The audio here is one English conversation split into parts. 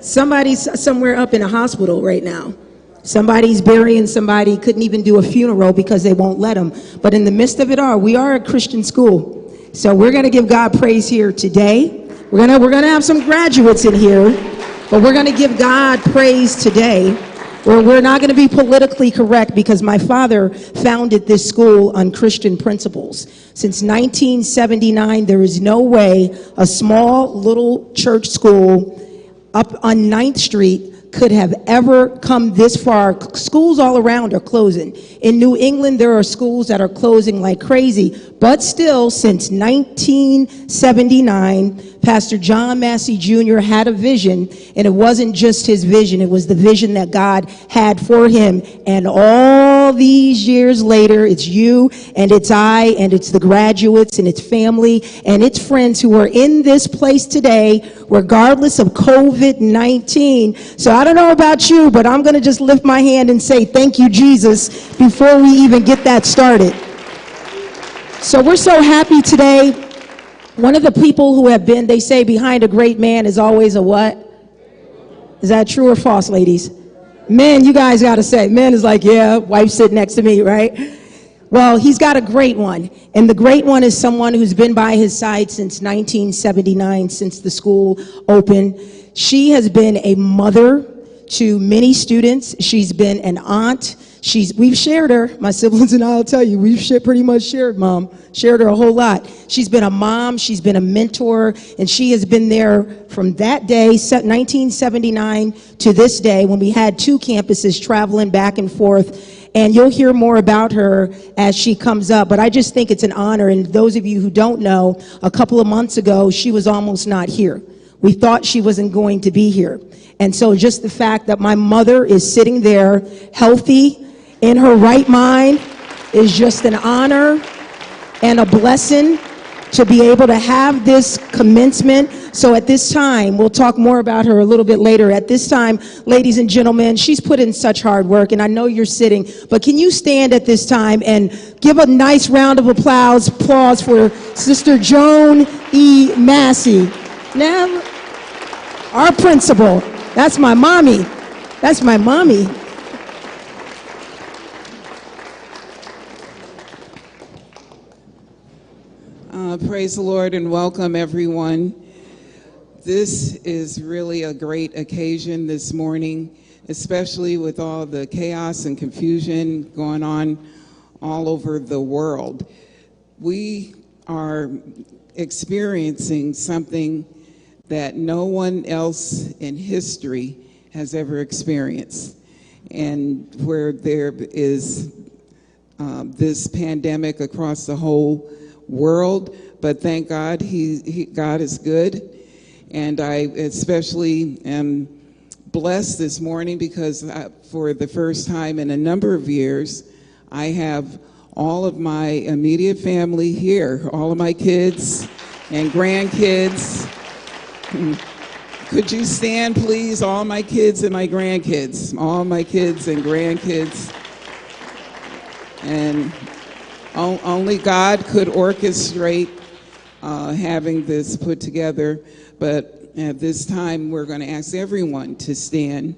Somebody's somewhere up in a hospital right now. Somebody's burying somebody, couldn't even do a funeral because they won't let them. But in the midst of it all, we are a Christian school. So we're going to give God praise here today. We're going to have some graduates in here, but we're going to give God praise today. We're not going to be politically correct because my father founded this school on Christian principles. Since 1979, there is no way a small little church school up on 9th Street could have ever come this far. Schools all around are closing. In New England, there are schools that are closing like crazy. But still, since 1979, Pastor John Massey Jr. had a vision, and it wasn't just his vision, it was the vision that God had for him. And all these years later, it's you, and it's I, and it's the graduates, and it's family, and it's friends who are in this place today, regardless of COVID-19. So I don't know about you, but I'm going to just lift my hand and say, thank you, Jesus, before we even get that started. So we're so happy today. One of the people who have been, they say behind a great man is always a what? Is that true or false, ladies? Men, you guys got to say. Men is like, yeah, wife sitting next to me, right? Well, he's got a great one. And the great one is someone who's been by his side since 1979, since the school opened. She has been a mother to many students. She's been an aunt. We've shared her, my siblings and I'll tell you, we've pretty much shared Mom, shared her a whole lot. She's been a mom, she's been a mentor, and she has been there from that day, 1979, to this day, when we had 2 campuses traveling back and forth. And you'll hear more about her as she comes up, but I just think it's an honor. And those of you who don't know, a couple of months ago, she was almost not here. We thought she wasn't going to be here. And so just the fact that my mother is sitting there healthy, in her right mind, is just an honor and a blessing to be able to have this commencement. So at this time, we'll talk more about her a little bit later. At this time, ladies and gentlemen, she's put in such hard work, and I know you're sitting, but can you stand at this time and give a nice round of applause for Sister Joan E. Massey. Now, our principal, that's my mommy. That's my mommy. Praise the Lord and welcome everyone. This is really a great occasion this morning, especially with all the chaos and confusion going on all over the world. We are experiencing something that no one else in history has ever experienced. And where there is this pandemic across the whole world, but thank God, God is good. And I especially am blessed this morning because for the first time in a number of years, I have all of my immediate family here, all of my kids and grandkids. Could you stand, please? All my kids and my grandkids, all my kids and grandkids. And only God could orchestrate having this put together, but at this time we're going to ask everyone to stand.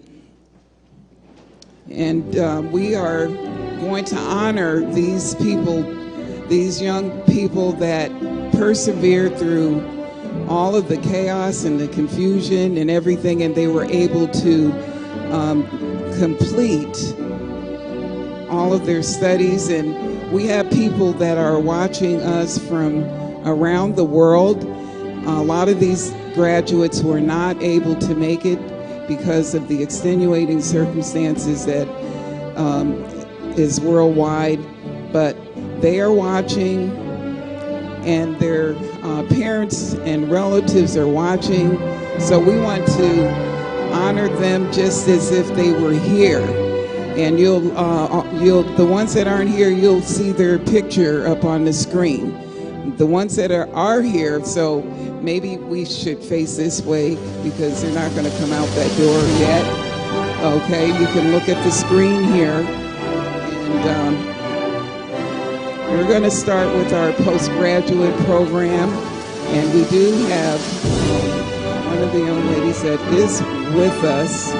And we are going to honor these people, these young people that persevered through all of the chaos and the confusion and everything, and they were able to complete all of their studies. And we have people that are watching us from around the world. A lot of these graduates were not able to make it because of the extenuating circumstances that is worldwide, but they are watching, and their parents and relatives are watching. So we want to honor them just as if they were here. And you'll the ones that aren't here, you'll see their picture up on the screen. The ones that are here, so maybe we should face this way because they're not going to come out that door yet. Okay, you can look at the screen here. And we're going to start with our postgraduate program. And we do have one of the young ladies that is with us,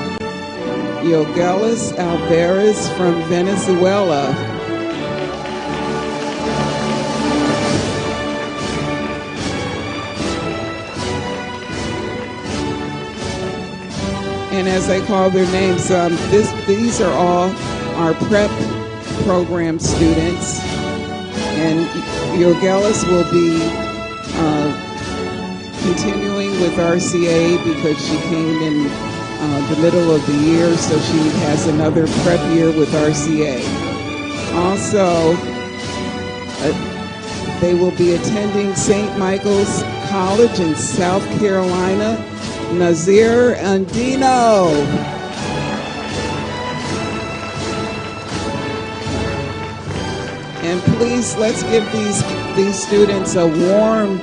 Yogelis Alvarez from Venezuela. And as they call their names, these are all our prep program students. And Yogelis will be continuing with RCA because she came in the middle of the year, so she has another prep year with RCA. Also, they will be attending St. Michael's College in South Carolina. Nazir Andino. And please, let's give these students a warm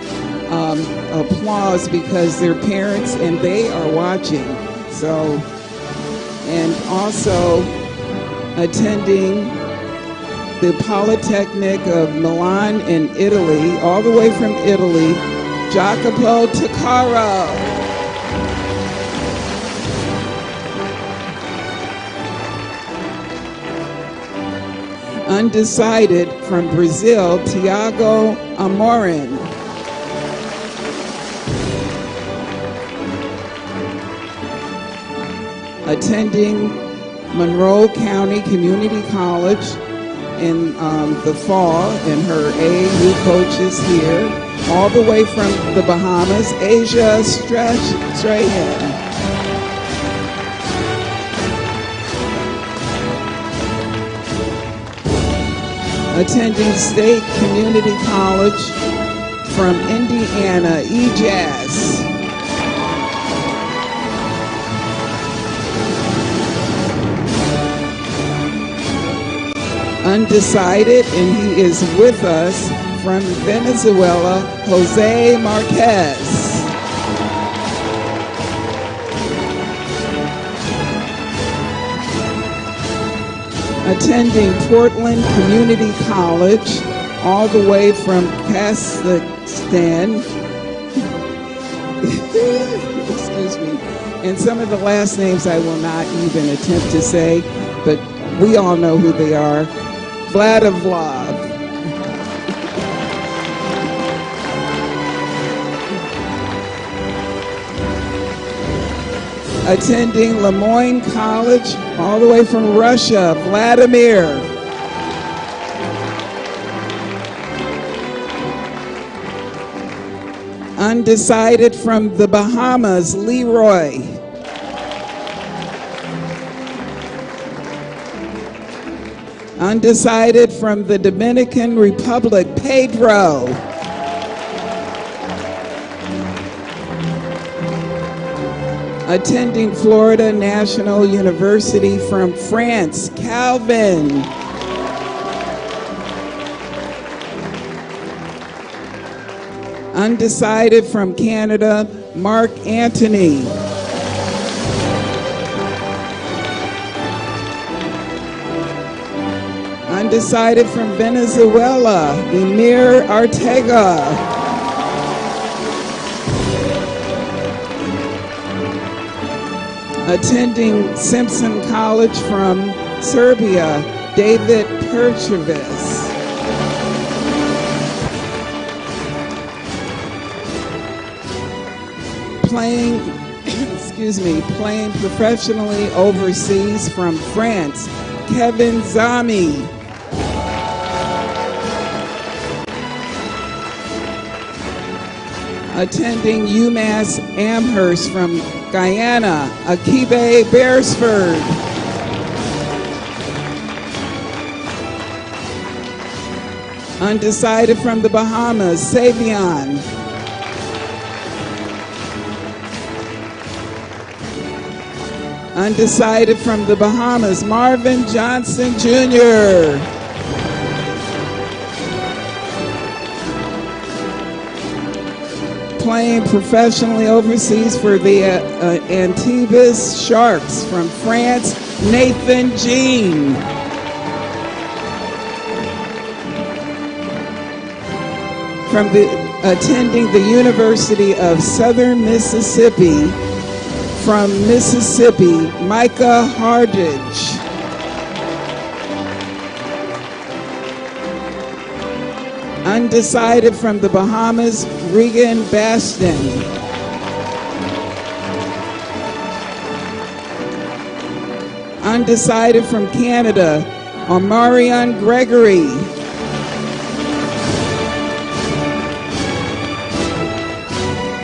applause because their parents and they are watching. So, and also attending the Polytechnic of Milan in Italy, all the way from Italy, Jacopo Taccaro. Undecided from Brazil, Tiago Amorim. Attending Monroe County Community College in the fall, and her AAU coach is here, all the way from the Bahamas, Asia Strahan. Attending State Community College from Indiana, EJAS. Undecided, and he is with us from Venezuela, Jose Marquez. Attending Portland Community College, all the way from Kazakhstan. Excuse me. And some of the last names I will not even attempt to say, but we all know who they are. Vladivlav. Attending Lemoyne College, all the way from Russia, Vladimir. Undecided from the Bahamas, Leroy. Undecided from the Dominican Republic, Pedro. Attending Florida National University from France, Calvin. Undecided from Canada, Mark Anthony. Undecided from Venezuela, Emir Arteaga. Attending Simpson College from Serbia, David Perchevis. Playing professionally overseas from France, Kevin Zami. Attending UMass Amherst from Guyana, Akibe Beresford. Undecided from the Bahamas, Savion. Undecided from the Bahamas, Marvin Johnson Jr. Playing professionally overseas for the Antibes Sharks from France, Nathan Jean. attending the University of Southern Mississippi, from Mississippi, Micah Hardage. Undecided from the Bahamas, Regan Baston. Undecided from Canada, Omarion Gregory.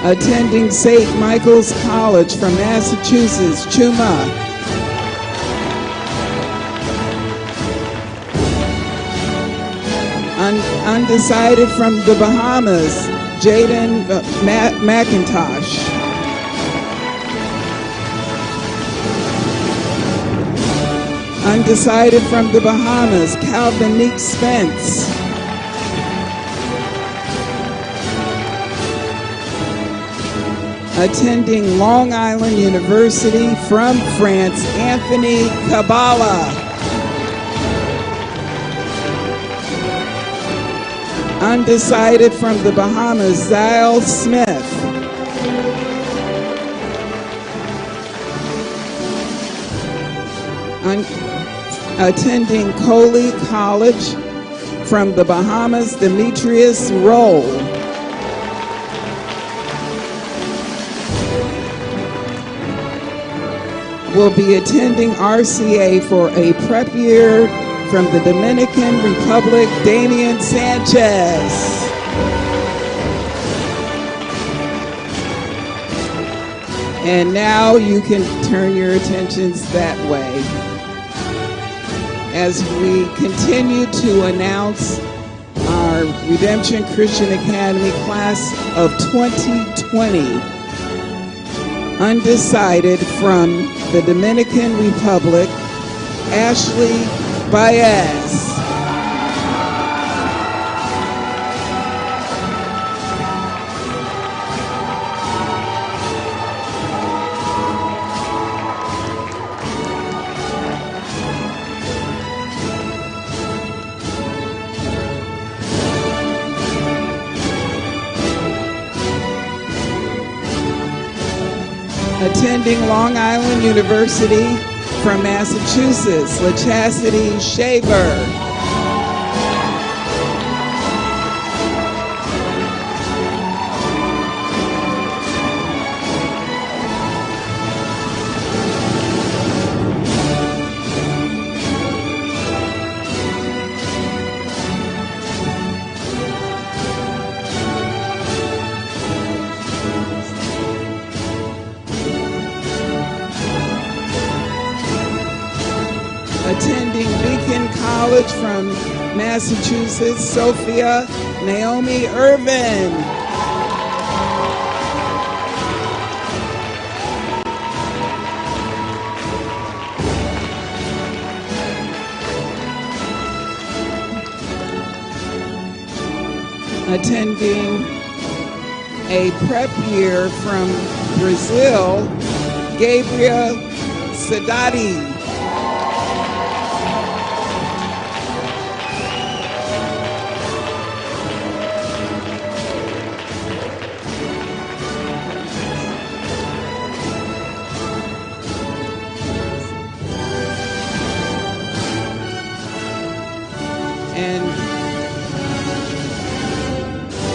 Attending St. Michael's College from Massachusetts, Chuma. Undecided from the Bahamas, Jaden McIntosh. Undecided from the Bahamas, Calvin Meek Spence. Attending Long Island University from France, Anthony Kabbalah. Undecided from the Bahamas, Zyle Smith. Attending Coley College from the Bahamas, Demetrius Roll. Will be attending RCA for a prep year from the Dominican Republic, Damian Sanchez. And now you can turn your attentions that way as we continue to announce our Redemption Christian Academy class of 2020. Undecided from the Dominican Republic, Ashley Baez. Attending Long Island University from Massachusetts, LaChastity Shaver. Attending Beacon College from Massachusetts, Sophia Naomi Irvin. Attending a prep year from Brazil, Gabriel Sadati. And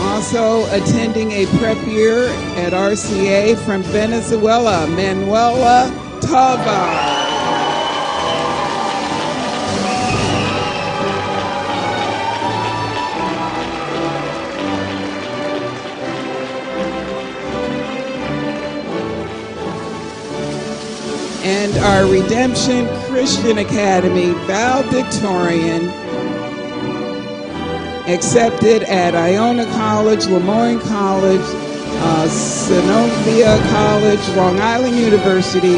also attending a prep year at RCA from Venezuela, Manuela Tava. And our Redemption Christian Academy valedictorian, accepted at Iona College, Lemoyne College, Synovia College, Long Island University,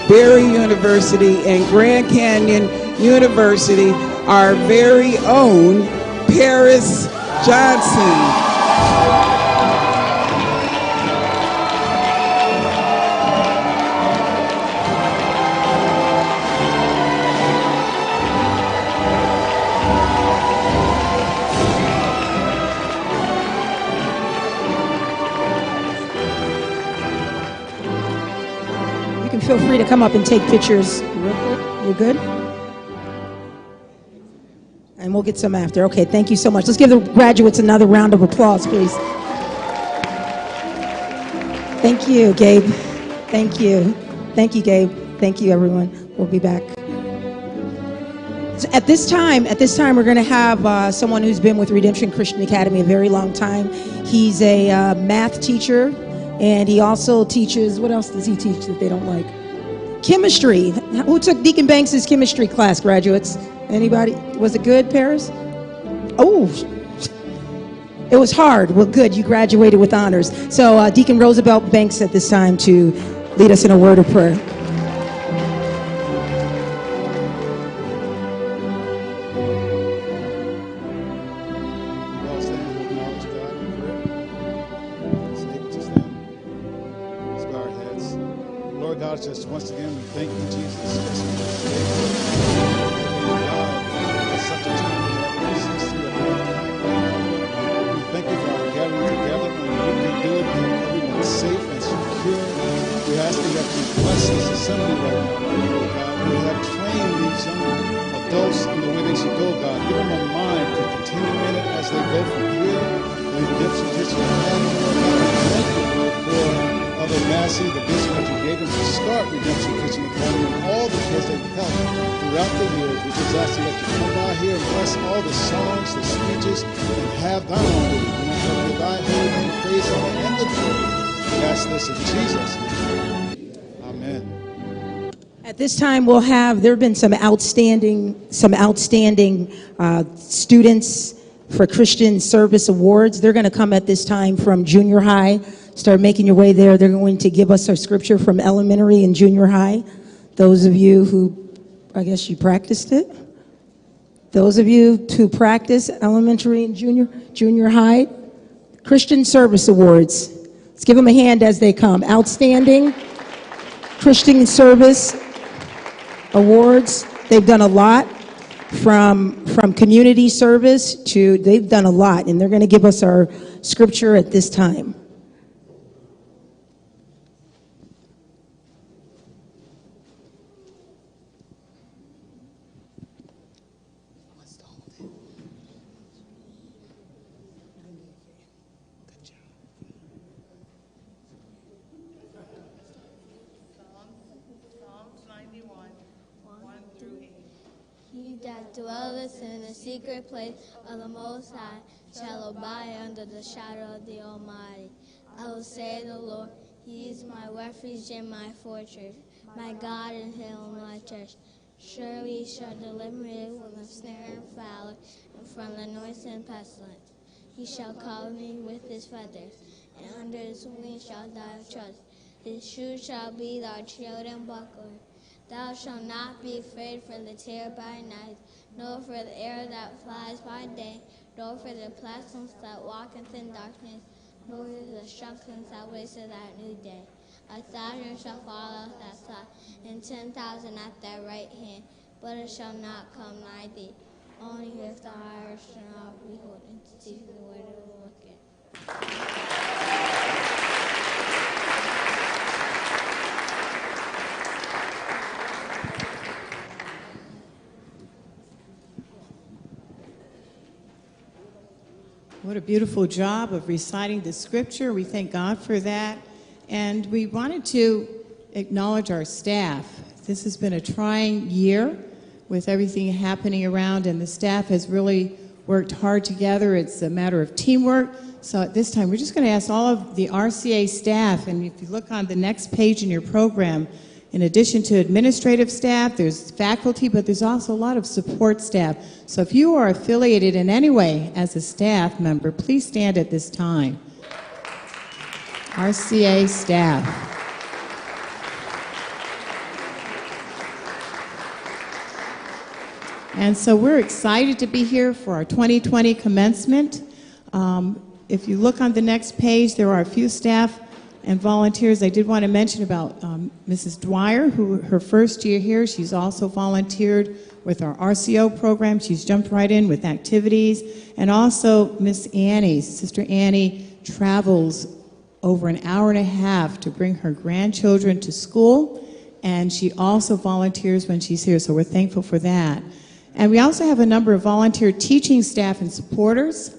Berry University, and Grand Canyon University, our very own Paris Johnson. feel free to come up and take pictures real quick. You good? And we'll get some after. Okay, thank you so much. Let's give the graduates another round of applause, please. Thank you, Gabe. Thank you. Thank you, Gabe. Thank you, everyone. We'll be back. So at this time, we're going to have someone who's been with Redemption Christian Academy a very long time. He's a math teacher, and he also teaches, what else does he teach that they don't like? Chemistry. Who took Deacon Banks' chemistry class, graduates? Anybody? Was it good, Paris? Oh, it was hard. Well, good. You graduated with honors. So Deacon Roosevelt Banks at this time to lead us in a word of prayer. Just once again, we thank you, Jesus. Such a time we thank you for our gathering together, and we can do it and everyone safe and secure. We ask that you bless this assembly right now, Lord God. We have trained these young adults in the way they should go, God. Give them a mind to continue in it as they go from here. We Redemption Christian Academy, Lord God. We thank you for Brother Massey, the vision that you gave him to start Redemption Christian Academy, and all the kids they've helped throughout the years. We just ask you that you come by here and bless all the songs, the speeches, and have thine own way. We want to give thy holy name, praise, honor, and the glory. We ask this in Jesus' name. Amen. At this time, there have been some outstanding students for Christian Service Awards. They're going to come at this time from junior high. Start making your way there. They're going to give us our scripture from elementary and junior high. Those of you who, I guess you practiced it. Those of you who practice elementary and junior high, Christian Service Awards. Let's give them a hand as they come. Outstanding Christian Service Awards. They've done a lot from community service to, they've done a lot, and they're going to give us our scripture at this time. That dwelleth in the secret place of the Most High shall abide under the shadow of the Almighty. I will say of the Lord, He is my refuge and my fortress, my God in Him my trust. Surely He shall deliver me from the snare and fowler, and from the noisome pestilence. He shall cover me with His feathers, and under His wings shall thou trust. His shoes shall be thy shield and buckler. Thou shalt not be afraid for the terror by night, nor for the arrow that flies by day, nor for the pestilence that walketh in darkness, nor for the destruction that wasteth at noonday. 1,000 shall fall at thy side, and 10,000 at thy right hand, but it shall not come nigh thee. Only with thy eyes shall not behold and see the word of the wicked. What a beautiful job of reciting the scripture. We thank God for that. And we wanted to acknowledge our staff. This has been a trying year with everything happening around, and the staff has really worked hard together. It's a matter of teamwork. So at this time, we're just going to ask all of the RCA staff, and if you look on the next page in your program, in addition to administrative staff, there's faculty, but there's also a lot of support staff. So if you are affiliated in any way as a staff member, please stand at this time. RCA staff. And so we're excited to be here for our 2020 commencement. If you look on the next page, there are a few staff and volunteers. I did want to mention about Mrs. Dwyer, who her first year here, she's also volunteered with our RCO program. She's jumped right in with activities. And also Miss Annie, Sister Annie, travels over an hour and a half to bring her grandchildren to school. and she also volunteers when she's here, so we're thankful for that. And we also have a number of volunteer teaching staff and supporters.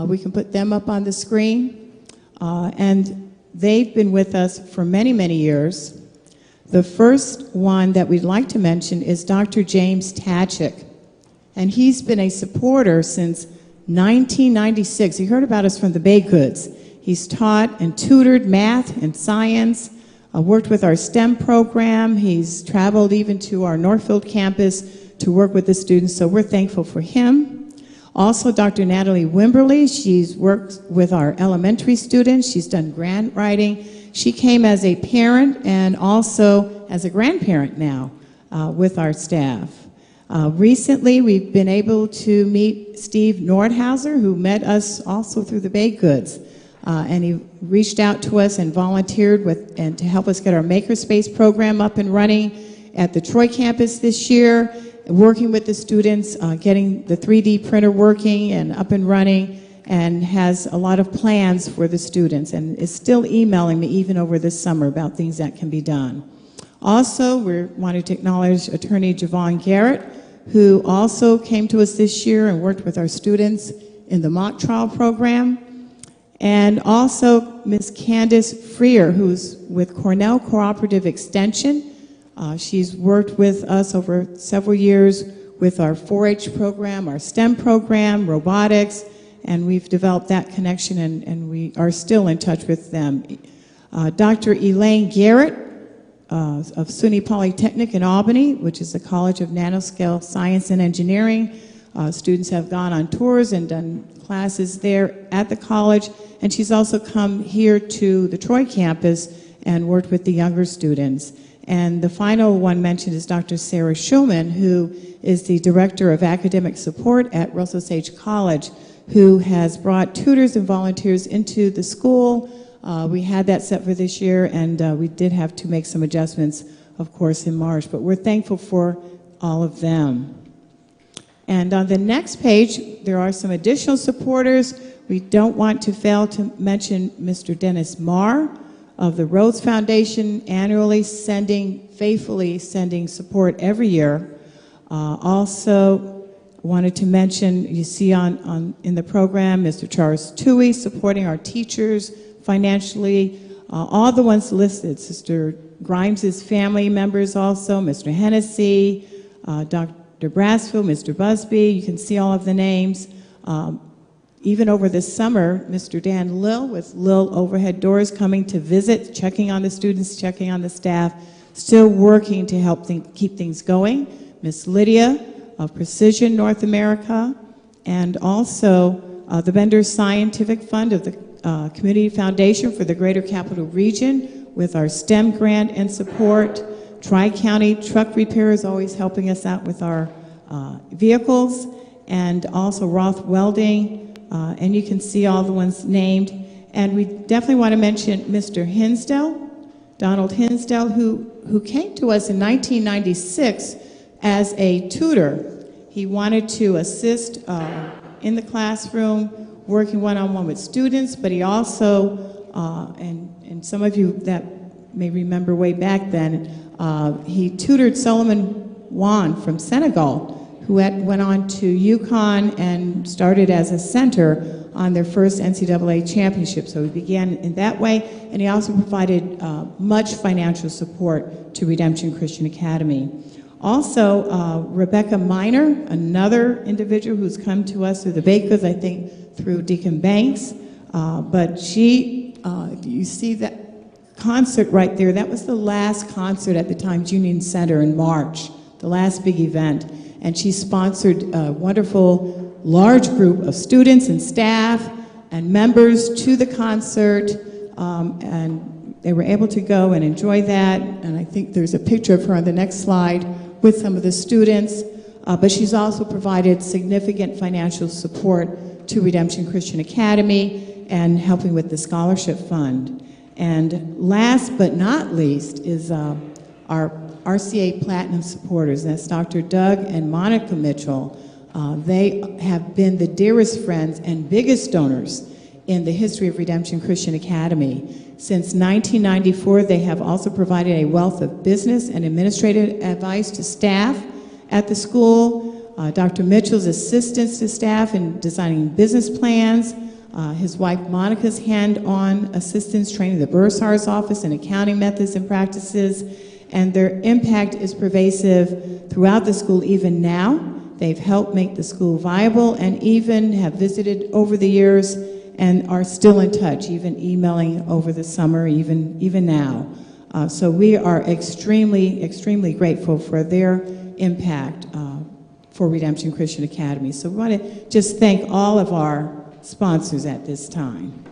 We can put them up on the screen. And they've been with us for many, many years. The first one that we'd like to mention is Dr. James Tatchik. And he's been a supporter since 1996. He heard about us from the baked goods. He's taught and tutored math and science, worked with our STEM program. He's traveled even to our Northfield campus to work with the students, so we're thankful for him. Also, Dr. Natalie Wimberly, she's worked with our elementary students. She's done grant writing. She came as a parent and also as a grandparent now with our staff. Recently, we've been able to meet Steve Nordhauser, who met us also through the baked goods. And he reached out to us and volunteered to help us get our Makerspace program up and running at the Troy campus this year, working with the students, getting the 3D printer working and up and running, and has a lot of plans for the students, and is still emailing me even over this summer about things that can be done. Also, we wanted to acknowledge Attorney Javon Garrett, who also came to us this year and worked with our students in the mock trial program. And also Ms. Candace Freer, who's with Cornell Cooperative Extension. She's worked with us over several years with our 4-H program, our STEM program, robotics, and we've developed that connection, and we are still in touch with them. Dr. Elaine Garrett of SUNY Polytechnic in Albany, which is the College of Nanoscale Science and Engineering. Students have gone on tours and done classes there at the college, and she's also come here to the Troy campus and worked with the younger students. And the final one mentioned is Dr. Sarah Schulman, who is the Director of Academic Support at Russell Sage College, who has brought tutors and volunteers into the school. We had that set for this year, and we did have to make some adjustments, of course, in March, but we're thankful for all of them. And on the next page, there are some additional supporters. We don't want to fail to mention Mr. Dennis Marr of the Rhodes Foundation, annually faithfully sending support every year. Also wanted to mention, you see in the program, Mr. Charles Toohey supporting our teachers financially. All the ones listed, Sister Grimes' family members also, Mr. Hennessy, Dr. Brassfield, Mr. Busby, you can see all of the names. Even over this summer, Mr. Dan Lill with Lill Overhead Doors coming to visit, checking on the students, checking on the staff, still working to help keep things going. Miss Lydia of Precision North America, and also the Bender Scientific Fund of the Community Foundation for the Greater Capital Region with our STEM grant and support. Tri-County Truck Repair is always helping us out with our vehicles, and also Roth Welding, and you can see all the ones named. And we definitely want to mention Mr. Hinsdale, Donald Hinsdale, who came to us in 1996 as a tutor. He wanted to assist in the classroom, working one-on-one with students, but he also, and some of you that may remember way back then, he tutored Solomon Wan from Senegal, who went on to UConn and started as a center on their first NCAA championship. So he began in that way, and he also provided much financial support to Redemption Christian Academy. Also, Rebecca Miner, another individual who's come to us through the baked goods, I think through Deacon Banks, but she, you see that concert right there, that was the last concert at the Times Union Center in March, the last big event. And she sponsored a wonderful large group of students and staff and members to the concert, and they were able to go and enjoy that. And I think there's a picture of her on the next slide with some of the students, but she's also provided significant financial support to Redemption Christian Academy and helping with the scholarship fund. And last but not least is our RCA Platinum supporters. That's Dr. Doug and Monica Mitchell. They have been the dearest friends and biggest donors in the history of Redemption Christian Academy. Since 1994, they have also provided a wealth of business and administrative advice to staff at the school. Dr. Mitchell's assistance to staff in designing business plans. His wife Monica's hand-on assistance training the Bursar's office in accounting methods and practices. And their impact is pervasive throughout the school even now. They've helped make the school viable and even have visited over the years and are still in touch, even emailing over the summer, even now. So we are extremely, extremely grateful for their impact for Redemption Christian Academy. So we want to just thank all of our sponsors at this time.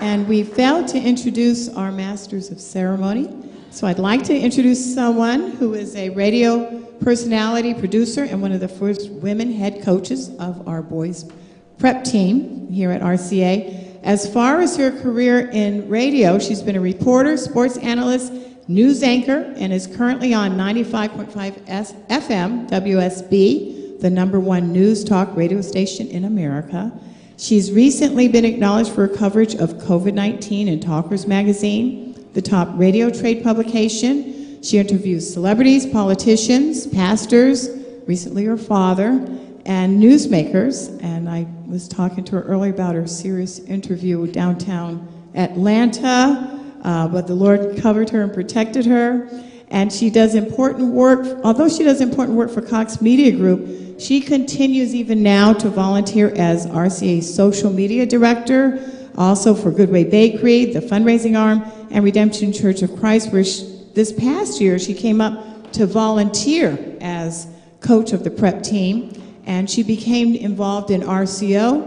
And we failed to introduce our Masters of Ceremony. So I'd like to introduce someone who is a radio personality, producer, and one of the first women head coaches of our boys prep team here at RCA. As far as her career in radio, she's been a reporter, sports analyst, news anchor, and is currently on 95.5 FM WSB, the #1 news talk radio station in America. She's recently been acknowledged for her coverage of COVID-19 in Talkers Magazine, the top radio trade publication. She interviews celebrities, politicians, pastors, recently her father, and newsmakers. And I was talking to her earlier about her serious interview downtown Atlanta, but the Lord covered her and protected her. And she does important work. Although she does important work for Cox Media Group, she continues even now to volunteer as RCA's social media director, also for Goodway Bakery, the fundraising arm, and Redemption Church of Christ, where this past year she came up to volunteer as coach of the prep team. And she became involved in RCO,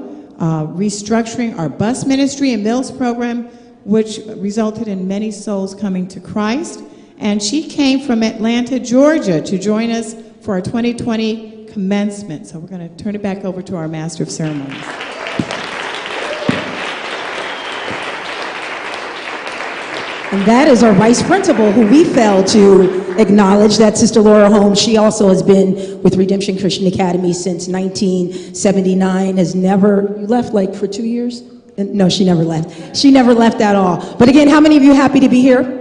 restructuring our bus ministry and meals program, which resulted in many souls coming to Christ. And she came from Atlanta, Georgia, to join us for our 2020 commencement. So we're going to turn it back over to our Master of Ceremonies. And that is our vice principal, who we failed to acknowledge, that Sister Laura Holmes. She also has been with Redemption Christian Academy since 1979, has never, you left like for 2 years? No, she never left. She never left at all. But again, how many of you happy to be here?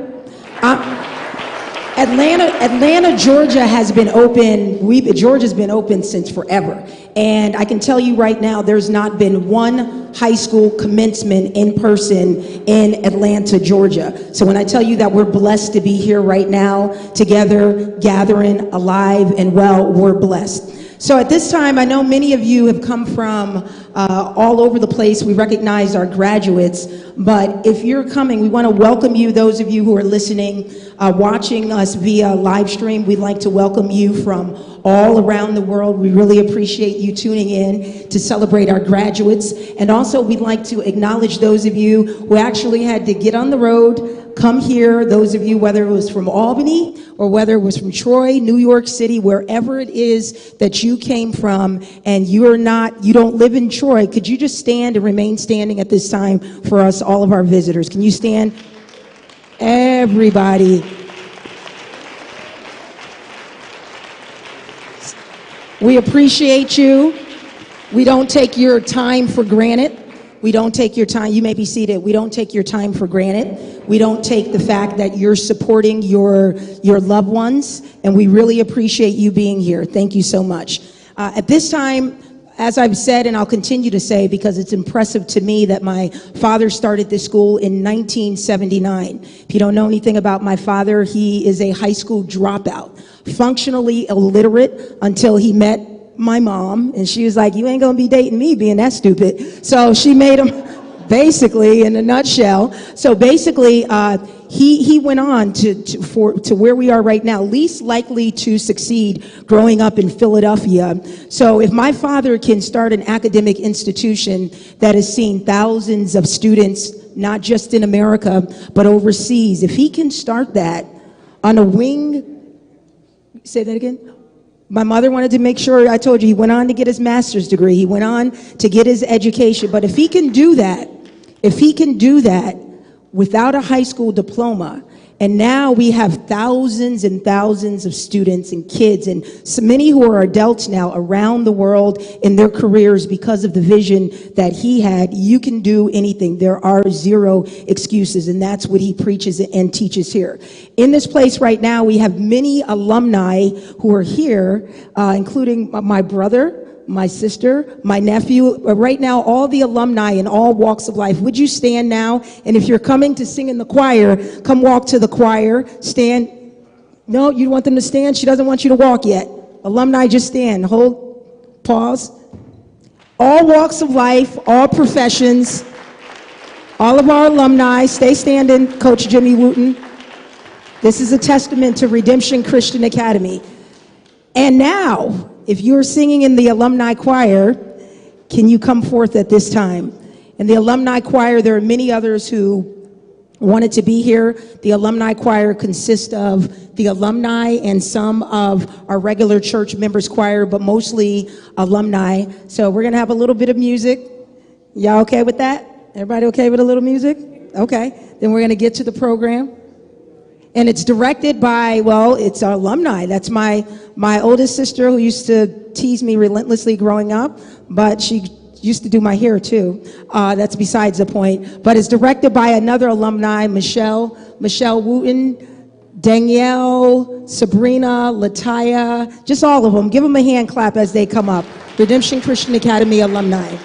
Atlanta, Georgia has been open. Georgia's been open since forever. And I can tell you right now, there's not been one high school commencement in person in Atlanta, Georgia. So when I tell you that we're blessed to be here right now, together, gathering, alive and well, we're blessed. So at this time, I know many of you have come from all over the place. We recognize our graduates, but if you're coming, we want to welcome you, those of you who are listening, watching us via live stream. We'd like to welcome you from all around the world. We really appreciate you tuning in to celebrate our graduates. And also, we'd like to acknowledge those of you who actually had to get on the road, come here, those of you, whether it was from Albany or whether it was from Troy, New York City, wherever it is that you came from, and you don't live in Troy, could you just stand and remain standing at this time for us, all of our visitors? Can you stand? Everybody. We appreciate you. We don't take your time for granted. We don't take your time. You may be seated. We don't take your time for granted. We don't take the fact that you're supporting your loved ones, and we really appreciate you being here. Thank you so much. At this time, as I've said, and I'll continue to say, because it's impressive to me that my father started this school in 1979. If you don't know anything about my father, he is a high school dropout, functionally illiterate until he met my mom, and she was like, you ain't gonna be dating me being that stupid. So she made him, basically, in a nutshell. So basically, he went on to where we are right now, least likely to succeed growing up in Philadelphia. So if my father can start an academic institution that has seen thousands of students, not just in America, but overseas, if he can start that on a wing, say that again? My mother wanted to make sure, I told you, he went on to get his master's degree. He went on to get his education. But if he can do that without a high school diploma, And now we have thousands and thousands of students and kids, and so many who are adults now around the world in their careers because of the vision that he had. You can do anything. There are zero excuses, and that's what he preaches and teaches here. In this place right now, we have many alumni who are here, including my brother, my sister, my nephew. Right now, all the alumni in all walks of life. Would you stand now? And if you're coming to sing in the choir, come walk to the choir. Stand. No, you want them to stand? She doesn't want you to walk yet. Alumni, just stand. Hold. Pause. All walks of life, all professions, all of our alumni. Stay standing, Coach Jimmy Wooten. This is a testament to Redemption Christian Academy. And now, if you're singing in the alumni choir, can you come forth at this time? In the alumni choir, there are many others who wanted to be here. The alumni choir consists of the alumni and some of our regular church members choir, but mostly alumni. So we're going to have a little bit of music. Y'all okay with that? Everybody okay with a little music? Okay. Then we're going to get to the program. And it's directed by, well, it's our alumni. That's my oldest sister who used to tease me relentlessly growing up, but she used to do my hair too. That's besides the point. But it's directed by another alumni, Michelle Wooten, Danielle, Sabrina, Lataya, just all of them. Give them a hand clap as they come up. Redemption Christian Academy alumni.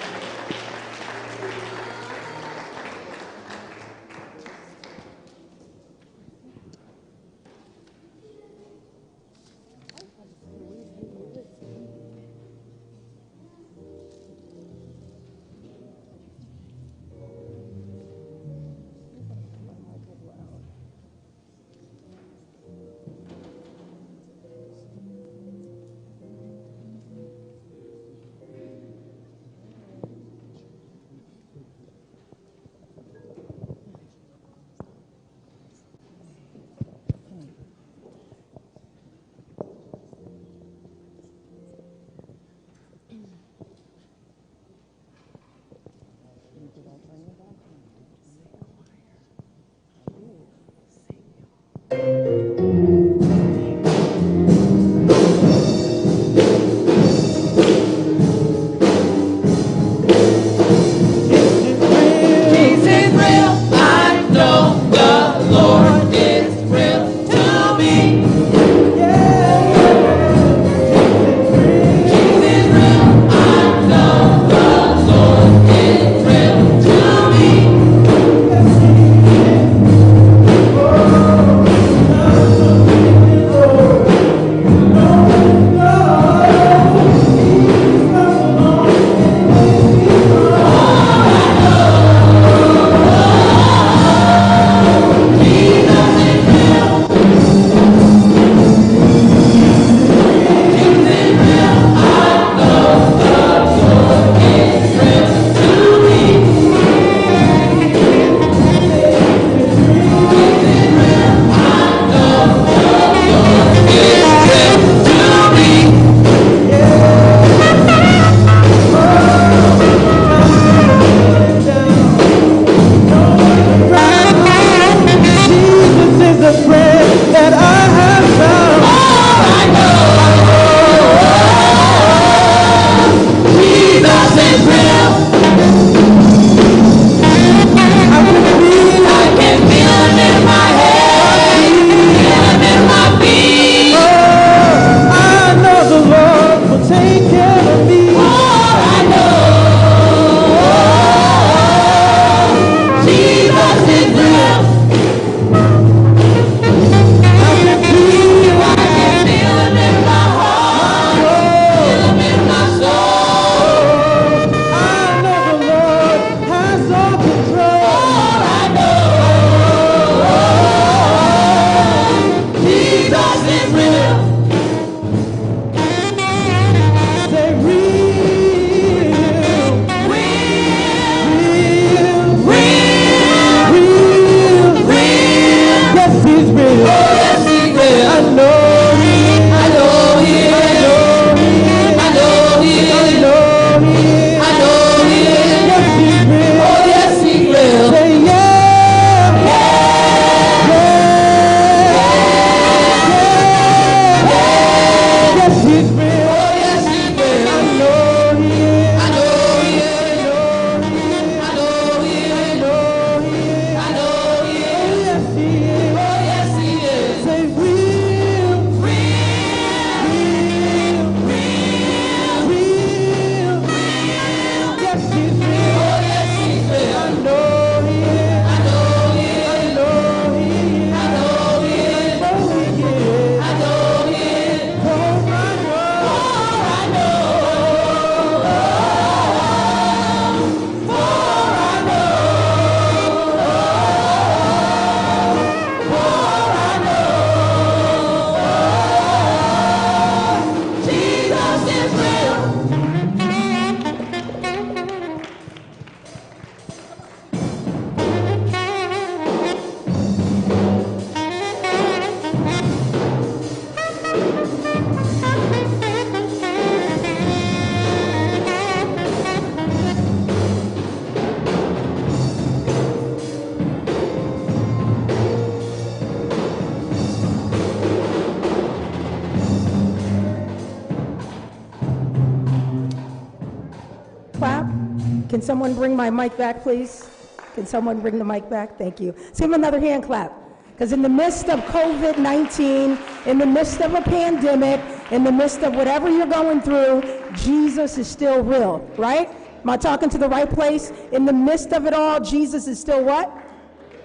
Can someone bring my mic back, please? Can someone bring the mic back? Thank you. Let's give him another hand clap. Because in the midst of COVID-19, in the midst of a pandemic, in the midst of whatever you're going through, Jesus is still real, right? Am I talking to the right place? In the midst of it all, Jesus is still what?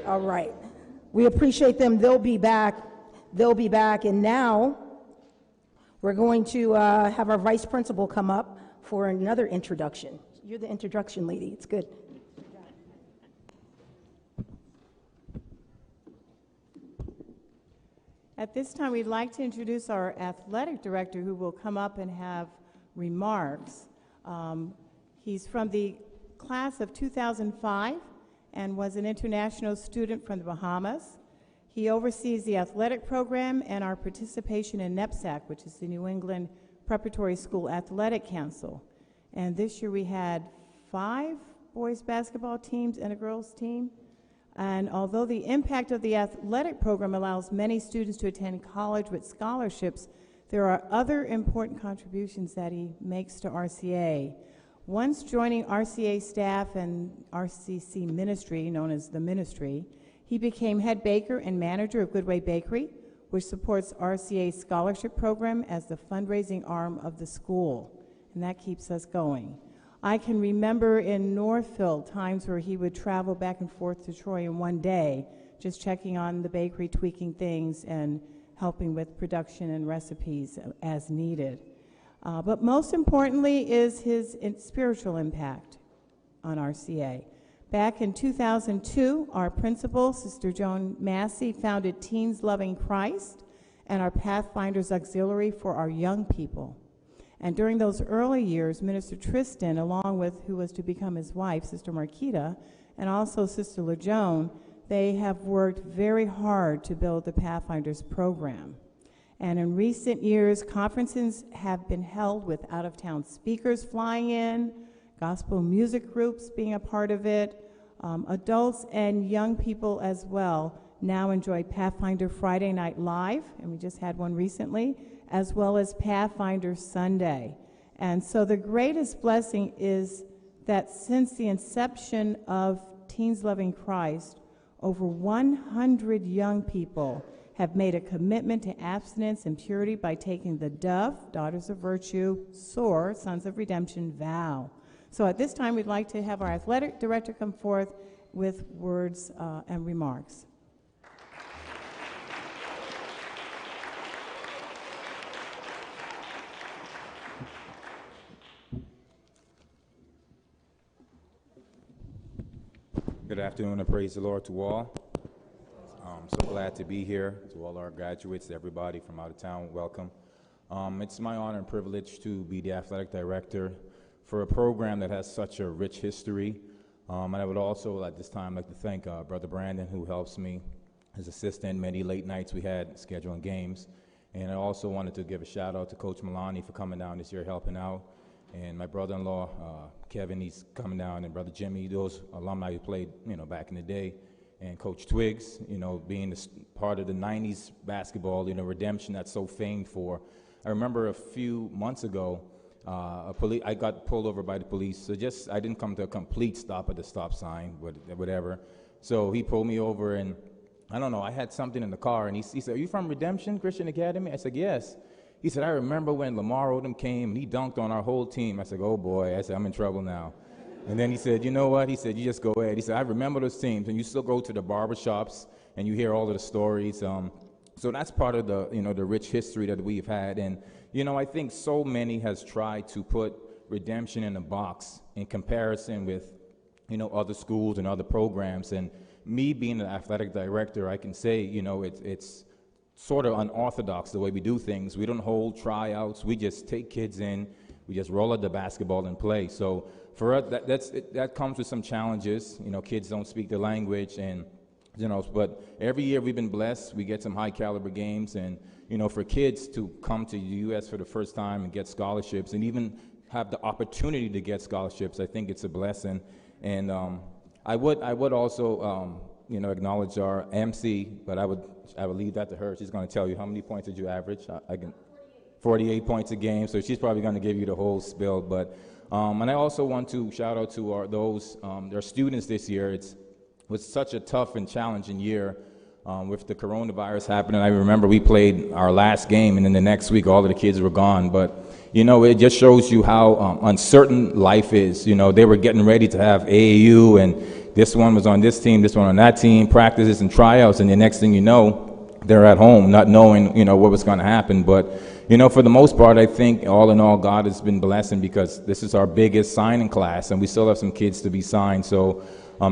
All right. We appreciate them. They'll be back. They'll be back. And now we're going to have our vice principal come up for another introduction. You're the introduction lady. It's good. At this time, we'd like to introduce our athletic director who will come up and have remarks. He's from the class of 2005 and was an international student from the Bahamas. He oversees the athletic program and our participation in NEPSAC, which is the New England Preparatory School Athletic Council. And this year we had 5 boys basketball teams and a girls team. And although the impact of the athletic program allows many students to attend college with scholarships, there are other important contributions that he makes to RCA. Once joining RCA staff and RCC ministry, known as the ministry, he became head baker and manager of Goodway Bakery, which supports RCA's scholarship program as the fundraising arm of the school, and that keeps us going. I can remember in Northfield times where he would travel back and forth to Troy in one day, just checking on the bakery, tweaking things, and helping with production and recipes as needed. But most importantly is his spiritual impact on RCA. Back in 2002, our principal, Sister Joan Massey, founded Teens Loving Christ and our Pathfinders Auxiliary for our young people. And during those early years, Minister Tristan, along with who was to become his wife, Sister Marquita, and also Sister LaJoan, they have worked very hard to build the Pathfinders program. And in recent years, conferences have been held with out-of-town speakers flying in, gospel music groups being a part of it, adults and young people as well now enjoy Pathfinder Friday Night Live, and we just had one recently, as well as Pathfinder Sunday. And so the greatest blessing is that since the inception of Teens Loving Christ, over 100 young people have made a commitment to abstinence and purity by taking the Dove, Daughters of Virtue, SOAR, Sons of Redemption vow. So at this time, we'd like to have our athletic director come forth with words and remarks. Good afternoon and praise the Lord to all. I'm so glad to be here. To all our graduates, everybody from out of town, welcome. It's my honor and privilege to be the athletic director for a program that has such a rich history. And I would also at this time like to thank Brother Brandon, who helps me, his assistant, many late nights we had scheduling games. And I also wanted to give a shout out to Coach Milani for coming down this year helping out. And my brother-in-law, Kevin, he's coming down, and Brother Jimmy, those alumni who played, back in the day. And Coach Twiggs, being part of the 90s basketball, redemption that's so famed for. I remember a few months ago, I got pulled over by the police. So I didn't come to a complete stop at the stop sign, whatever. So he pulled me over, and I don't know, I had something in the car, and he said, "Are you from Redemption Christian Academy?" I said, "Yes." He said, "I remember when Lamar Odom came and he dunked on our whole team." I said, "Oh boy." I said, "I'm in trouble now." And then he said, "You know what?" He said, "You just go ahead." He said, "I remember those teams," and you still go to the barber shops and you hear all of the stories. So that's part of the, the rich history that we've had. And, I think so many has tried to put redemption in a box in comparison with, other schools and other programs. And me being an athletic director, I can say, it's sort of unorthodox the way we do things. We don't hold tryouts. We just take kids in. We just roll out the basketball and play. So for us, that comes with some challenges. Kids don't speak the language, and but every year we've been blessed. We get some high caliber games, and for kids to come to the U.S. for the first time and get scholarships, and even have the opportunity to get scholarships, I think it's a blessing. And I would also acknowledge our MC, but I would leave that to her. She's going to tell you how many points did you average. I can 48 points a game, so she's probably going to give you the whole spill. But And I also want to shout out to our students this year. It was such a tough and challenging year with the coronavirus happening. I remember we played our last game, and then the next week all of the kids were gone. But it just shows you how uncertain life is. They were getting ready to have AAU, and this one was on this team, this one on that team, practices and tryouts, and the next thing you know, they're at home not knowing, what was going to happen. But, for the most part, I think all in all, God has been blessing because this is our biggest signing class, and we still have some kids to be signed. So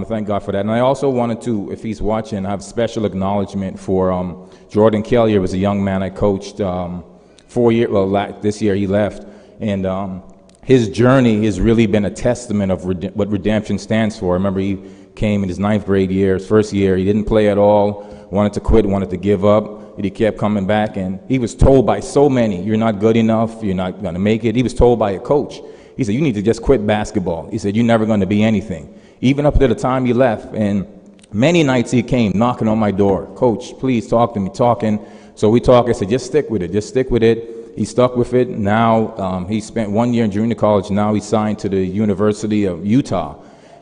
thank God for that. And I also wanted to, if he's watching, have special acknowledgement for Jordan Kelly. Was a young man I coached 4 years, this year he left. And his journey has really been a testament of what redemption stands for. I remember he came in his 9th grade year, his first year. He didn't play at all, wanted to quit, wanted to give up. But he kept coming back, and he was told by so many, you're not good enough, you're not going to make it. He was told by a coach. He said, you need to just quit basketball. He said, you're never going to be anything. Even up to the time he left. And many nights he came knocking on my door. Coach, please talk to me, talking. So we talked. I said, just stick with it. Just stick with it. He stuck with it. Now he spent 1 year in junior college. Now he's signed to the University of Utah.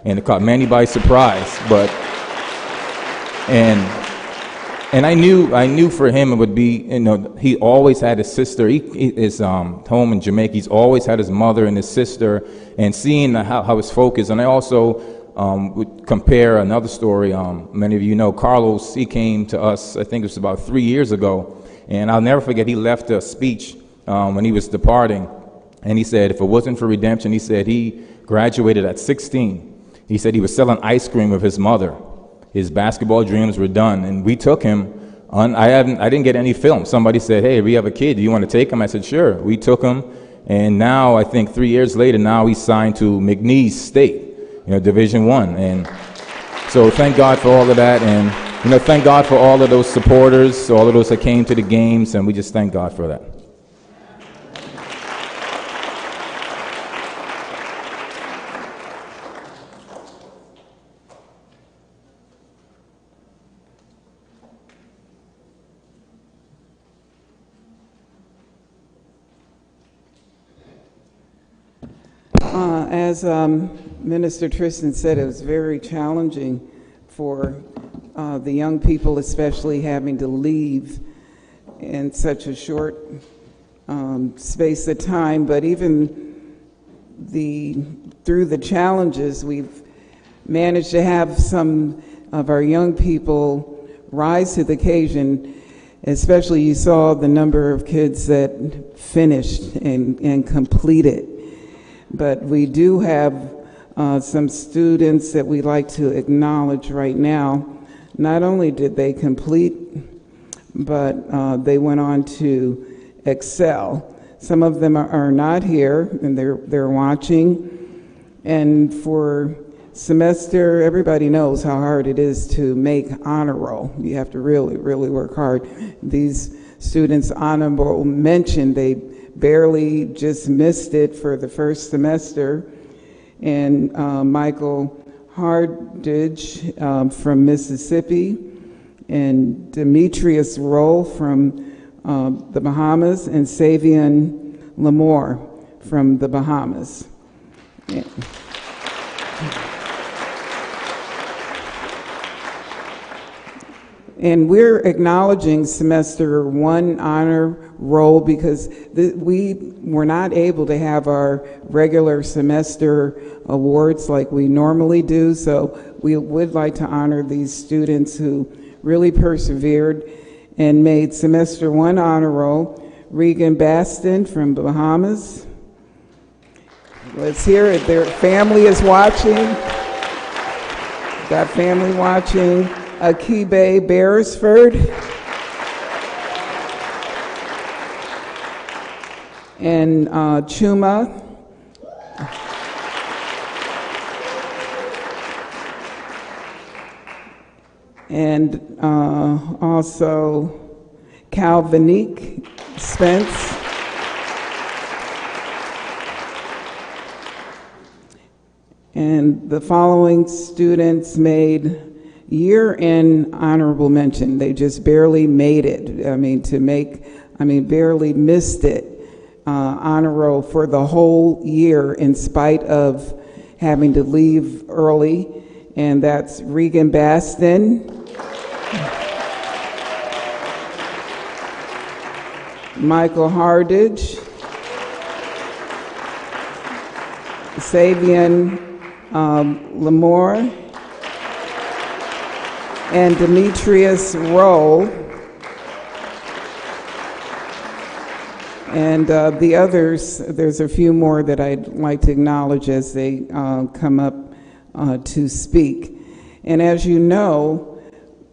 And it caught many by surprise. And I knew for him it would be, he always had his sister. He is home in Jamaica. He's always had his mother and his sister, and seeing how his focus. And I also would compare another story. Many of you know Carlos. He came to us, I think it was about 3 years ago, and I'll never forget. He left a speech when he was departing, and he said, if it wasn't for redemption, he said he graduated at 16. He said he was selling ice cream with his mother. His basketball dreams were done, and we took him on. I didn't get any film. Somebody said, hey, we have a kid. Do you want to take him? I said, sure. We took him, and now I think 3 years later, now he's signed to McNeese State, Division I. And so thank God for all of that, and thank God for all of those supporters, all of those that came to the games, and we just thank God for that. As Minister Tristan said, it was very challenging for the young people, especially having to leave in such a short space of time. But even through the challenges, we've managed to have some of our young people rise to the occasion. Especially, you saw the number of kids that finished and completed. But we do have some students that we'd like to acknowledge right now. Not only did they complete, but they went on to excel. Some of them are not here, and they're watching. And for semester, everybody knows how hard it is to make honor roll. You have to really, really work hard. These students' honorable mention, they barely just missed it for the first semester. And Michael Hardidge from Mississippi, and Demetrius Roll from the Bahamas, and Savian Lamore from the Bahamas. Yeah. And we're acknowledging semester 1 honor roll because we were not able to have our regular semester awards like we normally do. So we would like to honor these students who really persevered and made semester 1 honor roll. Regan Baston from the Bahamas. Let's hear it. Their family is watching. Got family watching. Akibe Beresford, and Chuma, and also Calvinique Spence, and the following students made year-end honorable mention. They just barely made it. Barely missed it. honor roll for the whole year in spite of having to leave early, and that's Regan Baston, Michael Hardage, Savian Lamore, and Demetrius Rowe. And the others, there's a few more that I'd like to acknowledge as they come up to speak. And as you know,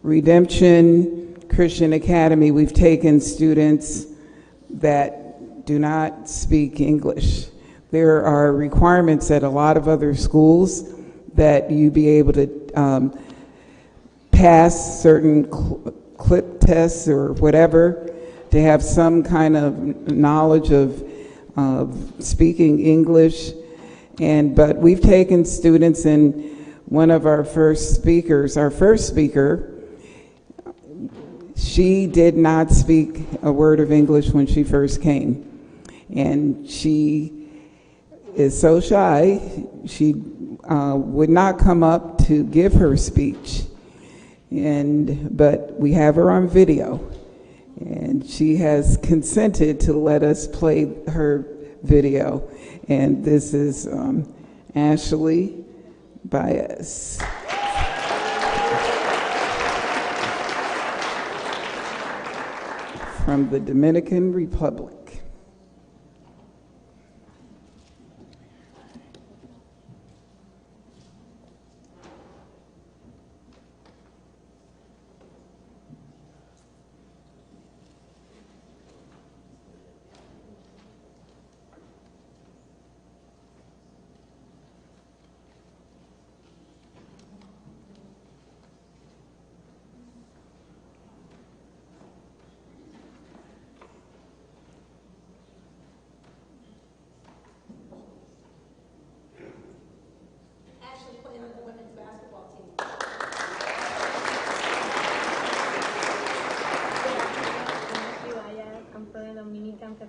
Redemption Christian Academy, we've taken students that do not speak English. There are requirements at a lot of other schools that you be able to pass certain clip tests or whatever to have some kind of knowledge of speaking English. But we've taken students, and one of our first speaker, she did not speak a word of English when she first came. And she is so shy, she would not come up to give her speech. But we have her on video, and she has consented to let us play her video. And this is Ashley Baez from the Dominican Republic.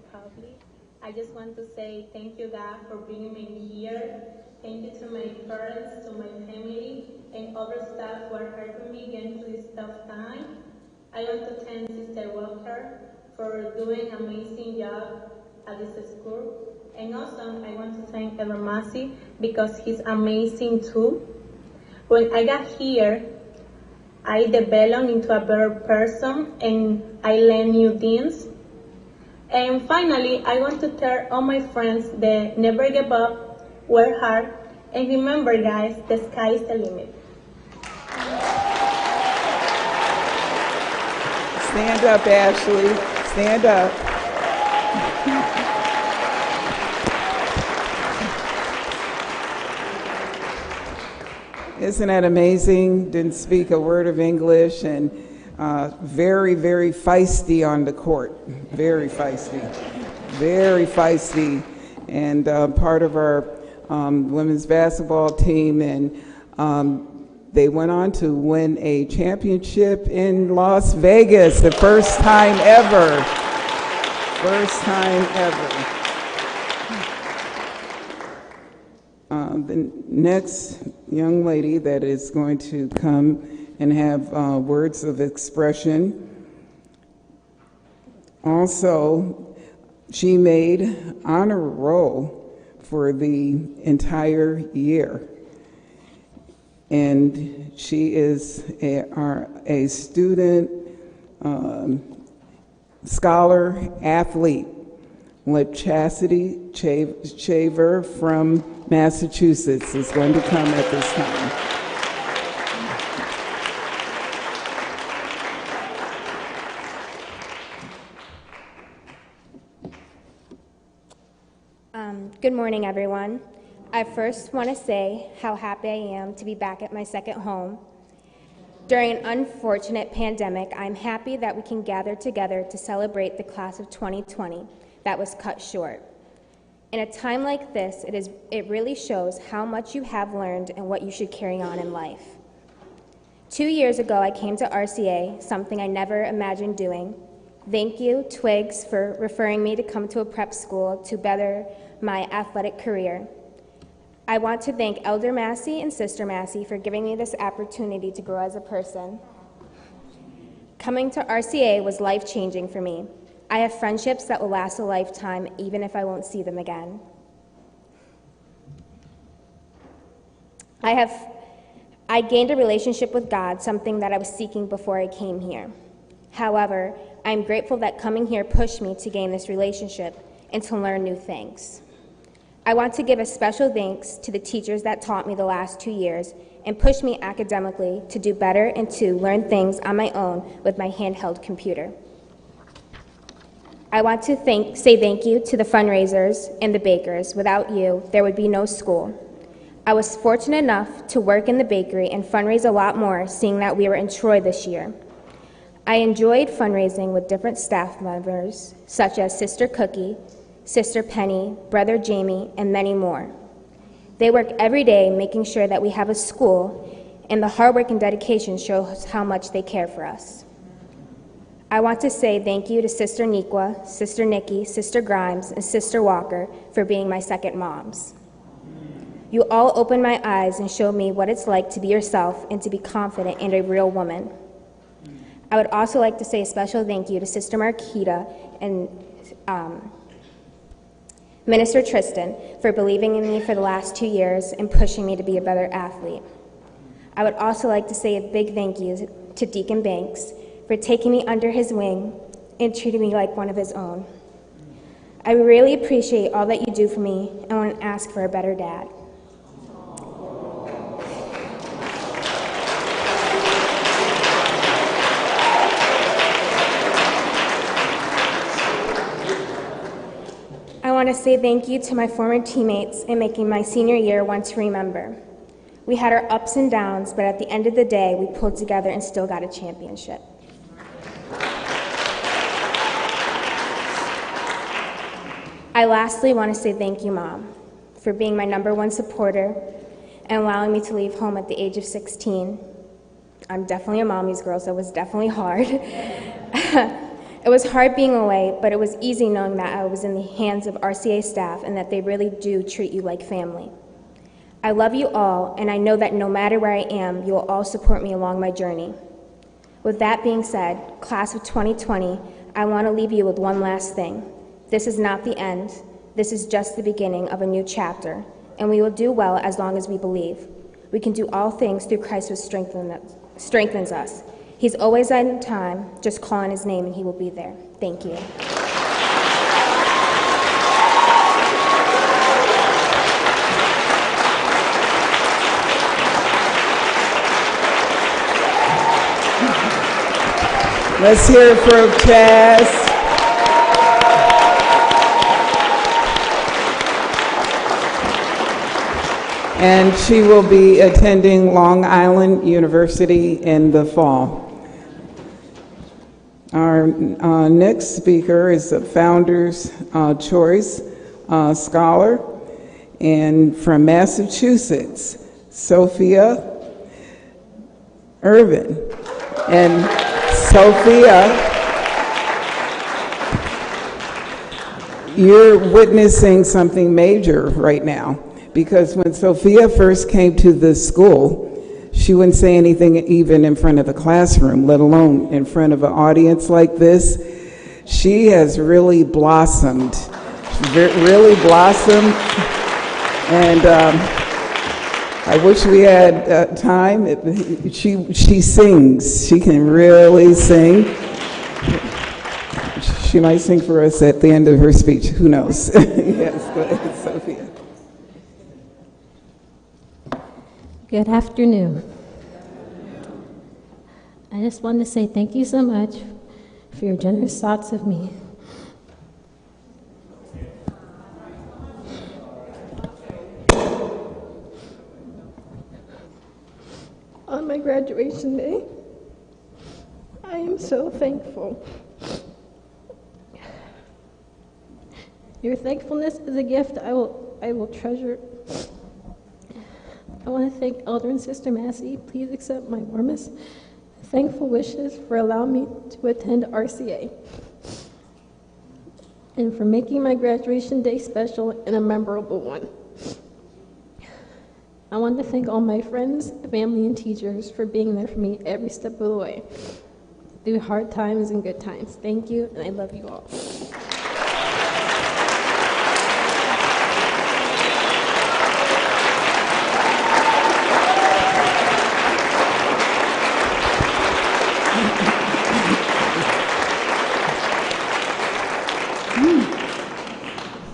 Republic. I just want to say thank you, God, for bringing me here. Thank you to my parents, to my family, and other staff who are helping me get through this tough time. I want to thank Sister Walker for doing an amazing job at this school. And also, I want to thank Elder Massey because he's amazing too. When I got here, I developed into a better person and I learned new things. And finally, I want to tell all my friends that never give up, work hard, and remember, guys, the sky is the limit. Stand up, Ashley. Stand up. Isn't that amazing? Didn't speak a word of English, and very, very feisty on the court. Very feisty. Very feisty. And part of our women's basketball team, and they went on to win a championship in Las Vegas, the first time ever. First time ever. The next young lady that is going to come and have words of expression. Also, she made honor roll for the entire year. And she is a student, scholar, athlete. Chastity Shaver from Massachusetts is going to come at this time. Good morning, everyone. I first want to say how happy I am to be back at my second home. During an unfortunate pandemic, I'm happy that we can gather together to celebrate the class of 2020 that was cut short. In a time like this, it really shows how much you have learned and what you should carry on in life. 2 years ago, I came to RCA, something I never imagined doing. Thank you, Twigs, for referring me to come to a prep school to better my athletic career. I want to thank Elder Massey and Sister Massey for giving me this opportunity to grow as a person. Coming to RCA was life-changing for me. I have friendships that will last a lifetime, even if I won't see them again. I gained a relationship with God, something that I was seeking before I came here. However, I am grateful that coming here pushed me to gain this relationship and to learn new things. I want to give a special thanks to the teachers that taught me the last 2 years and pushed me academically to do better and to learn things on my own with my handheld computer. I want to say thank you to the fundraisers and the bakers. Without you, there would be no school. I was fortunate enough to work in the bakery and fundraise a lot more, seeing that we were in Troy this year. I enjoyed fundraising with different staff members, such as Sister Cookie, Sister Penny, Brother Jamie, and many more. They work every day making sure that we have a school, and the hard work and dedication shows how much they care for us. I want to say thank you to Sister Niqua, Sister Nikki, Sister Grimes, and Sister Walker for being my second moms. You all opened my eyes and showed me what it's like to be yourself and to be confident and a real woman. I would also like to say a special thank you to Sister Marquita and Minister Tristan for believing in me for the last 2 years and pushing me to be a better athlete. I would also like to say a big thank you to Deacon Banks for taking me under his wing and treating me like one of his own. I really appreciate all that you do for me and want to ask for a better dad. I want to say thank you to my former teammates in making my senior year one to remember. We had our ups and downs, but at the end of the day, we pulled together and still got a championship. I lastly want to say thank you, Mom, for being my #1 supporter and allowing me to leave home at the age of 16. I'm definitely a mommy's girl, so it was definitely hard. It was hard being away, but it was easy knowing that I was in the hands of RCA staff and that they really do treat you like family. I love you all, and I know that no matter where I am, you will all support me along my journey. With that being said, class of 2020, I want to leave you with one last thing. This is not the end. This is just the beginning of a new chapter, and we will do well as long as we believe. We can do all things through Christ who strengthens us. He's always on time. Just call on his name and he will be there. Thank you. Let's hear it for Chaz. And she will be attending Long Island University in the fall. Our next speaker is a Founder's Choice Scholar, and from Massachusetts, Sophia Irvin. And Sophia, you're witnessing something major right now, because when Sophia first came to this school, she wouldn't say anything even in front of the classroom, let alone in front of an audience like this. She has really blossomed, really blossomed. And I wish we had time. She sings. She can really sing. She might sing for us at the end of her speech. Who knows? Yes, go ahead, Sophia. Good afternoon. I just wanted to say thank you so much for your generous thoughts of me. On my graduation day, I am so thankful. Your thankfulness is a gift I will treasure. I want to thank Elder and Sister Massey. Please accept my warmest Thankful wishes for allowing me to attend RCA and for making my graduation day special and a memorable one. I want to thank all my friends, family, and teachers for being there for me every step of the way, through hard times and good times. Thank you, and I love you all.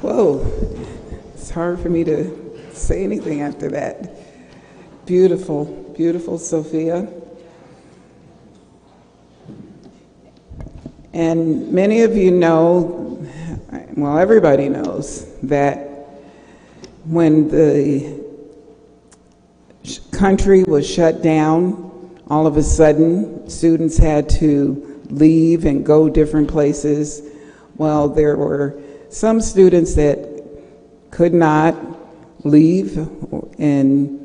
Whoa, it's hard for me to say anything after that. Beautiful, beautiful, Sophia. And many of you know, well, everybody knows that when the country was shut down, all of a sudden, students had to leave and go different places. Well, there were some students that could not leave, and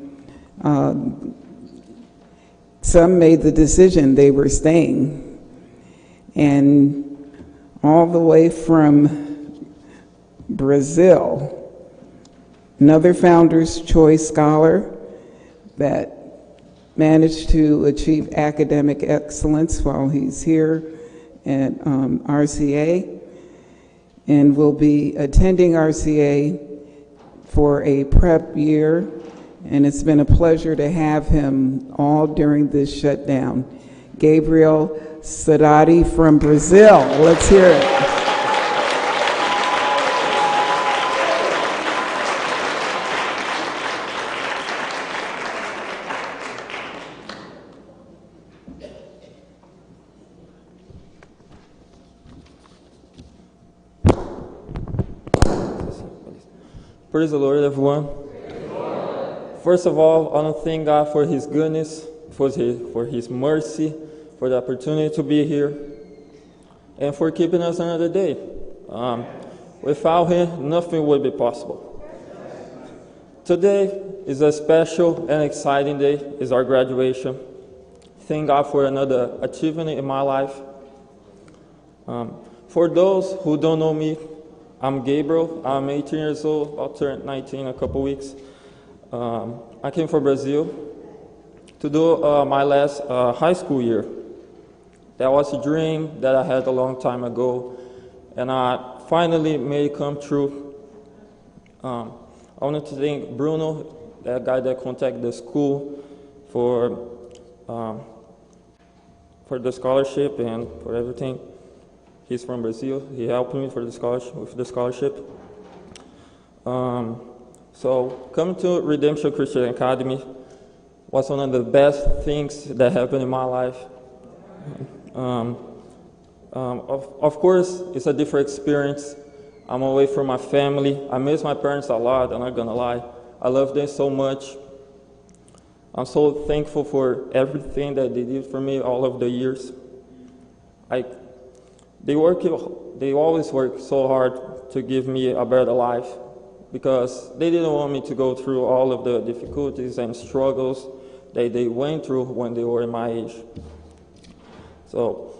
some made the decision they were staying. And all the way from Brazil, another Founder's Choice Scholar that managed to achieve academic excellence while he's here at RCA, and will be attending RCA for a prep year, and it's been a pleasure to have him all during this shutdown. Gabriel Sadati from Brazil. Let's hear it. Praise the Lord, everyone. First of all, I want to thank God for His goodness, for His mercy, for the opportunity to be here, and for keeping us another day. Without Him, nothing would be possible. Today is a special and exciting day. It's our graduation. Thank God for another achievement in my life. For those who don't know me, I'm Gabriel. I'm 18 years old. I'll turn 19 in a couple weeks. I came from Brazil to do my last high school year. That was a dream that I had a long time ago, and I finally made it come true. I wanted to thank Bruno, that guy that contacted the school, for the scholarship and for everything. He's from Brazil. He helped me for the scholarship, with the scholarship. So coming to Redemption Christian Academy was one of the best things that happened in my life. Of course, it's a different experience. I'm away from my family. I miss my parents a lot, I'm not gonna lie. I love them so much. I'm so thankful for everything that they did for me all of the years. They always work so hard to give me a better life, because they didn't want me to go through all of the difficulties and struggles that they went through when they were my age. So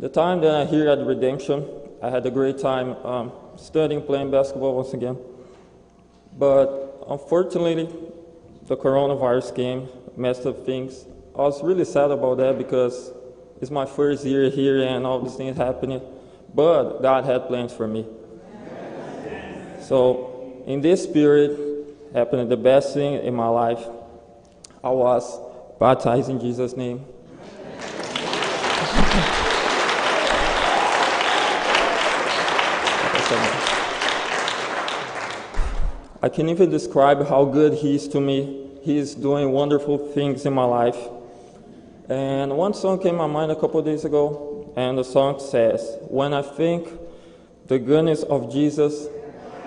the time that I'm here at Redemption, I had a great time studying, playing basketball once again. But unfortunately, the coronavirus came, messed up things. I was really sad about that because it's my first year here and all these things happening. But God had plans for me. So in this spirit, happened the best thing in my life. I was baptized in Jesus' name. I can't even describe how good He is to me. He is doing wonderful things in my life. And one song came to my mind a couple of days ago, and the song says, "When I think the goodness of Jesus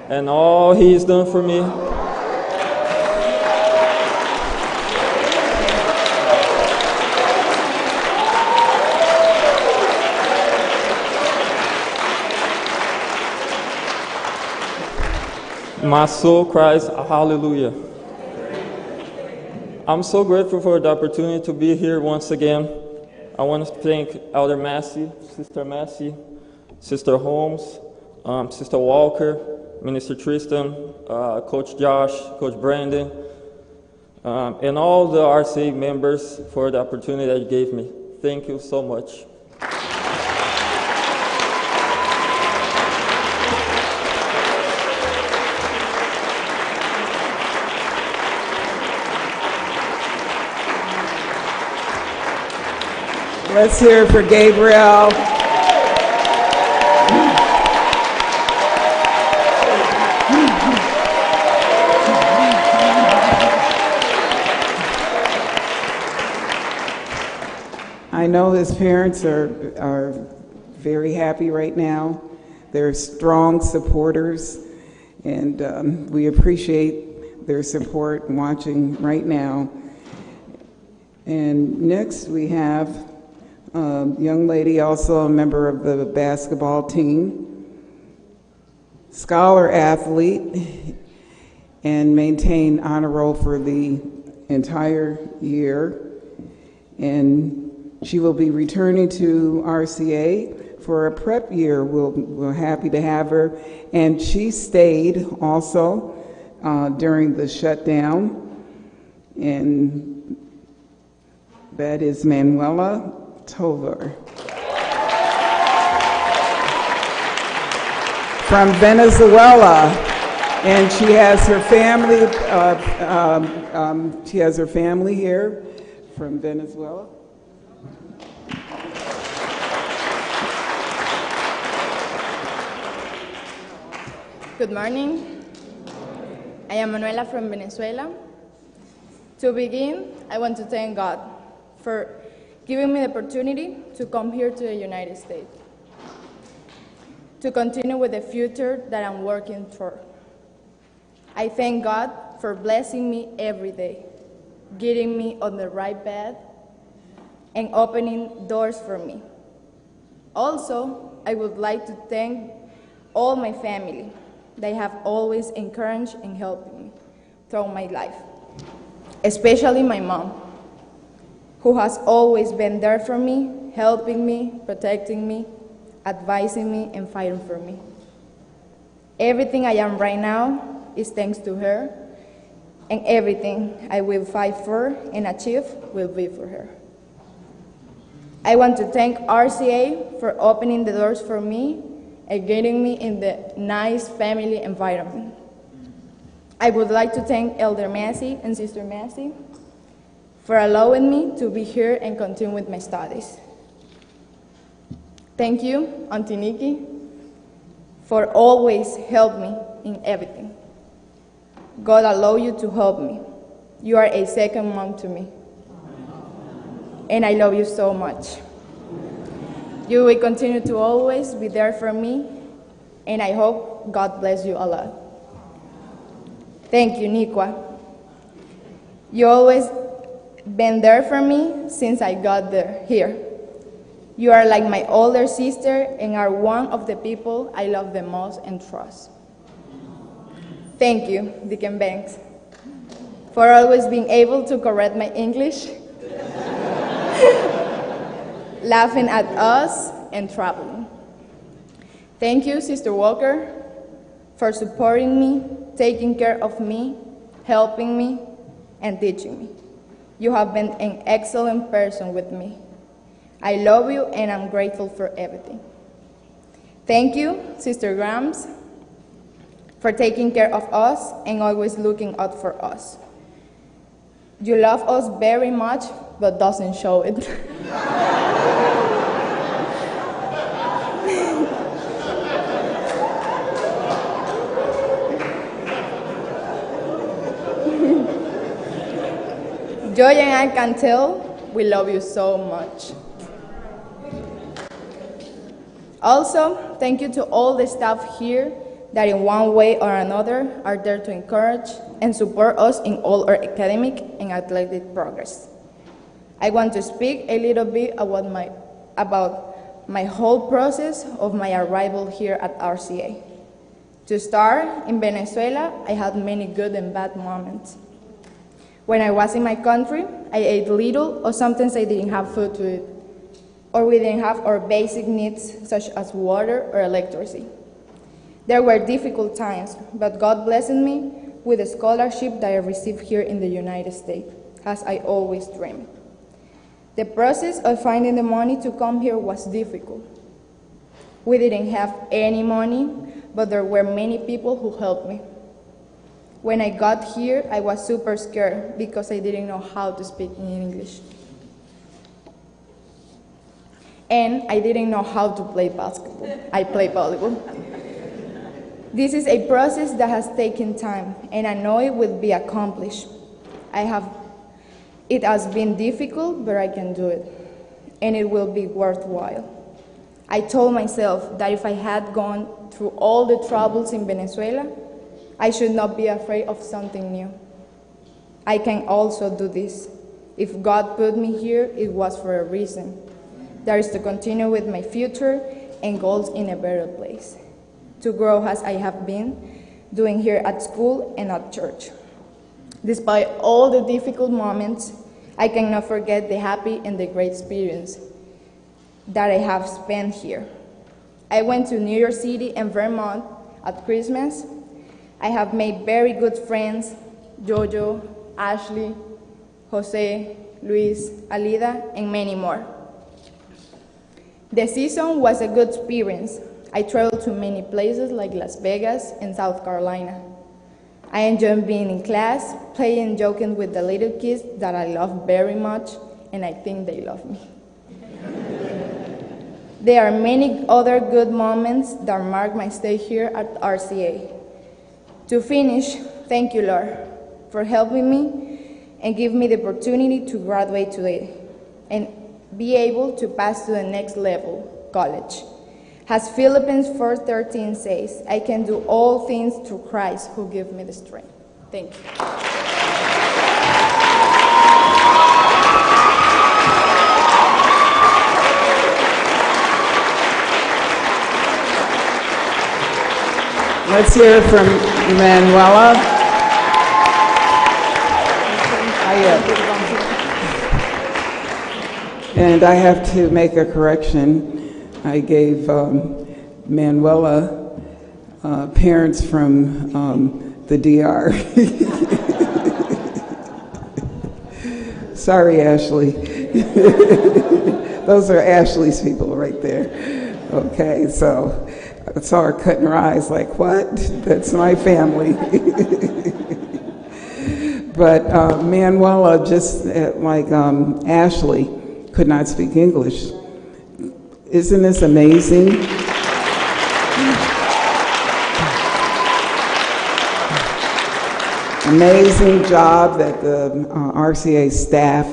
and all He's done for me, my soul cries hallelujah." I'm so grateful for the opportunity to be here once again. I want to thank Elder Massey, Sister Holmes, Sister Walker, Minister Tristan, Coach Josh, Coach Brandon, and all the RCA members for the opportunity that you gave me. Thank you so much. Let's hear it for Gabriel. I know his parents are very happy right now. They're strong supporters, and we appreciate their support watching right now. And next we have a young lady, also a member of the basketball team, scholar athlete, and maintained honor roll for the entire year. And she will be returning to RCA for a prep year. We're happy to have her. And she stayed also during the shutdown. And that is Manuela Tovar from Venezuela. And she has her family here from Venezuela. Good morning. I am Manuela from Venezuela. To begin, I want to thank God for giving me the opportunity to come here to the United States, to continue with the future that I'm working for. I thank God for blessing me every day, getting me on the right path, and opening doors for me. Also, I would like to thank all my family. They have always encouraged and helped me throughout my life, especially my mom, who has always been there for me, helping me, protecting me, advising me, and fighting for me. Everything I am right now is thanks to her, and everything I will fight for and achieve will be for her. I want to thank RCA for opening the doors for me and getting me in the nice family environment. I would like to thank Elder Massey and Sister Massey for allowing me to be here and continue with my studies. Thank you, Auntie Nikki, for always help me in everything. God allow you to help me. You are a second mom to me. And I love you so much. You will continue to always be there for me, and I hope God bless you a lot. Thank you, Nikwa. You always been there for me since I got here. You are like my older sister and are one of the people I love the most and trust. Thank you, Deacon Banks, for always being able to correct my English, laughing at us, and traveling. Thank you, Sister Walker, for supporting me, taking care of me, helping me, and teaching me. You have been an excellent person with me. I love you, and I'm grateful for everything. Thank you, Sister Grams, for taking care of us and always looking out for us. You love us very much, but doesn't show it. Joy and I can tell we love you so much. Also, thank you to all the staff here that in one way or another are there to encourage and support us in all our academic and athletic progress. I want to speak a little bit about my whole process of my arrival here at RCA. To start, in Venezuela, I had many good and bad moments. When I was in my country, I ate little or sometimes I didn't have food to eat. or we didn't have our basic needs such as water or electricity. There were difficult times, but God blessed me with a scholarship that I received here in the United States, as I always dreamed. The process of finding the money to come here was difficult. We didn't have any money, but there were many people who helped me. When I got here, I was super scared because I didn't know how to speak in English. And I didn't know how to play basketball. I play volleyball. This is a process that has taken time, and I know it will be accomplished. It has been difficult, but I can do it, and it will be worthwhile. I told myself that if I had gone through all the troubles in Venezuela, I should not be afraid of something new. I can also do this. If God put me here, it was for a reason. That is to continue with my future and goals in a better place, to grow as I have been doing here at school and at church. Despite all the difficult moments, I cannot forget the happy and the great experience that I have spent here. I went to New York City and Vermont at Christmas. I have made very good friends, Jojo, Ashley, Jose, Luis, Alida, and many more. The season was a good experience. I traveled to many places like Las Vegas and South Carolina. I enjoyed being in class, playing and joking with the little kids that I love very much, and I think they love me. There are many other good moments that mark my stay here at RCA. To finish, thank you, Lord, for helping me and give me the opportunity to graduate today and be able to pass to the next level, college. As Philippians 4:13 says, I can do all things through Christ who gives me the strength. Thank you. Let's hear from Manuela. And I have to make a correction. I gave Manuela parents from the DR. Sorry, Ashley. Those are Ashley's people right there. Okay, so I saw her cutting her eyes like, what? That's my family. But Manuela, just like Ashley, could not speak English. Isn't this amazing? Amazing job that the RCA staff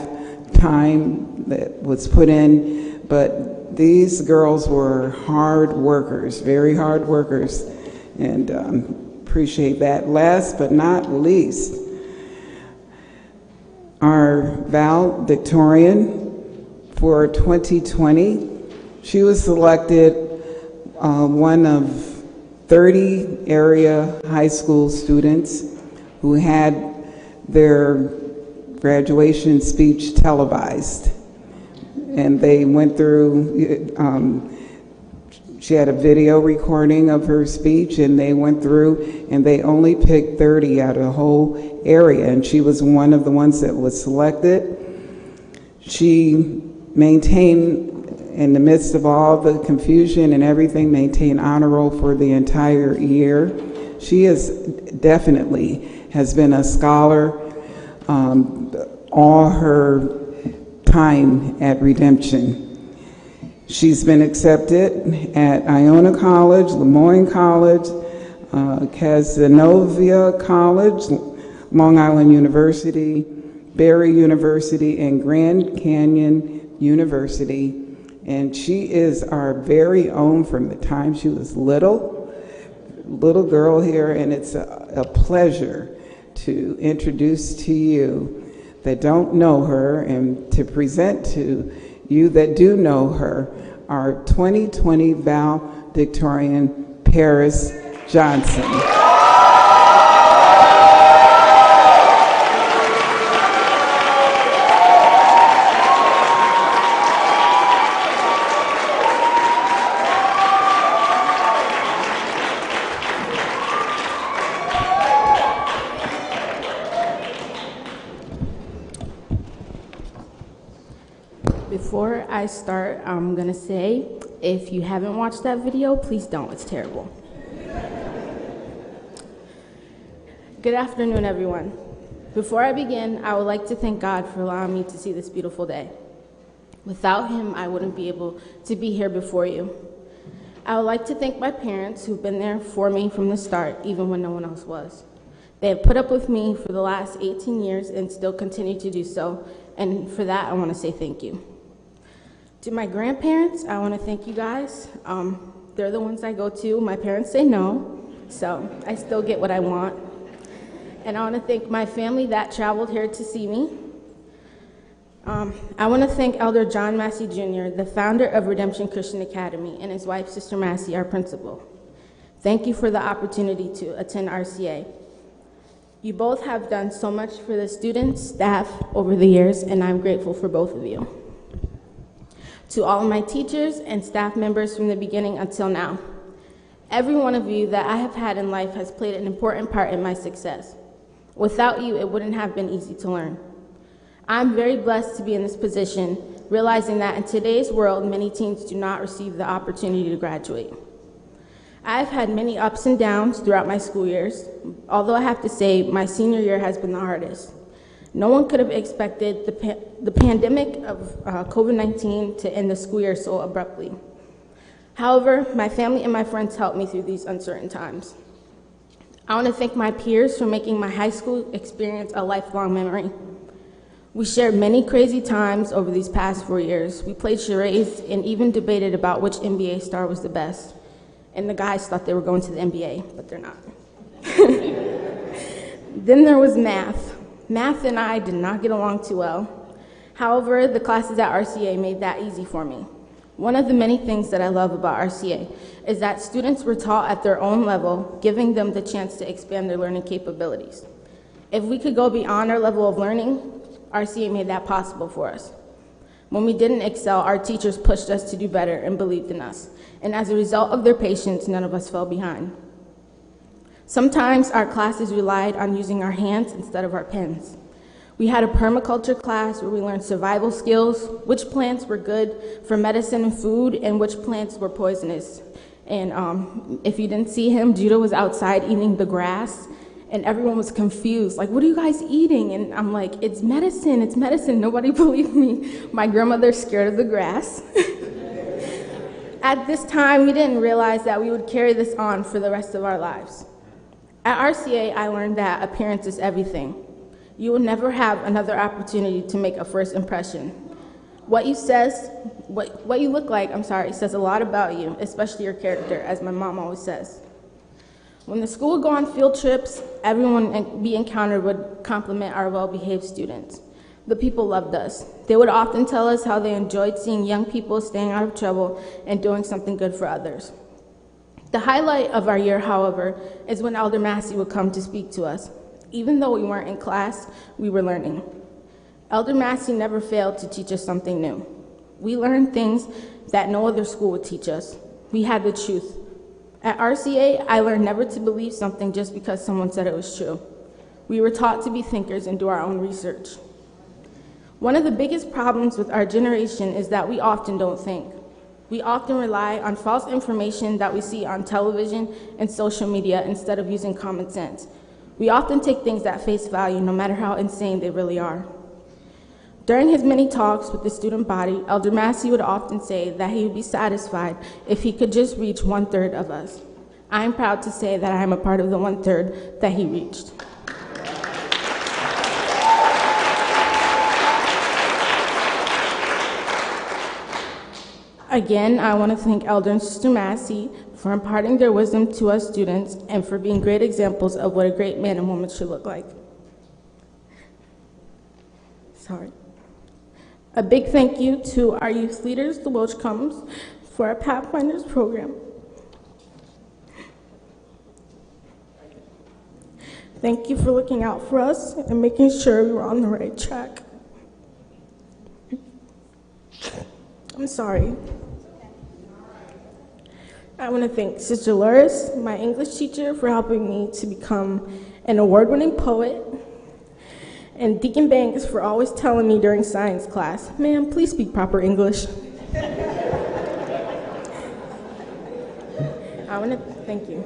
time that was put in, but these girls were hard workers, very hard workers, and appreciate that. Last but not least, our valedictorian for 2020. She was selected one of 30 area high school students who had their graduation speech televised. And they went through, she had a video recording of her speech, and they went through and they only picked 30 out of the whole area, and she was one of the ones that was selected. She maintained, in the midst of all the confusion and everything, maintained honor roll for the entire year. She is definitely has been a scholar all her time at Redemption. She's been accepted at Iona College, Lemoyne College, Casanova College, Long Island University, Barry University, and Grand Canyon University. And she is our very own from the time she was little girl here, and it's a pleasure to introduce to you that don't know her and to present to you that do know her our 2020 valedictorian, Paris Johnson. Before I start, I'm gonna say, if you haven't watched that video, please don't, it's terrible. Good afternoon, everyone. Before I begin, I would like to thank God for allowing me to see this beautiful day. Without him, I wouldn't be able to be here before you. I would like to thank my parents who've been there for me from the start, even when no one else was. They have put up with me for the last 18 years and still continue to do so, and for that, I want to say thank you. To my grandparents, I want to thank you guys. They're the ones I go to. My parents say no, so I still get what I want. And I want to thank my family that traveled here to see me. I want to thank Elder John Massey Jr., the founder of Redemption Christian Academy, and his wife, Sister Massey, our principal. Thank you for the opportunity to attend RCA. You both have done so much for the students, staff over the years, and I'm grateful for both of you. To all of my teachers and staff members from the beginning until now, every one of you that I have had in life has played an important part in my success. Without you, it wouldn't have been easy to learn. I'm very blessed to be in this position, realizing that in today's world, many teens do not receive the opportunity to graduate. I've had many ups and downs throughout my school years, although I have to say my senior year has been the hardest. No one could have expected the pandemic of COVID-19 to end the school year so abruptly. However, my family and my friends helped me through these uncertain times. I want to thank my peers for making my high school experience a lifelong memory. We shared many crazy times over these past 4 years. We played charades and even debated about which NBA star was the best. And the guys thought they were going to the NBA, but they're not. Then there was math. Math and I did not get along too well. However, the classes at RCA made that easy for me. One of the many things that I love about RCA is that students were taught at their own level, giving them the chance to expand their learning capabilities. If we could go beyond our level of learning, RCA made that possible for us. When we didn't excel, our teachers pushed us to do better and believed in us. And as a result of their patience, none of us fell behind. Sometimes our classes relied on using our hands instead of our pens. We had a permaculture class where we learned survival skills, which plants were good for medicine and food, and which plants were poisonous. And if you didn't see him, Judah was outside eating the grass, and everyone was confused, like, what are you guys eating? And I'm like, it's medicine, nobody believed me. My grandmother's scared of the grass. At this time, we didn't realize that we would carry this on for the rest of our lives. At RCA, I learned that appearance is everything. You will never have another opportunity to make a first impression. What you look like, says a lot about you, especially your character, as my mom always says. When the school would go on field trips, everyone we encountered would compliment our well-behaved students. The people loved us. They would often tell us how they enjoyed seeing young people staying out of trouble and doing something good for others. The highlight of our year, however, is when Elder Massey would come to speak to us. Even though we weren't in class, we were learning. Elder Massey never failed to teach us something new. We learned things that no other school would teach us. We had the truth. At RCA, I learned never to believe something just because someone said it was true. We were taught to be thinkers and do our own research. One of the biggest problems with our generation is that we often don't think. We often rely on false information that we see on television and social media instead of using common sense. We often take things at face value, no matter how insane they really are. During his many talks with the student body, Elder Massey would often say that he would be satisfied if he could just reach 1/3 of us. I am proud to say that I am a part of the 1/3 that he reached. Again, I want to thank Elder and Sister Massey for imparting their wisdom to us students and for being great examples of what a great man and woman should look like. A big thank you to our youth leaders, the Welchcombs, for our Pathfinders program. Thank you for looking out for us and making sure we were on the right track. I'm sorry. I want to thank Sister Loris, my English teacher, for helping me to become an award-winning poet. And Deacon Banks for always telling me during science class, "Ma'am, please speak proper English." Thank you.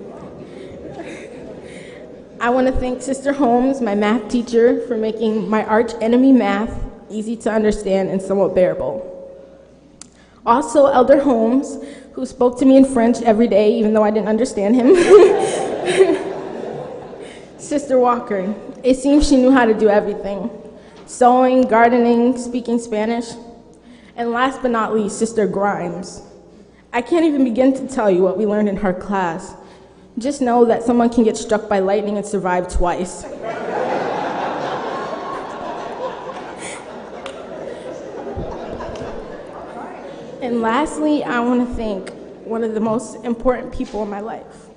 I want to thank Sister Holmes, my math teacher, for making my arch enemy math easy to understand and somewhat bearable. Also, Elder Holmes, who spoke to me in French every day, even though I didn't understand him. Sister Walker, it seems she knew how to do everything: sewing, gardening, speaking Spanish. And last but not least, Sister Grimes. I can't even begin to tell you what we learned in her class. Just know that someone can get struck by lightning and survive twice. And lastly, I want to thank one of the most important people in my life.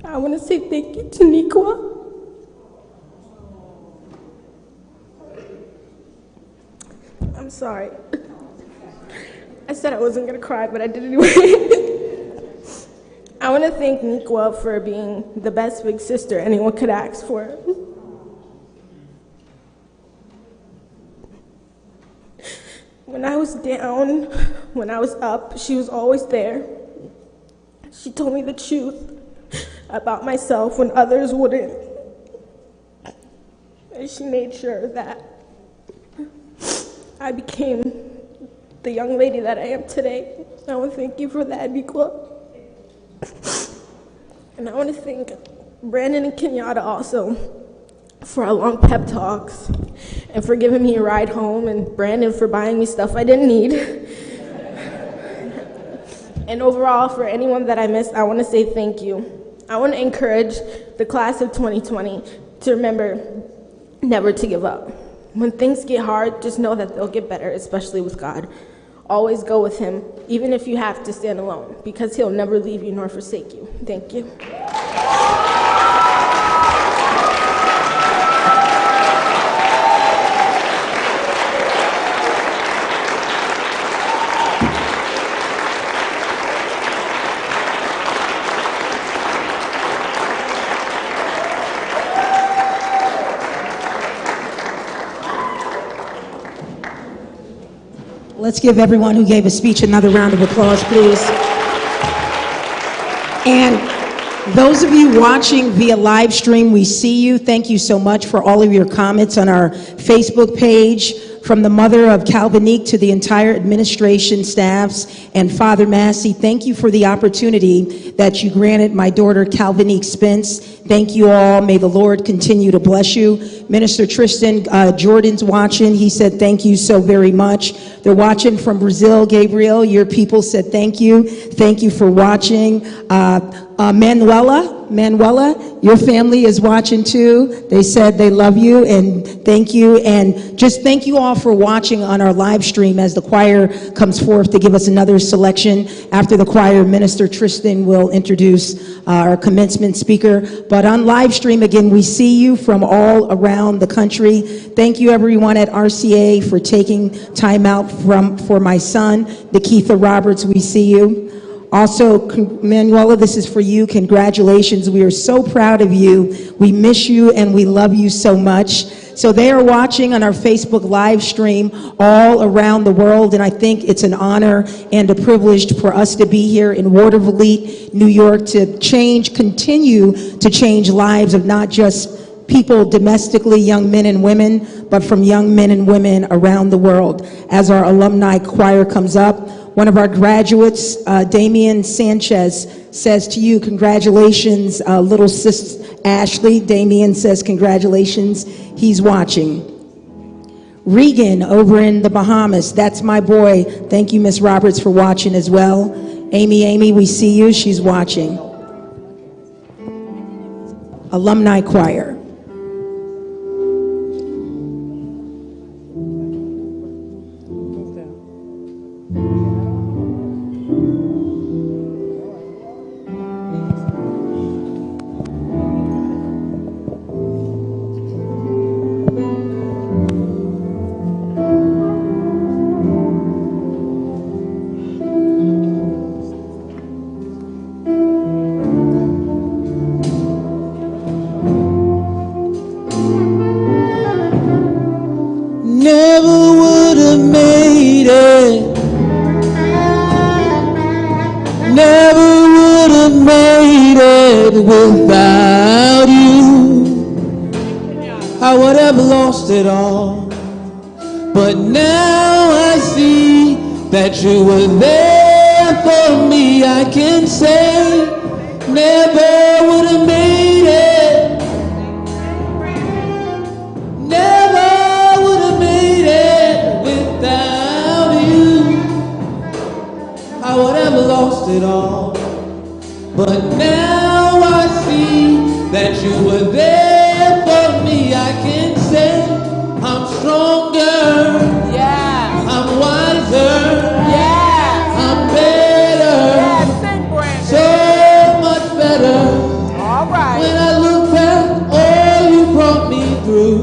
I want to say thank you to Nikwa. I'm sorry. I said I wasn't going to cry, but I did anyway. I want to thank Nikwa for being the best big sister anyone could ask for. When I was down, when I was up, she was always there. She told me the truth about myself when others wouldn't. And she made sure that I became the young lady that I am today. I want to thank you for that, Nikwa. And I want to thank Brandon and Kenyatta also for our long pep talks and for giving me a ride home, and Brandon for buying me stuff I didn't need. And overall, for anyone that I missed, I want to say thank you. I want to encourage the class of 2020 to remember never to give up. When things get hard, just know that they'll get better, especially with God. Always go with him, even if you have to stand alone, because he'll never leave you nor forsake you. Thank you. Let's give everyone who gave a speech another round of applause, please. And those of you watching via live stream, we see you. Thank you so much for all of your comments on our Facebook page. From the mother of Calvinique to the entire administration, staffs, and Father Massey, thank you for the opportunity that you granted my daughter Calvinique Spence. Thank you all. May the Lord continue to bless you. Minister Tristan Jordan's watching. He said thank you so very much. They're watching from Brazil. Gabriel, your people said thank you. Thank you for watching. Manuela, your family is watching too. They said they love you and thank you. And just thank you all for watching on our live stream as the choir comes forth to give us another selection. After the choir, Minister Tristan will introduce our commencement speaker. But on live stream, again, we see you from all around the country. Thank you everyone at RCA for taking time out for my son, Nikitha Roberts. We see you. Also, Manuela, this is for you. Congratulations. We are so proud of you. We miss you and we love you so much. So they are watching on our Facebook live stream all around the world, and I think it's an honor and a privilege for us to be here in Watervliet, New York, to continue to change lives of not just people domestically, young men and women, but from young men and women around the world. As our alumni choir comes up, one of our graduates, Damian Sanchez, says to you, congratulations, little sis Ashley. Damian says congratulations. He's watching. Regan over in the Bahamas, that's my boy. Thank you, Miss Roberts, for watching as well. Amy, we see you. She's watching. Alumni choir. Without you, I would have lost it all. But now I see that you were there for me. I can say, never would have made it. Never would have made it without you. I would have lost it all. But now I see that you were there for me. I can say I'm stronger. Yeah. I'm wiser. Yeah. I'm better. Yeah, so much better. All right. When I look back, oh, you brought me through.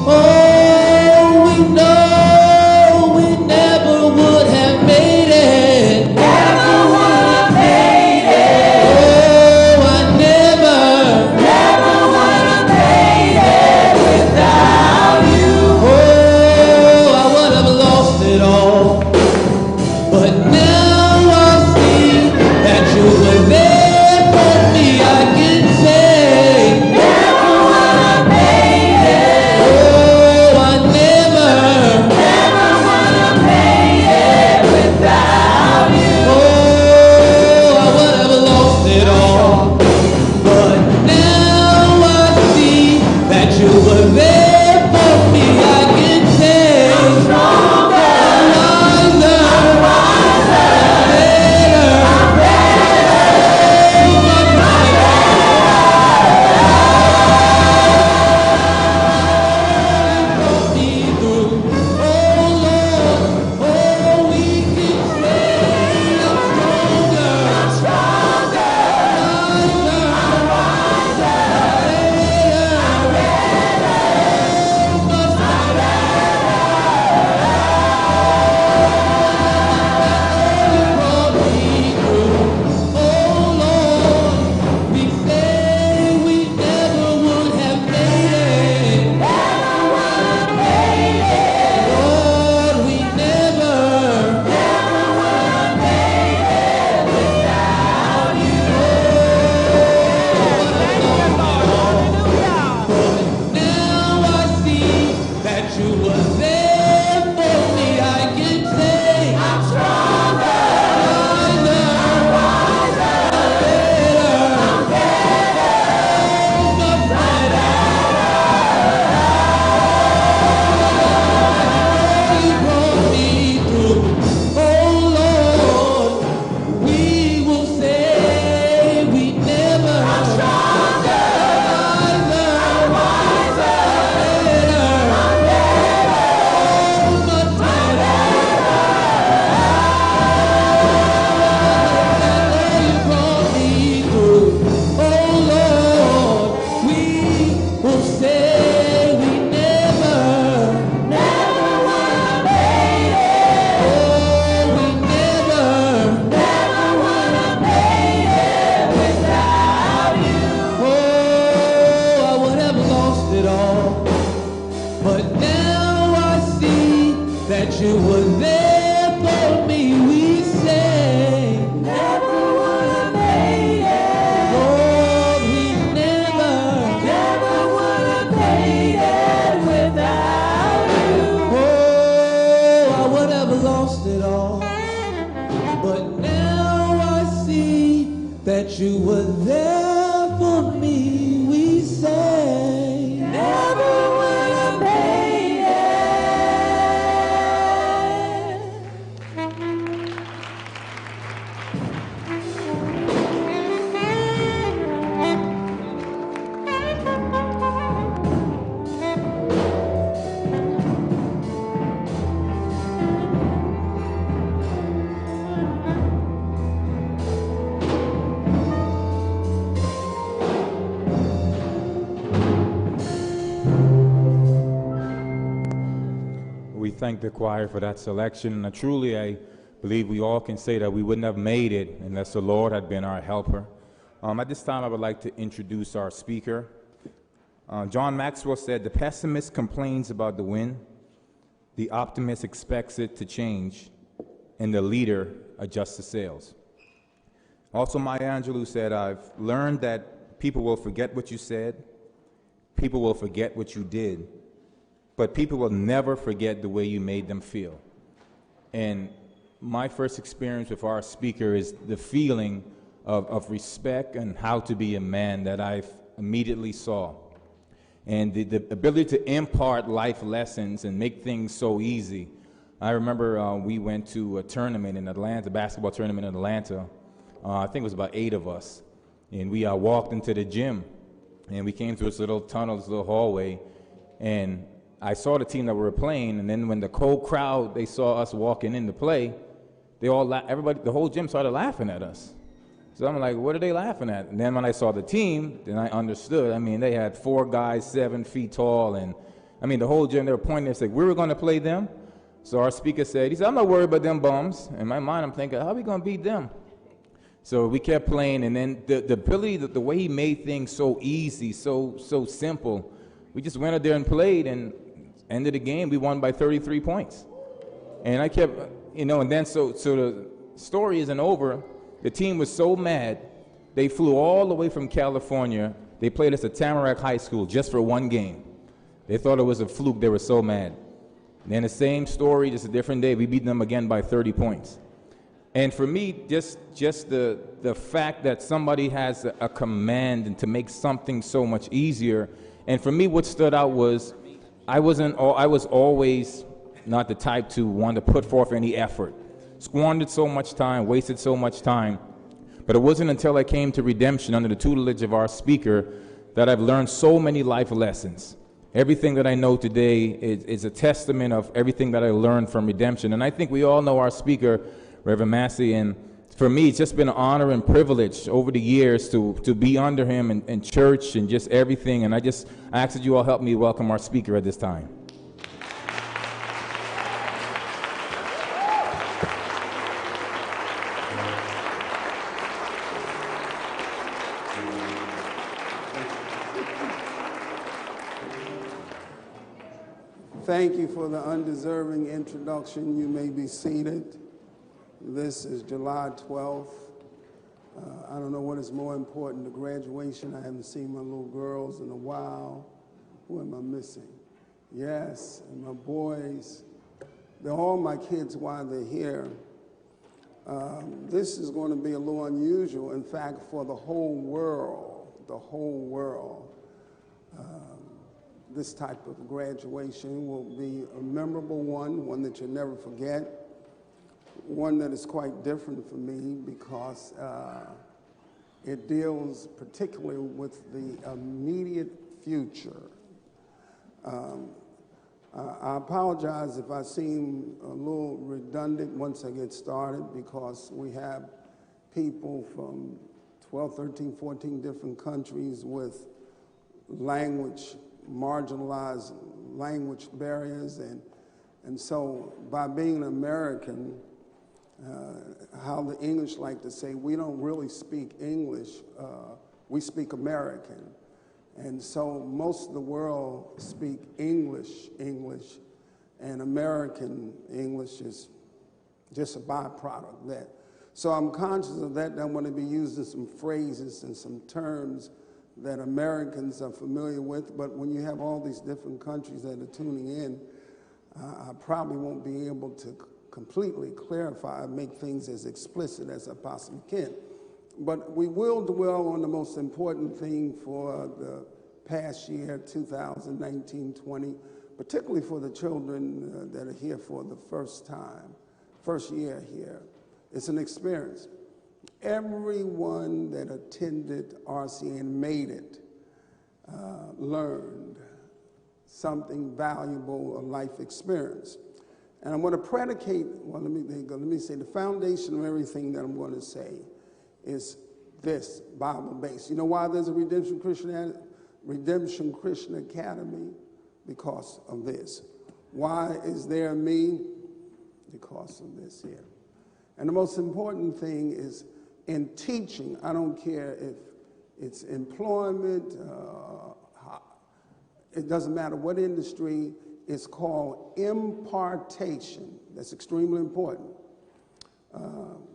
Oh, we know we never would have made it. Never would have made it. Oh, I never would have made it without you. Oh, I would have lost it all. But now I see that you were there for me. I can say, never would have made it. Oh, I never would have made it without you. Oh, I would have lost it all. But now I see that you were there for me. I can say, I'm stronger, I'm wiser, I'm better, so much brought me through. Oh Lord, oh we can say I'm stronger, I'm wiser, I'm better, so much brought me through. Oh Lord, we say we never would have made it. Never would have made it. Lord, we never would have made it without you. Now I see that you were there for me. I can say I'm stronger, wiser, I'm better, so much you brought me through. Oh Lord, we will say we never. I'm stronger, wiser, I'm better, so much you brought me through. Oh Lord, we will say we never would have made it. Oh, we never would have made it without you. Oh, I would have lost it all. But now I see that you were there for me. We say, never would have made it. Lord, we never would have made it without you. Oh, I would have lost it all. But now I see that you were there for me. We say, never would have made it. We thank the choir for that selection. And truly, I believe we all can say that we wouldn't have made it unless the Lord had been our helper. At this time, I would like to introduce our speaker. John Maxwell said, "The pessimist complains about the wind, the optimist expects it to change, and the leader adjusts the sails." Also, Maya Angelou said, I've learned that people will forget what you said, people will forget what you did, but people will never forget the way you made them feel. And my first experience with our speaker is the feeling of respect and how to be a man that I've immediately saw. And the ability to impart life lessons and make things so easy. I remember we went to a tournament in Atlanta, a basketball tournament in Atlanta. I think it was about 8 of us. And we walked into the gym, and we came through this little tunnel, this little hallway, and I saw the team that we were playing, and then when the whole crowd, they saw us walking in to play, they all, everybody, the whole gym started laughing at us. So I'm like, what are they laughing at? And then when I saw the team, then I understood. I mean, they had 4 guys 7 feet tall, and I mean, the whole gym, they were pointing, they said, we were going to play them. So our speaker said, he said, I'm not worried about them bums. In my mind, I'm thinking, how are we going to beat them? So we kept playing, and then the ability, the way he made things so easy, so simple, we just went out there and played, and ended the game, we won by 33 points. And I kept, and then so the story isn't over. The team was so mad, they flew all the way from California. They played us at Tamarack High School just for 1 game. They thought it was a fluke, they were so mad. And then the same story, just a different day, we beat them again by 30 points. And for me, just the fact that somebody has a command and to make something so much easier. And for me, what stood out was I was always not the type to want to put forth any effort. Squandered so much time, wasted so much time. But it wasn't until I came to Redemption under the tutelage of our speaker that I've learned so many life lessons. Everything that I know today is a testament of everything that I learned from Redemption. And I think we all know our speaker, Reverend Massey, and for me, it's just been an honor and privilege over the years to be under him in church and just everything. And I ask that you all help me welcome our speaker at this time. Thank you for the undeserving introduction. You may be seated. This is July 12th. I don't know what is more important, the graduation. I haven't seen my little girls in a while. Who am I missing? Yes, and my boys. They're all my kids while they're here. This is going to be a little unusual. In fact, for the whole world, this type of graduation will be a memorable one that you'll never forget. One that is quite different for me because it deals particularly with the immediate future. I apologize if I seem a little redundant once I get started because we have people from 12, 13, 14 different countries with marginalized language barriers. And so by being an American, how the English like to say, we don't really speak English, we speak American. And so most of the world speak English, and American English is just a byproduct of that. So I'm conscious of that, and I'm going to be using some phrases and some terms that Americans are familiar with, but when you have all these different countries that are tuning in, I probably won't be able to completely clarify and make things as explicit as I possibly can. But we will dwell on the most important thing for the past year, 2019-20, particularly for the children that are here for the first year here. It's an experience. Everyone that attended RCA and made it learned something valuable, a life experience. And I'm going to predicate, well, let me say the foundation of everything that I'm going to say is this, Bible-based. You know why there's a Redemption Christian Academy? Because of this. Why is there me? Because of this here. And the most important thing is in teaching, I don't care if it's employment, it doesn't matter what industry, it's called impartation. That's extremely important.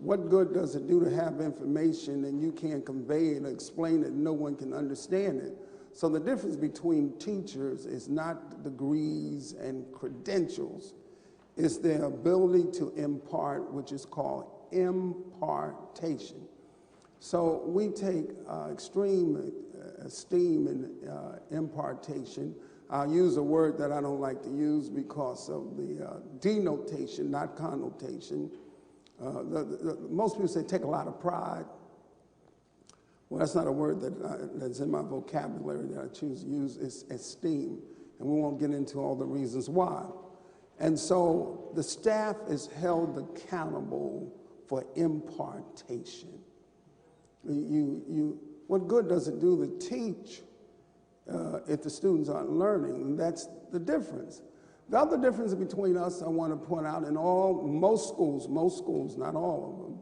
what good does it do to have information and you can't convey it or explain it and no one can understand it? So the difference between teachers is not degrees and credentials. It's their ability to impart, which is called impartation. So we take extreme esteem in impartation. I'll use a word that I don't like to use because of the denotation, not connotation. Most people say take a lot of pride. Well, that's not a word that's in my vocabulary that I choose to use. It's esteem, and we won't get into all the reasons why. And so the staff is held accountable for impartation. What good does it do to teach if the students aren't learning? And that's the difference. The other difference between us, I want to point out, in most schools, not all of them,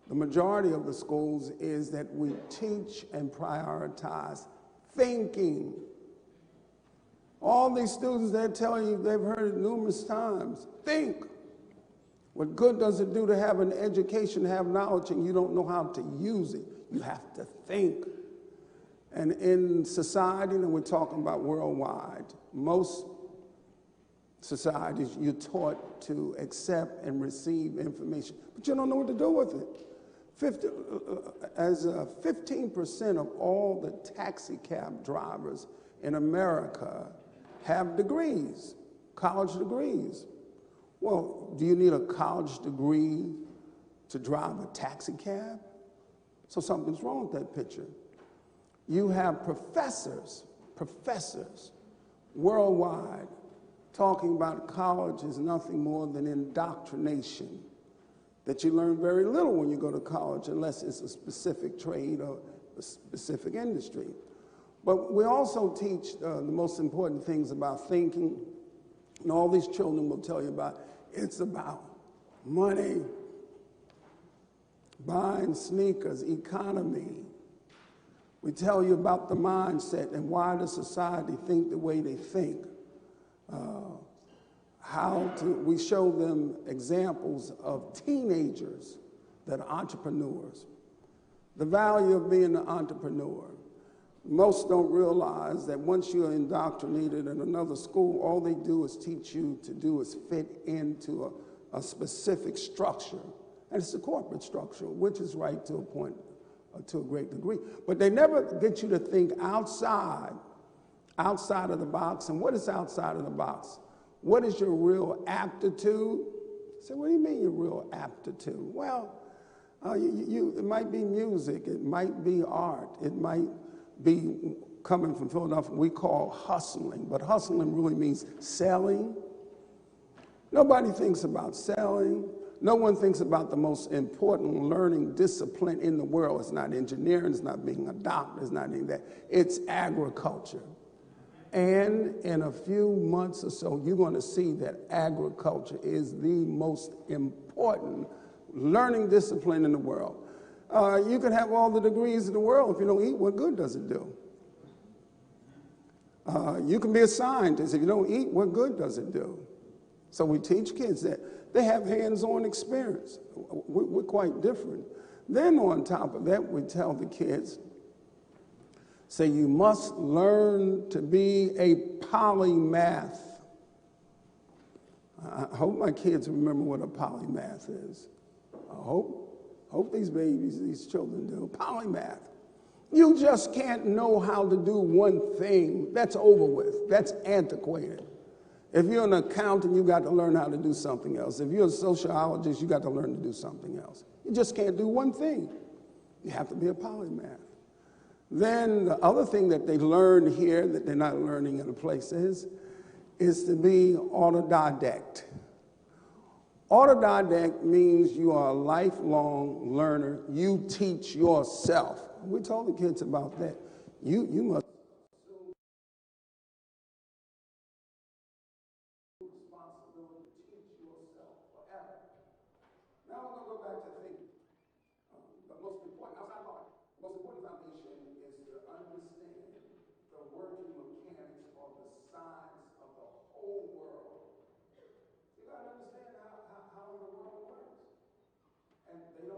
the majority of the schools, is that we teach and prioritize thinking. All these students, they tell you, they've heard it numerous times, think. What good does it do to have an education, have knowledge, and you don't know how to use it? You have to think. And in society, and we're talking about worldwide, most societies, you're taught to accept and receive information, but you don't know what to do with it. 15% of all the taxi cab drivers in America have degrees, college degrees. Well, do you need a college degree to drive a taxi cab? So something's wrong with that picture. You have professors worldwide talking about college is nothing more than indoctrination, that you learn very little when you go to college unless it's a specific trade or a specific industry. But we also teach the most important things about thinking, and all these children will tell you about. It's about money, buying sneakers, economy. We tell you about the mindset and why does society think the way they think. We show them examples of teenagers that are entrepreneurs. The value of being an entrepreneur. Most don't realize that once you're indoctrinated in another school, all they do is teach you to do is fit into a specific structure. And it's a corporate structure, which is right to a point, to a great degree. But they never get you to think outside of the box. And what is outside of the box? What is your real aptitude? So what do you mean your real aptitude? Well, it might be music, it might be art, it might be, coming from Philadelphia, we call hustling, but hustling really means selling. Nobody thinks about selling. No one thinks about the most important learning discipline in the world. It's not engineering, it's not being a doctor, it's not any of that. It's agriculture. And in a few months or so, you're going to see that agriculture is the most important learning discipline in the world. You can have all the degrees in the world. If you don't eat, what good does it do? You can be a scientist. If you don't eat, what good does it do? So we teach kids that they have hands-on experience. We're quite different. Then on top of that, we tell the kids, say you must learn to be a polymath. I hope my kids remember what a polymath is. I hope these babies, these children do. Polymath. You just can't know how to do one thing. That's over with. That's antiquated. If you're an accountant, you got to learn how to do something else. If you're a sociologist, you got to learn to do something else. You just can't do one thing. You have to be a polymath. Then the other thing that they learn here that they're not learning in other places is to be autodidact. Autodidact means you are a lifelong learner. You teach yourself. We told the kids about that. You must responsibility to teach yourself forever. Now we're going to go back to thinking. The most important, outside of art, the most important foundation is to understand the working mechanics of the science of the whole world. You got to understand how the world works. And they don't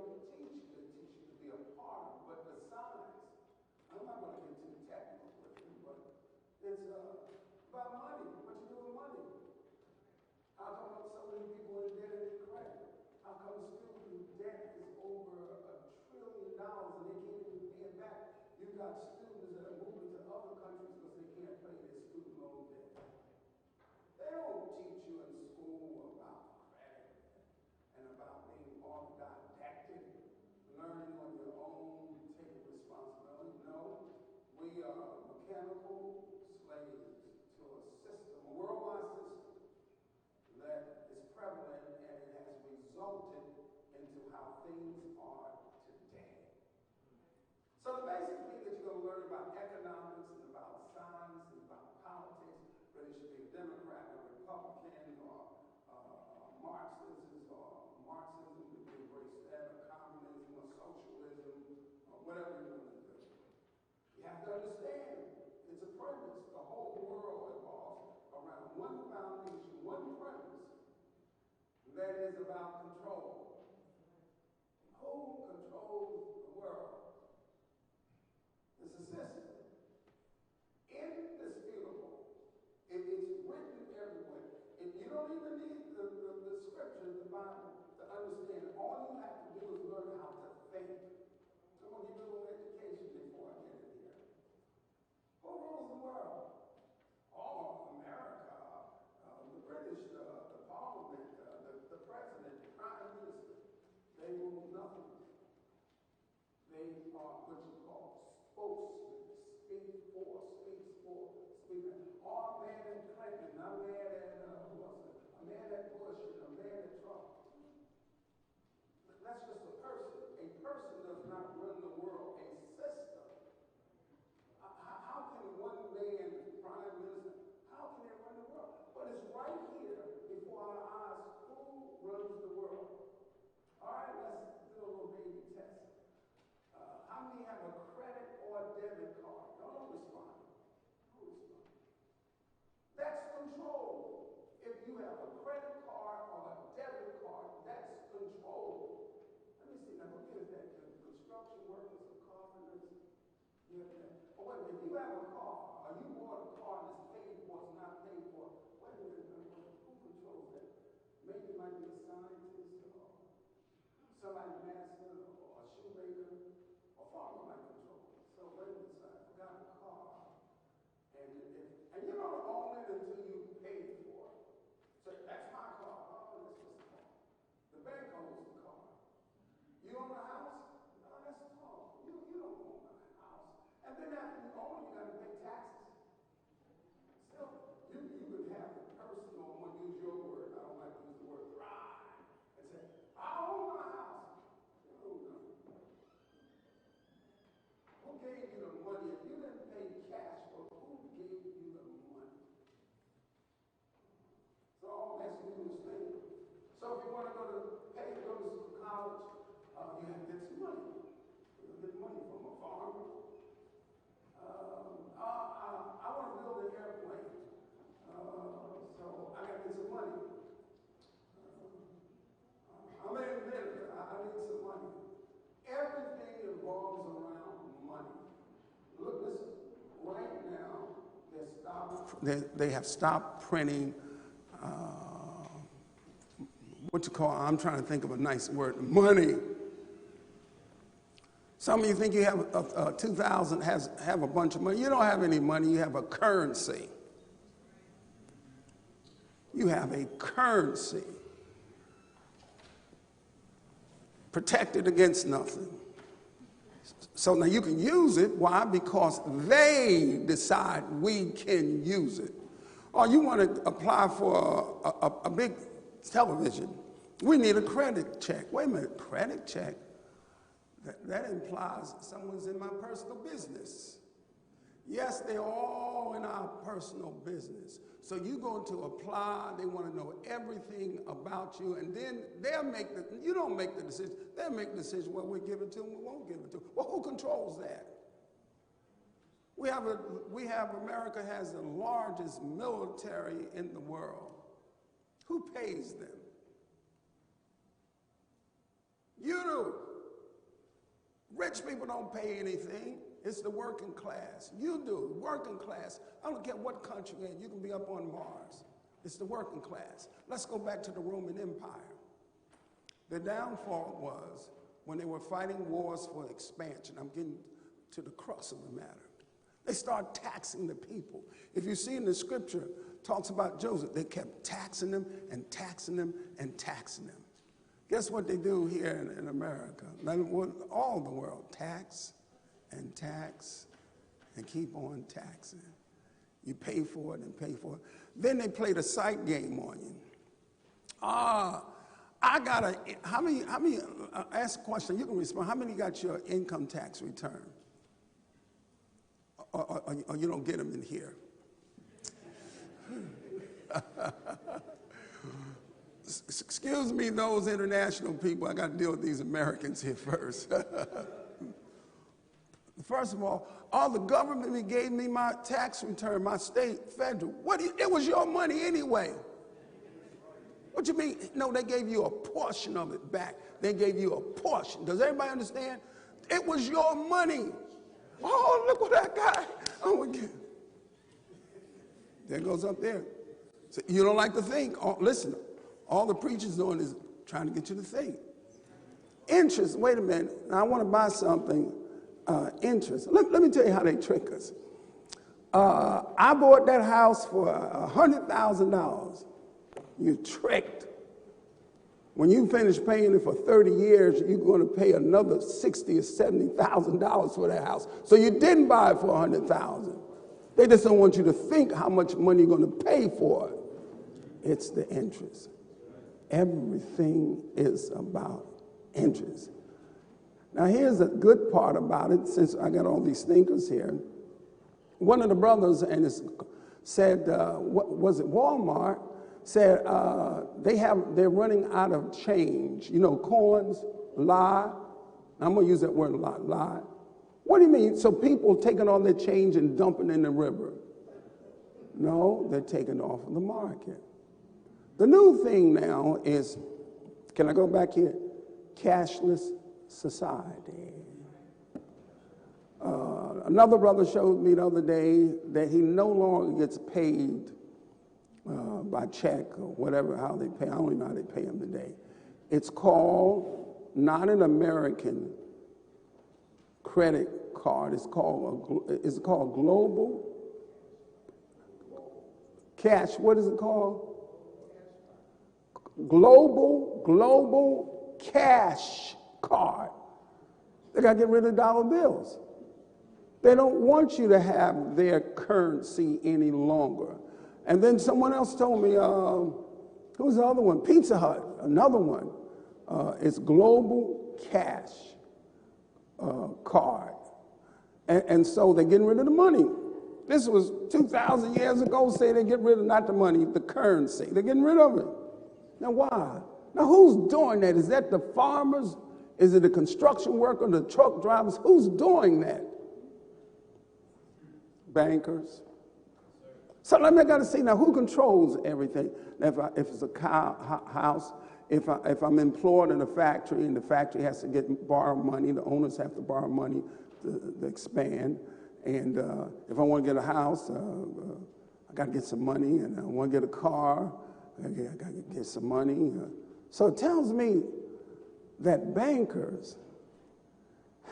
don't even need the scripture, the Bible, to understand it. All you have to do is learn how to think. I'm going to give you a little education before I get in here. Who rules the world? All of America, the British, the Parliament, the President, the Prime Minister. They rule nothing. They are what you call spokesmen. Speaks for. All mad at Clinton, I'm mad at, who else? I'm mad at Bush, and I'm mad at Trump. That's just a person. A person does not run the world. A system. How can one man, prime minister, how can they run the world? But it's right here before our eyes who runs the world. All right, let's do a little baby test. How many have a credit or a debit card? Don't respond. Don't respond. That's control. If you have a credit card or a debit card, that's control. Let me see. Now, who is that? The construction workers or carpenters? Yeah. Oh, wait a minute. If you have a car, or you bought a car that's paid for, it's not paid for. Wait a minute. Who controls that? Maybe it might be a scientist or somebody master or a shoemaker or farmer might control it. So wait a minute. I got a car. And you don't own it until you pay for it. So that's my car. Oh, that's just a car. The bank owns the car. You own a house? No, that's a car. You don't own a house. And then after you own it, you got to pay taxes. Still, you could have a person, or I'm going to use your word, I don't like to use the word thrive, and say, I own my house. You don't know. Who gave you the money? If you didn't pay cash for it, who gave you the money? So all that's news thing. So if you want to pay to go to college, you have to get some money. You get money from a farmer. I want to build an airplane. So I got to get some money. I'm an inventor. I need some money. Everything revolves around money. Look, listen. Right now, they have stopped printing. I'm trying to think of a nice word. Money. Some of you think you have 2,000 have a bunch of money. You don't have any money. You have a currency. You have a currency. Protected against nothing. So now you can use it. Why? Because they decide we can use it. Or you want to apply for a big television. We need a credit check. Wait a minute, credit check? That implies someone's in my personal business. Yes, they're all in our personal business. So you go to apply, they want to know everything about you, and then you don't make the decision, they'll make the decision, well, we'll give it to them, we won't give it to them. Well, who controls that? America has the largest military in the world. Who pays them? You do. Rich people don't pay anything. It's the working class. You do, working class. I don't care what country you're in. You can be up on Mars. It's the working class. Let's go back to the Roman Empire. The downfall was when they were fighting wars for expansion. I'm getting to the crux of the matter. They started taxing the people. If you see in the scripture, it talks about Joseph. They kept taxing them and taxing them and taxing them. Guess what they do here in America? All the world, tax and tax and keep on taxing. You pay for it and pay for it. Then they play the sight game on you. Ask a question, you can respond. How many got your income tax return? Or you don't get them in here? Excuse me, those international people. I got to deal with these Americans here first. First of all the government gave me my tax return, my state, federal. It was your money anyway. What you mean? No, they gave you a portion of it back. They gave you a portion. Does everybody understand? It was your money. Oh, look what I got. Oh, again. There goes up there. So you don't like to think. Listen, all the preacher's doing is trying to get you to think. Interest, wait a minute. Now I want to buy something. Interest. Let me tell you how they trick us. I bought that house for $100,000. You tricked. When you finish paying it for 30 years, you're going to pay another $60,000 or $70,000 for that house. So you didn't buy it for $100,000. They just don't want you to think how much money you're going to pay for it. It's the interest. Everything is about interest. Now here's a good part about it, since I got all these thinkers here. One of the brothers said, was it Walmart, said they're running out of change. You know, coins, lie. I'm going to use that word a lot, lie. What do you mean? So people taking all their change and dumping in the river? No, they're taking off of the market. The new thing now is, can I go back here? Cashless society. Another brother showed me the other day that he no longer gets paid by check or whatever, how they pay. I don't even know how they pay him today. It's called, not an American credit card, it's called Global Cash. What is it called? Global Cash Card. They got to get rid of dollar bills. They don't want you to have their currency any longer. And then someone else told me, who's the other one? Pizza Hut, another one. It's Global Cash Card. And so they're getting rid of the money. This was 2,000 years ago, say they get rid of not the money, the currency. They're getting rid of it. Now why? Now who's doing that? Is that the farmers? Is it the construction worker, the truck drivers? Who's doing that? Bankers. So I got to see now who controls everything. If it's a house, if I'm employed in a factory and the factory has to borrow money, the owners have to borrow money to expand. And if I want to get a house, I got to get some money. And I want to get a car, I got to get some money. So it tells me that bankers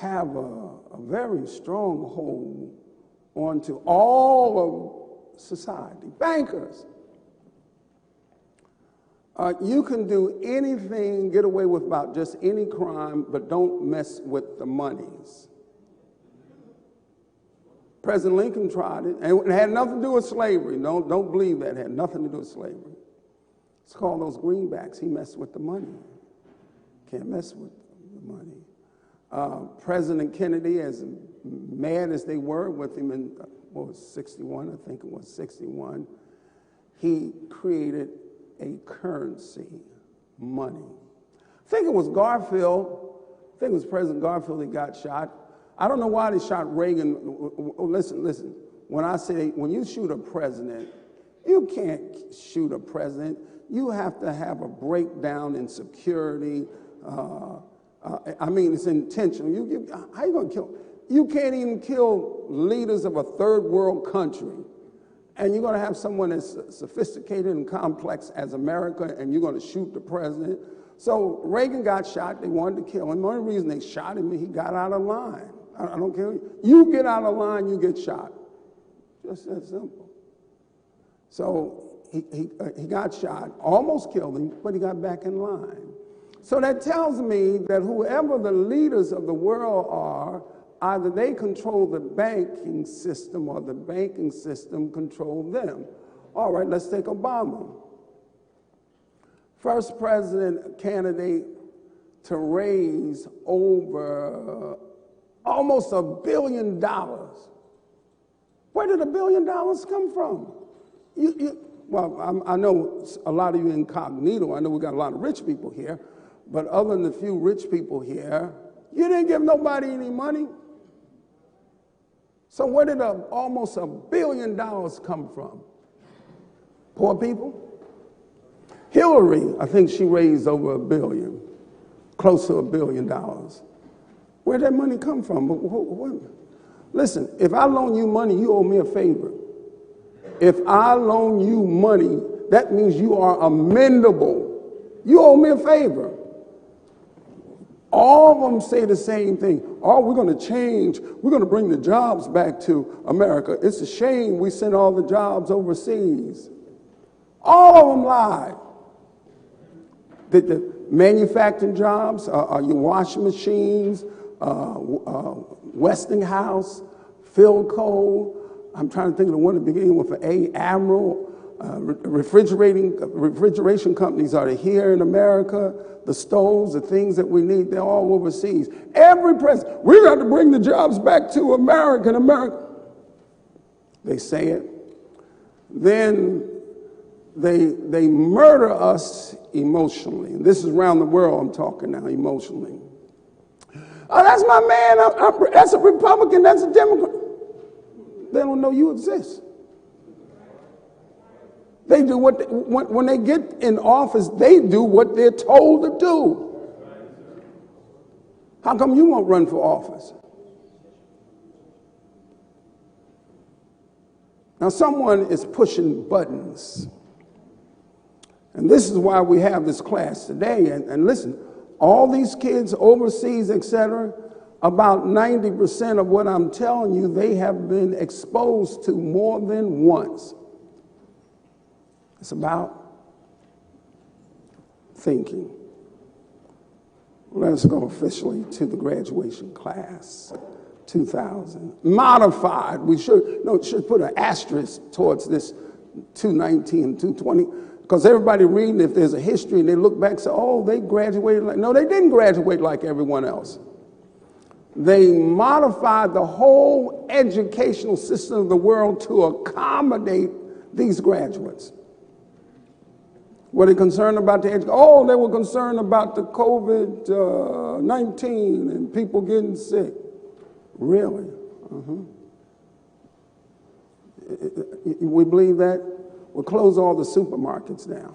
have a very strong hold onto all of society. Bankers. You can do anything, get away with about just any crime, but don't mess with the monies. President Lincoln tried it, and it had nothing to do with slavery. Don't believe that. It had nothing to do with slavery. It's called those greenbacks. He messed with the money. Can't mess with the money. President Kennedy, as mad as they were with him in, 61, I think it was 61, he created a currency, money. I think it was Garfield, I think it was President Garfield that got shot. I don't know why they shot Reagan. Listen, when you shoot a president, you can't shoot a president. You have to have a breakdown in security. I mean, it's intentional. How are you going to kill? You can't even kill leaders of a third world country. And you're going to have someone as sophisticated and complex as America, and you're going to shoot the president. So Reagan got shot. They wanted to kill him. The only reason they shot him, he got out of line. I don't care. You get out of line, you get shot. Just that simple. So he got shot, almost killed him, but he got back in line. So that tells me that whoever the leaders of the world are, either they control the banking system or the banking system control them. All right, let's take Obama. First president candidate to raise over almost $1 billion. Where did $1 billion come from? Well, I know a lot of you incognito. I know we got a lot of rich people here. But other than the few rich people here, you didn't give nobody any money. So where did almost $1 billion come from? Poor people? Hillary, I think she raised over $1 billion, close to $1 billion. Where'd that money come from? Listen, if I loan you money, you owe me a favor. If I loan you money, that means you are amendable. You owe me a favor. All of them say the same thing. Oh, we're going to change. We're going to bring the jobs back to America. It's a shame we sent all the jobs overseas. All of them lied. The manufacturing jobs, your washing machines, Westinghouse, Philco. I'm trying to think of the one that began with an A, Admiral. Refrigeration companies are here in America. The stoves, the things that we need, they're all overseas. Every president, we got to bring the jobs back to America. They say it. Then they murder us emotionally. And this is around the world I'm talking now, emotionally. Oh, that's my man. That's a Republican. That's a Democrat. They don't know you exist. They do when they get in office, they do what they're told to do. How come you won't run for office? Now, someone is pushing buttons. And this is why we have this class today. And listen, all these kids overseas, etc., about 90% of what I'm telling you, they have been exposed to more than once. It's about thinking. Let's go officially to the graduation class, 2000. Modified. We should put an asterisk towards this 219, 220, because everybody reading, if there's a history, and they look back and say, oh, they graduated like, no, they didn't graduate like everyone else. They modified the whole educational system of the world to accommodate these graduates. Were they concerned about the education? Oh, they were concerned about the COVID-19 and people getting sick. Really? We believe that? We'll close all the supermarkets down.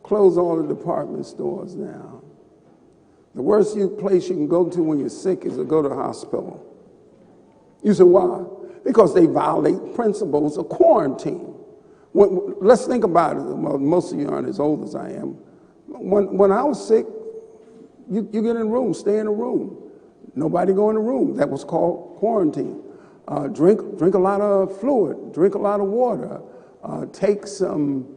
Close all the department stores down. The worst place you can go to when you're sick is to go to the hospital. You say, why? Because they violate principles of quarantine. Let's think about it. Well, most of you aren't as old as I am. When I was sick, you get in a room, stay in a room. Nobody go in the room. That was called quarantine. Drink a lot of fluid, drink a lot of water, take some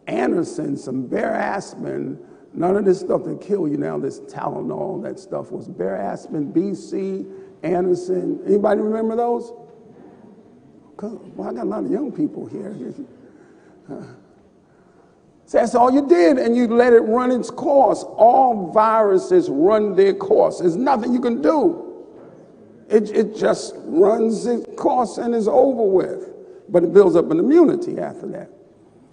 Anderson, some Bear Aspirin. None of this stuff that kill you now, this Tylenol, that stuff was Bear Aspirin, BC, Anderson. Anybody remember those? Well, I got a lot of young people here. So that's all you did, and you let it run its course. All viruses run their course. There's nothing you can do. It just runs its course and is over with. But it builds up an immunity after that.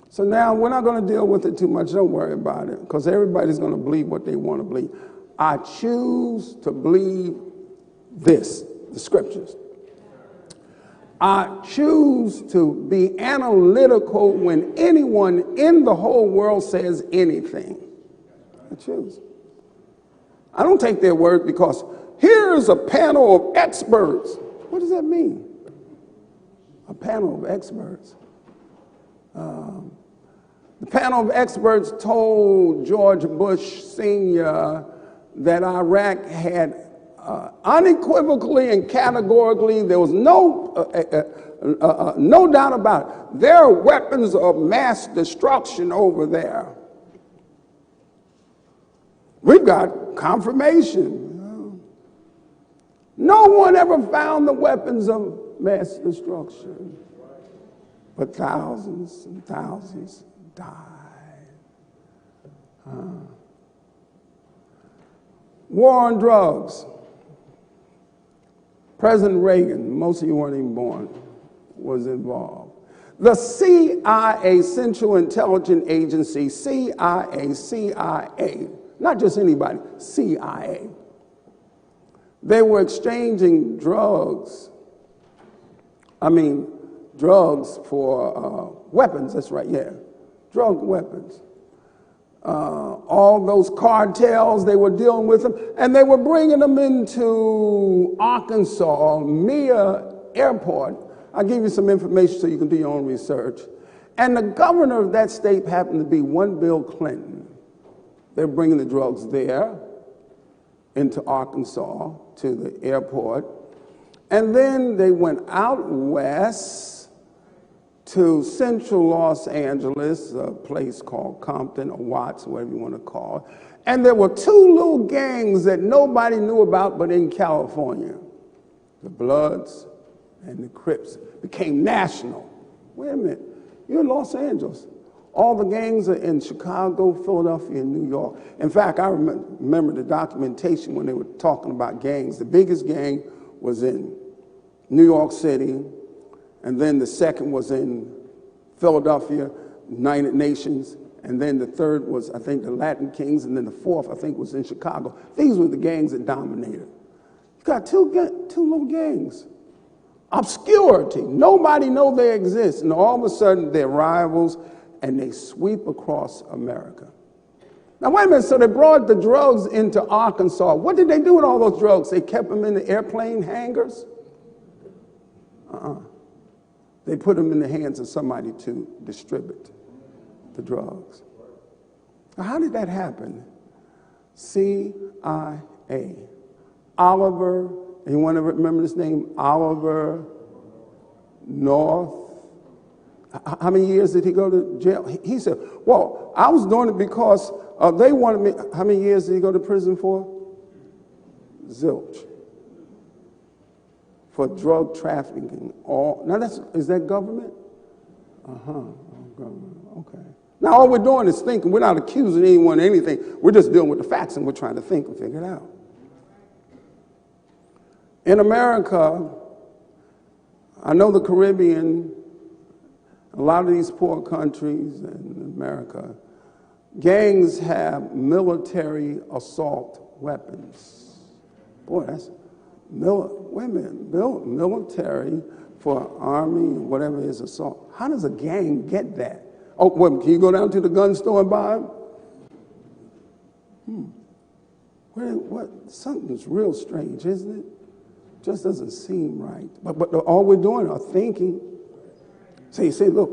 So now we're not going to deal with it too much. Don't worry about it, because everybody's going to believe what they want to believe. I choose to believe this, the scriptures. I choose to be analytical when anyone in the whole world says anything. I choose. I don't take their word because here's a panel of experts. What does that mean? A panel of experts. The panel of experts told George Bush Sr. that Iraq had unequivocally and categorically, there was no doubt about it. There are weapons of mass destruction over there. We've got confirmation. No one ever found the weapons of mass destruction, but thousands and thousands died. War on drugs. President Reagan, most of you weren't even born, was involved. The CIA, Central Intelligence Agency, CIA, not just anybody, CIA. They were exchanging drugs for weapons, that's right, yeah, drug weapons. All those cartels, they were dealing with them, and they were bringing them into Arkansas, Mia Airport. I'll give you some information so you can do your own research. And the governor of that state happened to be one Bill Clinton. They're bringing the drugs there into Arkansas to the airport. And then they went out west to central Los Angeles, a place called Compton or Watts, whatever you want to call it. And there were two little gangs that nobody knew about but in California. The Bloods and the Crips became national. Wait a minute, you're in Los Angeles. All the gangs are in Chicago, Philadelphia, and New York. In fact, I remember the documentation when they were talking about gangs. The biggest gang was in New York City, and then the second was in Philadelphia, United Nations, and then the third was, I think, the Latin Kings, and then the fourth, I think, was in Chicago. These were the gangs that dominated. You got two little gangs. Obscurity. Nobody know they exist, and all of a sudden they're rivals, and they sweep across America. Now, wait a minute, so they brought the drugs into Arkansas. What did they do with all those drugs? They kept them in the airplane hangars? They put them in the hands of somebody to distribute the drugs. Now, how did that happen? CIA. Oliver, anyone ever remember this name? Oliver North. How many years did he go to jail? He said, well, I was doing it because they wanted me. How many years did he go to prison for? Zilch. For drug trafficking. Now, is that government? Government, okay. Now, all we're doing is thinking. We're not accusing anyone of anything. We're just dealing with the facts, and we're trying to think and figure it out. In America, I know the Caribbean, a lot of these poor countries in America, gangs have military assault weapons. Boy, that's wait a minute, military for army, whatever is assault. How does a gang get that? Oh, well, can you go down to the gun store and buy them? Something's real strange, isn't it? Just doesn't seem right. But all we're doing are thinking. So you say, look,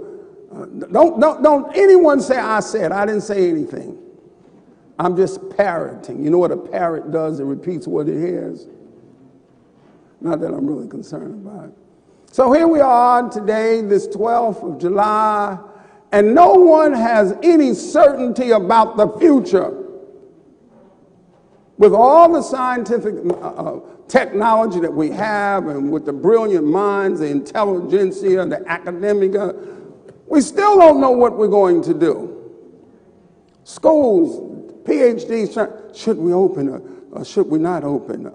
don't anyone say I said. I didn't say anything. I'm just parroting. You know what a parrot does? It repeats what it hears. Not that I'm really concerned about it. So here we are today, this 12th of July, and no one has any certainty about the future. With all the scientific technology that we have, and with the brilliant minds, the intelligentsia, the academia, we still don't know what we're going to do. Schools, PhDs, should we open or should we not open?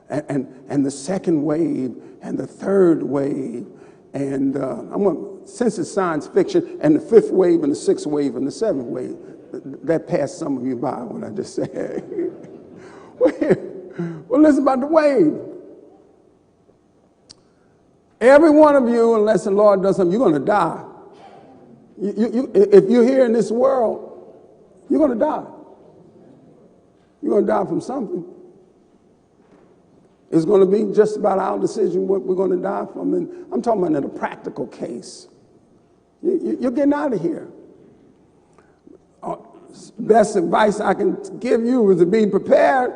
And the second wave and the third wave, and since it's science fiction, and the fifth wave and the sixth wave and the seventh wave. That passed some of you by what I just said. Well, listen about the wave. Every one of you, unless the Lord does something, you're going to die. If you're here in this world, you're going to die. You're going to die from something. It's going to be just about our decision what we're going to die from. And I'm talking about in a practical case. You're getting out of here. Best advice I can give you is to be prepared.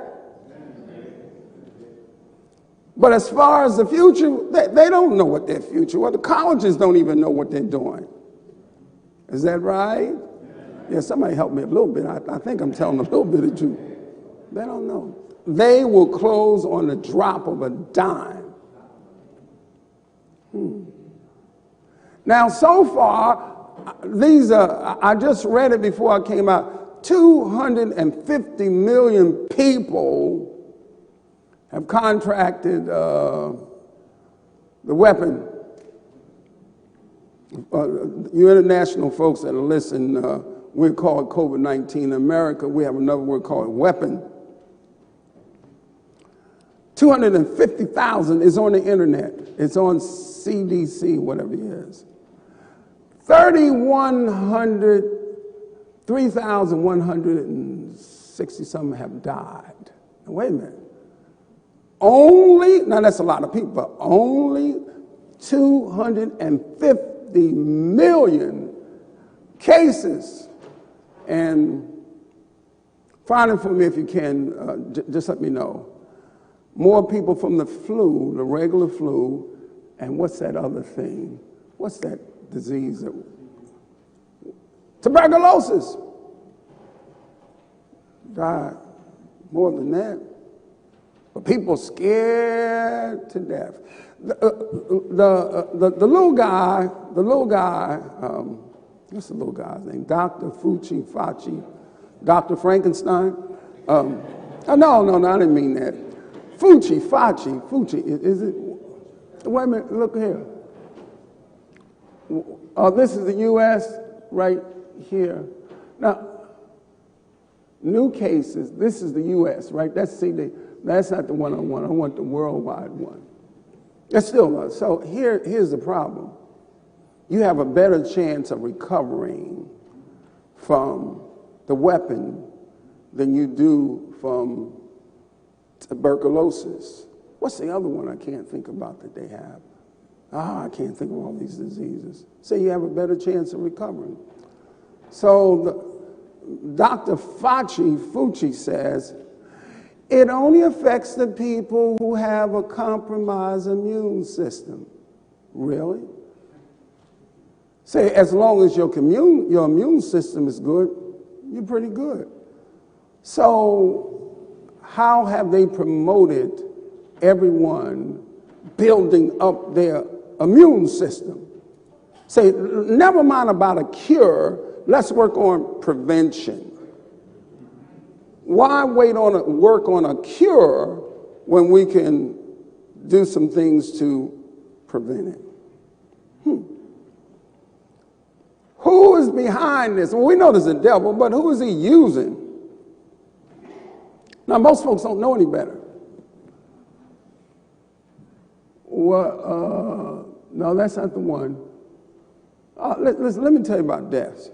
But as far as the future, they don't know what their future. Well, the colleges don't even know what they're doing. Is that right? Yeah, somebody help me a little bit. I think I'm telling a little bit of truth. They don't know. They will close on the drop of a dime. Now, so far, these are, I just read it before I came out, 250 million people have contracted the weapon. You international folks that are listening, we call it COVID-19. In America, we have another word called weapon. 250,000 is on the internet. It's on CDC, whatever it is. 3,160 something have died. Now, wait a minute. Now that's a lot of people, but only 250 50 million cases. And find it for me if you can, just let me know. More people from the flu, the regular flu, and what's that other thing? What's that disease? Tuberculosis. Died more than that. But people scared to death. The little guy, what's the little guy's name? Dr. Fauci, Dr. Frankenstein? No, I didn't mean that. Fauci, is it? Wait a minute, look here. This is the U.S. right here. Now, new cases, this is the U.S., right? That's not the one I want. I want the worldwide one. That's still, so here's the problem. You have a better chance of recovering from the weapon than you do from tuberculosis. What's the other one I can't think about that they have? I can't think of all these diseases. So you have a better chance of recovering. So Dr. Fauci says, it only affects the people who have a compromised immune system. Really? Say, as long as your immune system is good, you're pretty good. So how have they promoted everyone building up their immune system? Say, never mind about a cure, let's work on prevention. Why work on a cure when we can do some things to prevent it? Who is behind this? Well, we know there's a devil, but who is he using? Now, most folks don't know any better. Well, no, that's not the one. Let me tell you about deaths.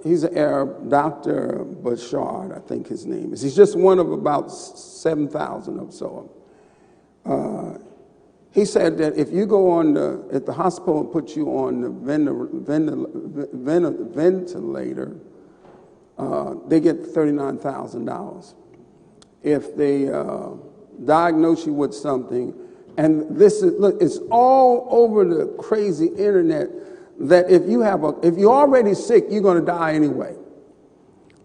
He's an Arab, Dr. Bashar, I think his name is. He's just one of about 7,000 or so. He said that if you go at the hospital and put you on the ventilator, they get $39,000. If they diagnose you with something, and it's all over the crazy internet, that if you're already sick, you're going to die anyway.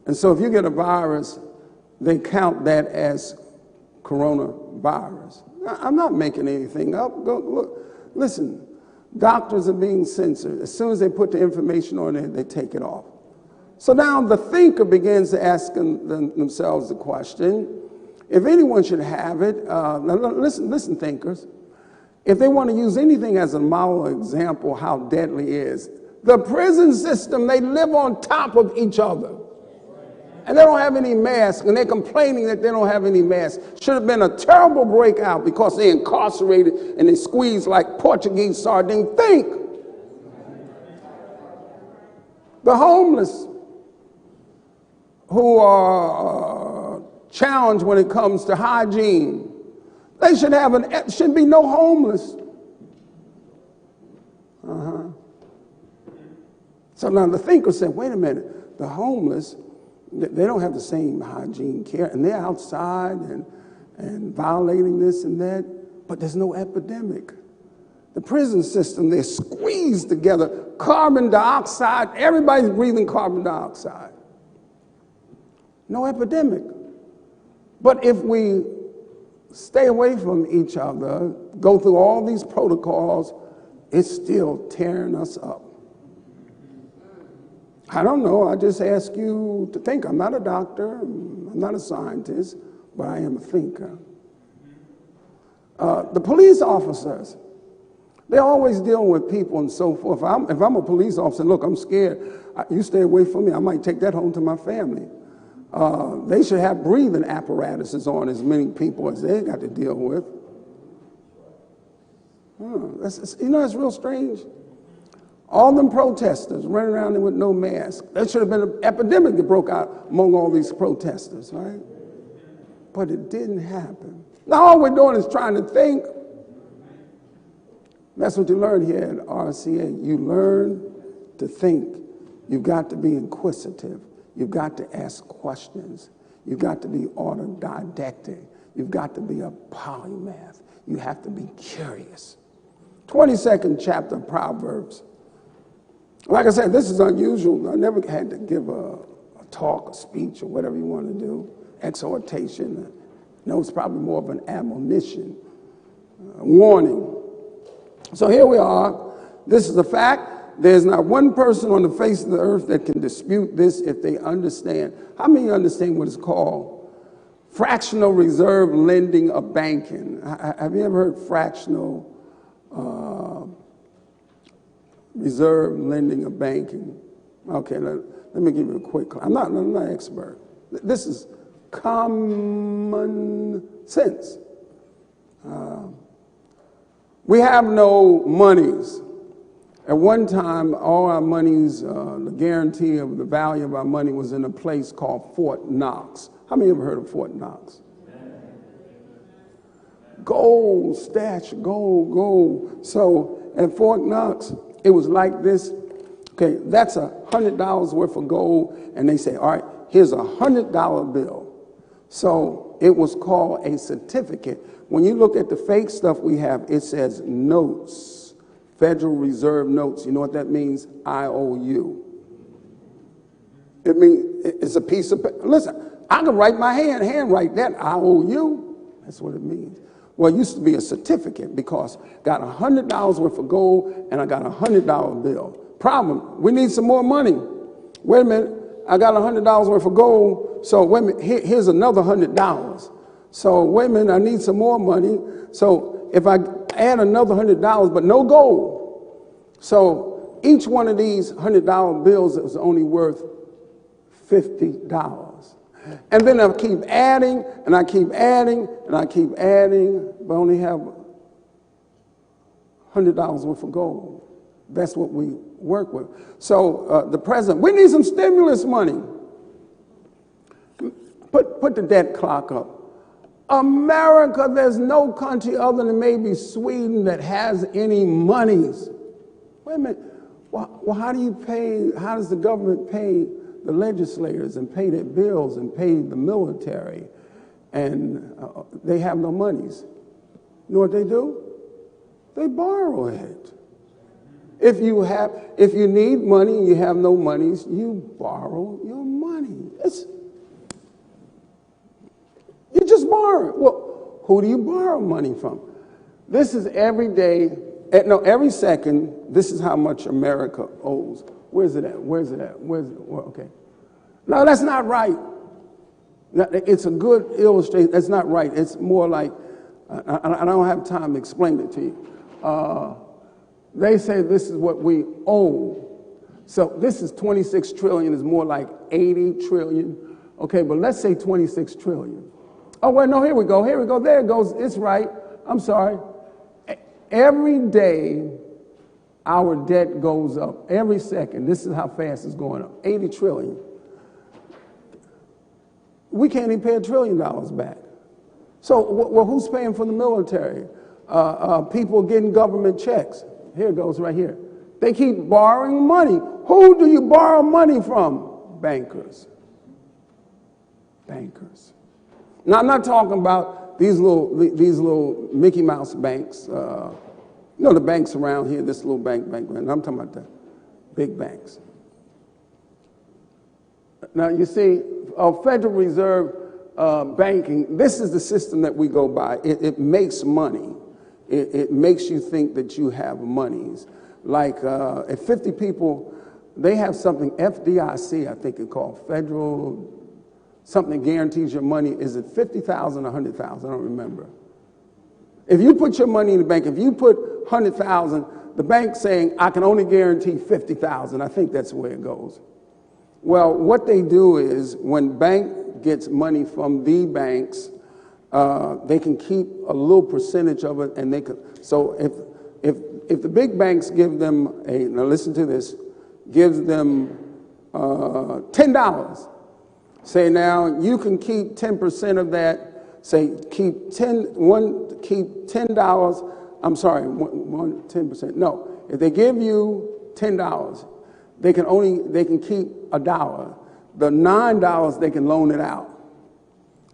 And so if you get a virus, they count that as coronavirus. I'm not making anything up. Go look. Listen, doctors are being censored. As soon as they put the information on it, they take it off. So now the thinker begins to ask themselves the question, if anyone should have it, listen, thinkers, if they want to use anything as a model example how deadly it is, the prison system, they live on top of each other. And they don't have any masks, and they're complaining that they don't have any masks. Should have been a terrible breakout because they're incarcerated and they squeeze like Portuguese sardine. Think. The homeless who are challenged when it comes to hygiene, they should be no homeless. So now the thinker said, wait a minute, the homeless, they don't have the same hygiene care, and they're outside and violating this and that, but there's no epidemic. The prison system, they're squeezed together, carbon dioxide, everybody's breathing carbon dioxide. No epidemic. But if we stay away from each other, go through all these protocols, it's still tearing us up. I don't know, I just ask you to think. I'm not a doctor, I'm not a scientist, but I am a thinker. The police officers, they're always dealing with people and so forth. If I'm a police officer, look, I'm scared, you stay away from me, I might take that home to my family. They should have breathing apparatuses on as many people as they got to deal with. It's real strange. All them protesters running around there with no mask. There should have been an epidemic that broke out among all these protesters, right? But it didn't happen. Now all we're doing is trying to think. That's what you learn here at RCA. You learn to think. You've got to be inquisitive. You've got to ask questions. You've got to be autodidactic. You've got to be a polymath. You have to be curious. 22nd chapter of Proverbs. Like I said, this is unusual. I never had to give a talk, a speech, or whatever you want to do, exhortation. No, it's probably more of an admonition, warning. So here we are. This is a fact. There's not one person on the face of the earth that can dispute this if they understand. How many understand what is called fractional reserve lending or banking? Have you ever heard fractional reserve lending or banking? Okay, let me give you a quick. I'm not an expert. This is common sense. We have no monies. At one time, all our monies, the guarantee of the value of our money was in a place called Fort Knox. How many ever heard of Fort Knox? Gold, stash, gold. So at Fort Knox, it was like this. Okay, that's $100 worth of gold. And they say, all right, here's a $100 bill. So it was called a certificate. When you look at the fake stuff we have, it says notes, Federal Reserve notes. You know what that means? IOU. It means it's a piece of paper. Listen, I can write my handwrite that IOU. That's what it means. Well, it used to be a certificate because got $100 worth of gold and I got a $100 bill. Problem, we need some more money. Wait a minute, I got $100 worth of gold, so wait a minute, here's another $100. So wait a minute, I need some more money. So if I add another $100, but no gold. So each one of these $100 bills is only worth $50. And then I keep adding, and I keep adding, and I keep adding, but I only have $100 worth of gold. That's what we work with. So the president, we need some stimulus money. Put the debt clock up. America, there's no country other than maybe Sweden that has any monies. Wait a minute. Well, how does the government pay the legislators and pay their bills and pay the military? And they have no monies. You know what they do? They borrow it. If you need money and you have no monies, you borrow your money. You just borrow it. Well, who do you borrow money from? This is every day, every second, this is how much America owes. Where's it at? Okay. No, that's not right. It's a good illustration. That's not right. It's more like, I don't have time to explain it to you. They say this is what we owe. So this is 26 trillion, is more like 80 trillion. Okay, but let's say 26 trillion. Oh, wait, no, here we go. There it goes. It's right. I'm sorry. Every day, our debt goes up. Every second. This is how fast it's going up. 80 trillion. We can't even pay $1 trillion back. So, well, who's paying for the military? People getting government checks. Here it goes right here. They keep borrowing money. Who do you borrow money from? Bankers. Now, I'm not talking about these little Mickey Mouse banks. The banks around here, this little bank. I'm talking about the big banks. Now, you see, Federal Reserve banking, this is the system that we go by. It makes money. It makes you think that you have monies. Like if 50 people, they have something, FDIC, I think it's called, Federal, something that guarantees your money. Is it 50,000 or 100,000? I don't remember. If you put your money in the bank, if you put 100,000, the bank's saying, I can only guarantee 50,000. I think that's the way it goes. Well, what they do is when bank gets money from the banks, they can keep a little percentage of it, and they can. So if the big banks give them now listen to this, gives them $10. Say now you can keep 10% of that. Say keep $10. I'm sorry, 10%. No, if they give you $10, they can keep $1. The $9 they can loan it out.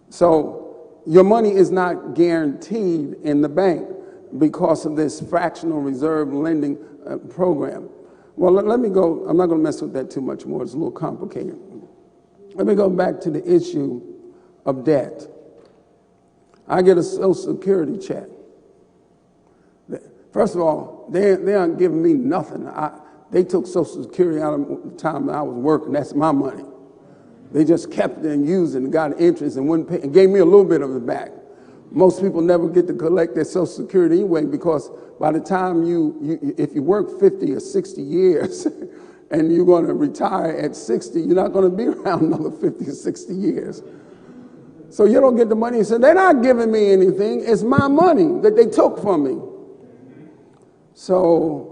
So your money is not guaranteed in the bank because of this fractional reserve lending program. Well, let me go. I'm not going to mess with that too much more. It's a little complicated. Let me go back to the issue of debt. I get a Social Security check. First of all, they aren't giving me nothing. They took Social Security out of the time I was working. That's my money. They just kept it and used it and got interest and wouldn't pay, and gave me a little bit of it back. Most people never get to collect their Social Security anyway, because by the time if you work 50 or 60 years and you're going to retire at 60, you're not going to be around another 50 or 60 years. So you don't get the money. So they're not giving me anything. It's my money that they took from me. So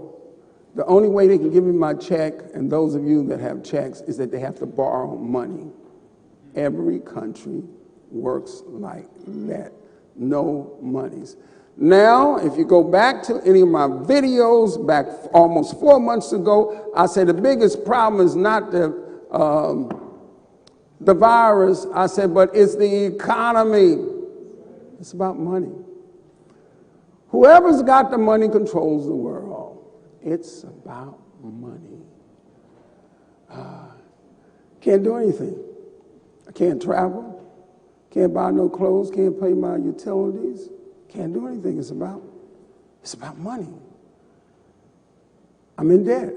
the only way they can give me my check, and those of you that have checks, is that they have to borrow money. Every country works like that. No monies. Now, if you go back to any of my videos back almost 4 months ago, I said the biggest problem is not the virus. I said, but it's the economy. It's about money. Whoever's got the money controls the world. It's about money. Can't do anything. I can't travel. Can't buy no clothes. Can't pay my utilities. Can't do anything. It's about money. I'm in debt.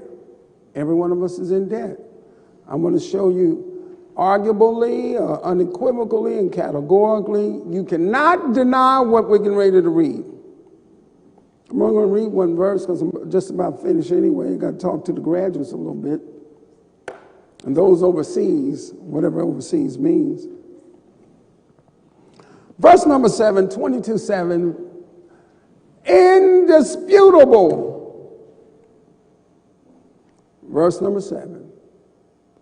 Every one of us is in debt. I'm going to show you arguably, unequivocally, and categorically, you cannot deny what we're getting ready to read. I'm only going to read one verse because I'm just about finished anyway. I got to talk to the graduates a little bit. And those overseas, whatever overseas means. Verse number 7, 22:7, indisputable. Verse number 7,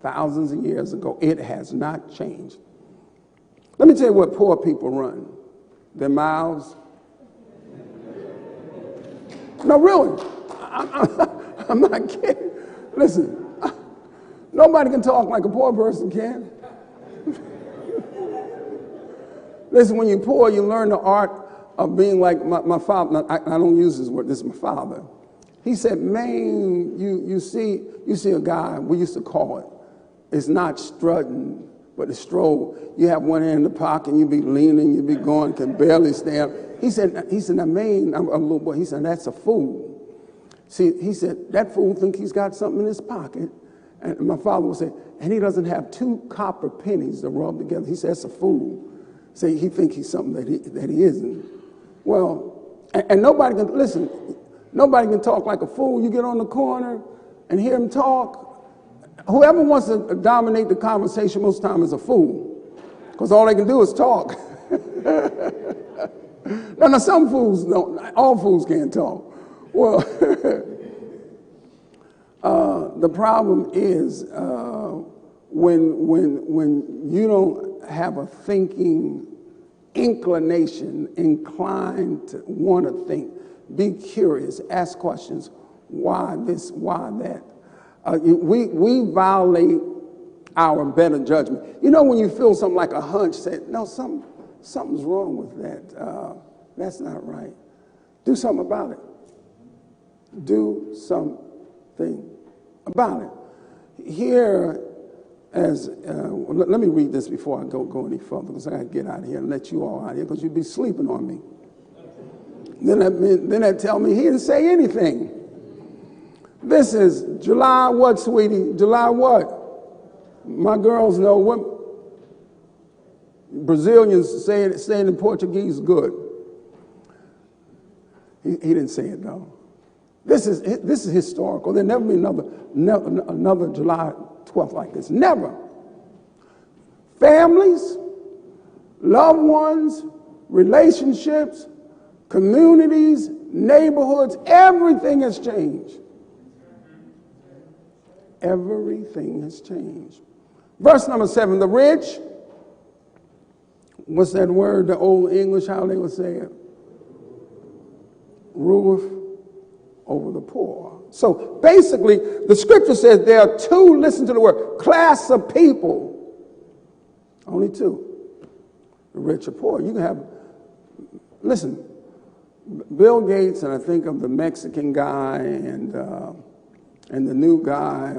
thousands of years ago, it has not changed. Let me tell you what poor people run. Their mouths. No, really. I'm not kidding. Listen, nobody can talk like a poor person can. Listen, when you're poor, you learn the art of being like my father. I don't use this word. This is my father. He said, man, you see a guy, we used to call it, it's not strutting, but it's stroll. You have one hand in the pocket, and you be leaning, you be going, can barely stand. He said, now, man, I'm a little boy. He said, that's a fool. See, he said, that fool think he's got something in his pocket. And my father would say, and he doesn't have 2 copper pennies to rub together. He said, that's a fool. Say, he think he's something that he isn't. Well, and nobody can, listen, nobody can talk like a fool. You get on the corner and hear him talk. Whoever wants to dominate the conversation most of the time is a fool, because all they can do is talk. Now, some fools don't. All fools can't talk. Well, the problem is when you don't have a thinking inclination, inclined to want to think, be curious, ask questions. Why this? Why that? We violate our better judgment. You know, when you feel something like a hunch, say, no, something's wrong with that. That's not right. Do something about it. Do something about it. Here, let me read this before I go any further, because I got to get out of here and let you all out of here, because you'd be sleeping on me. Then they tell me he didn't say anything. This is July what, sweetie? July what? My girls know what Brazilians say it in Portuguese good. He didn't say it though. This is historical. There'll never be another July 12th like this. Never. Families, loved ones, relationships, communities, neighborhoods, everything has changed. Everything has changed. Verse number 7, the rich, what's that word, the old English, how they would say it? ruleth over the poor. So basically, the scripture says there are two, listen to the word, class of people. Only two, the rich or poor. You can have, listen, Bill Gates, and I think of the Mexican guy and the new guy,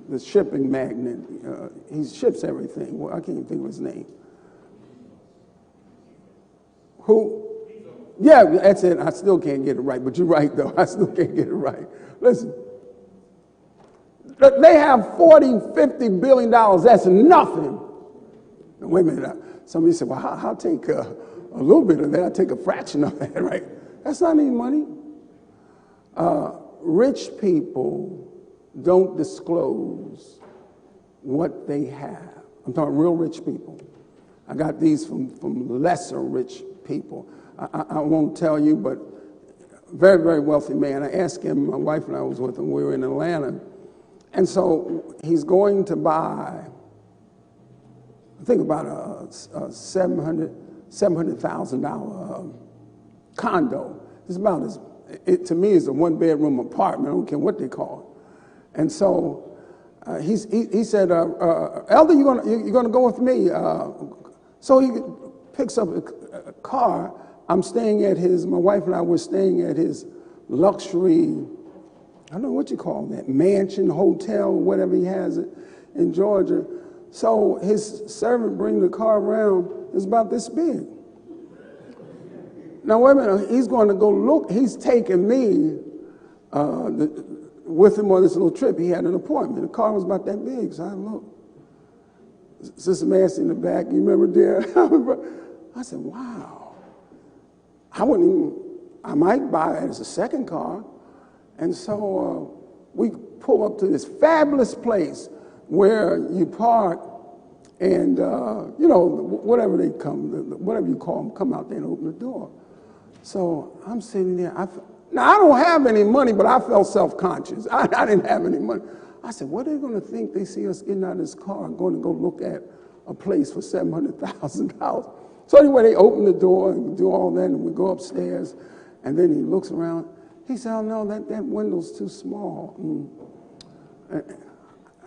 the shipping magnate. He ships everything. Well, I can't even think of his name. Who? Yeah, that's it. I still can't get it right, but you're right, though. I still can't get it right. Listen, they have $40, $50 billion. That's nothing. Now, wait a minute. Somebody said, well, I'll take a little bit of that. I'll take a fraction of that, right? That's not any money. Rich people don't disclose what they have. I'm talking real rich people. I got these from lesser rich people. I won't tell you, but very, very wealthy man. I asked him, my wife and I was with him, we were in Atlanta. And so he's going to buy, I think about a $700,000 condo. It's about as, to me, it's a one-bedroom apartment. I don't care what they call it. And so he said, Elder, you're gonna go with me. So he picks up a car. I'm staying at my wife and I were staying at his luxury, I don't know what you call that, mansion, hotel, whatever he has in Georgia. So his servant brings the car around, it's about this big. Now, wait a minute, he's going to go look, he's taking me with him on this little trip. He had an appointment. The car was about that big, so I looked. Sister Massey in the back, you remember there? I said, wow. I might buy it as a second car. And so we pull up to this fabulous place where you park and, whatever you call them, come out there and open the door. So I'm sitting there. Now, I don't have any money, but I felt self-conscious. I didn't have any money. I said, what are they going to think? They see us getting out of this car and going to go look at a place for $700,000. So anyway, they open the door and do all that, and we go upstairs, and then he looks around. He said, oh, no, that window's too small.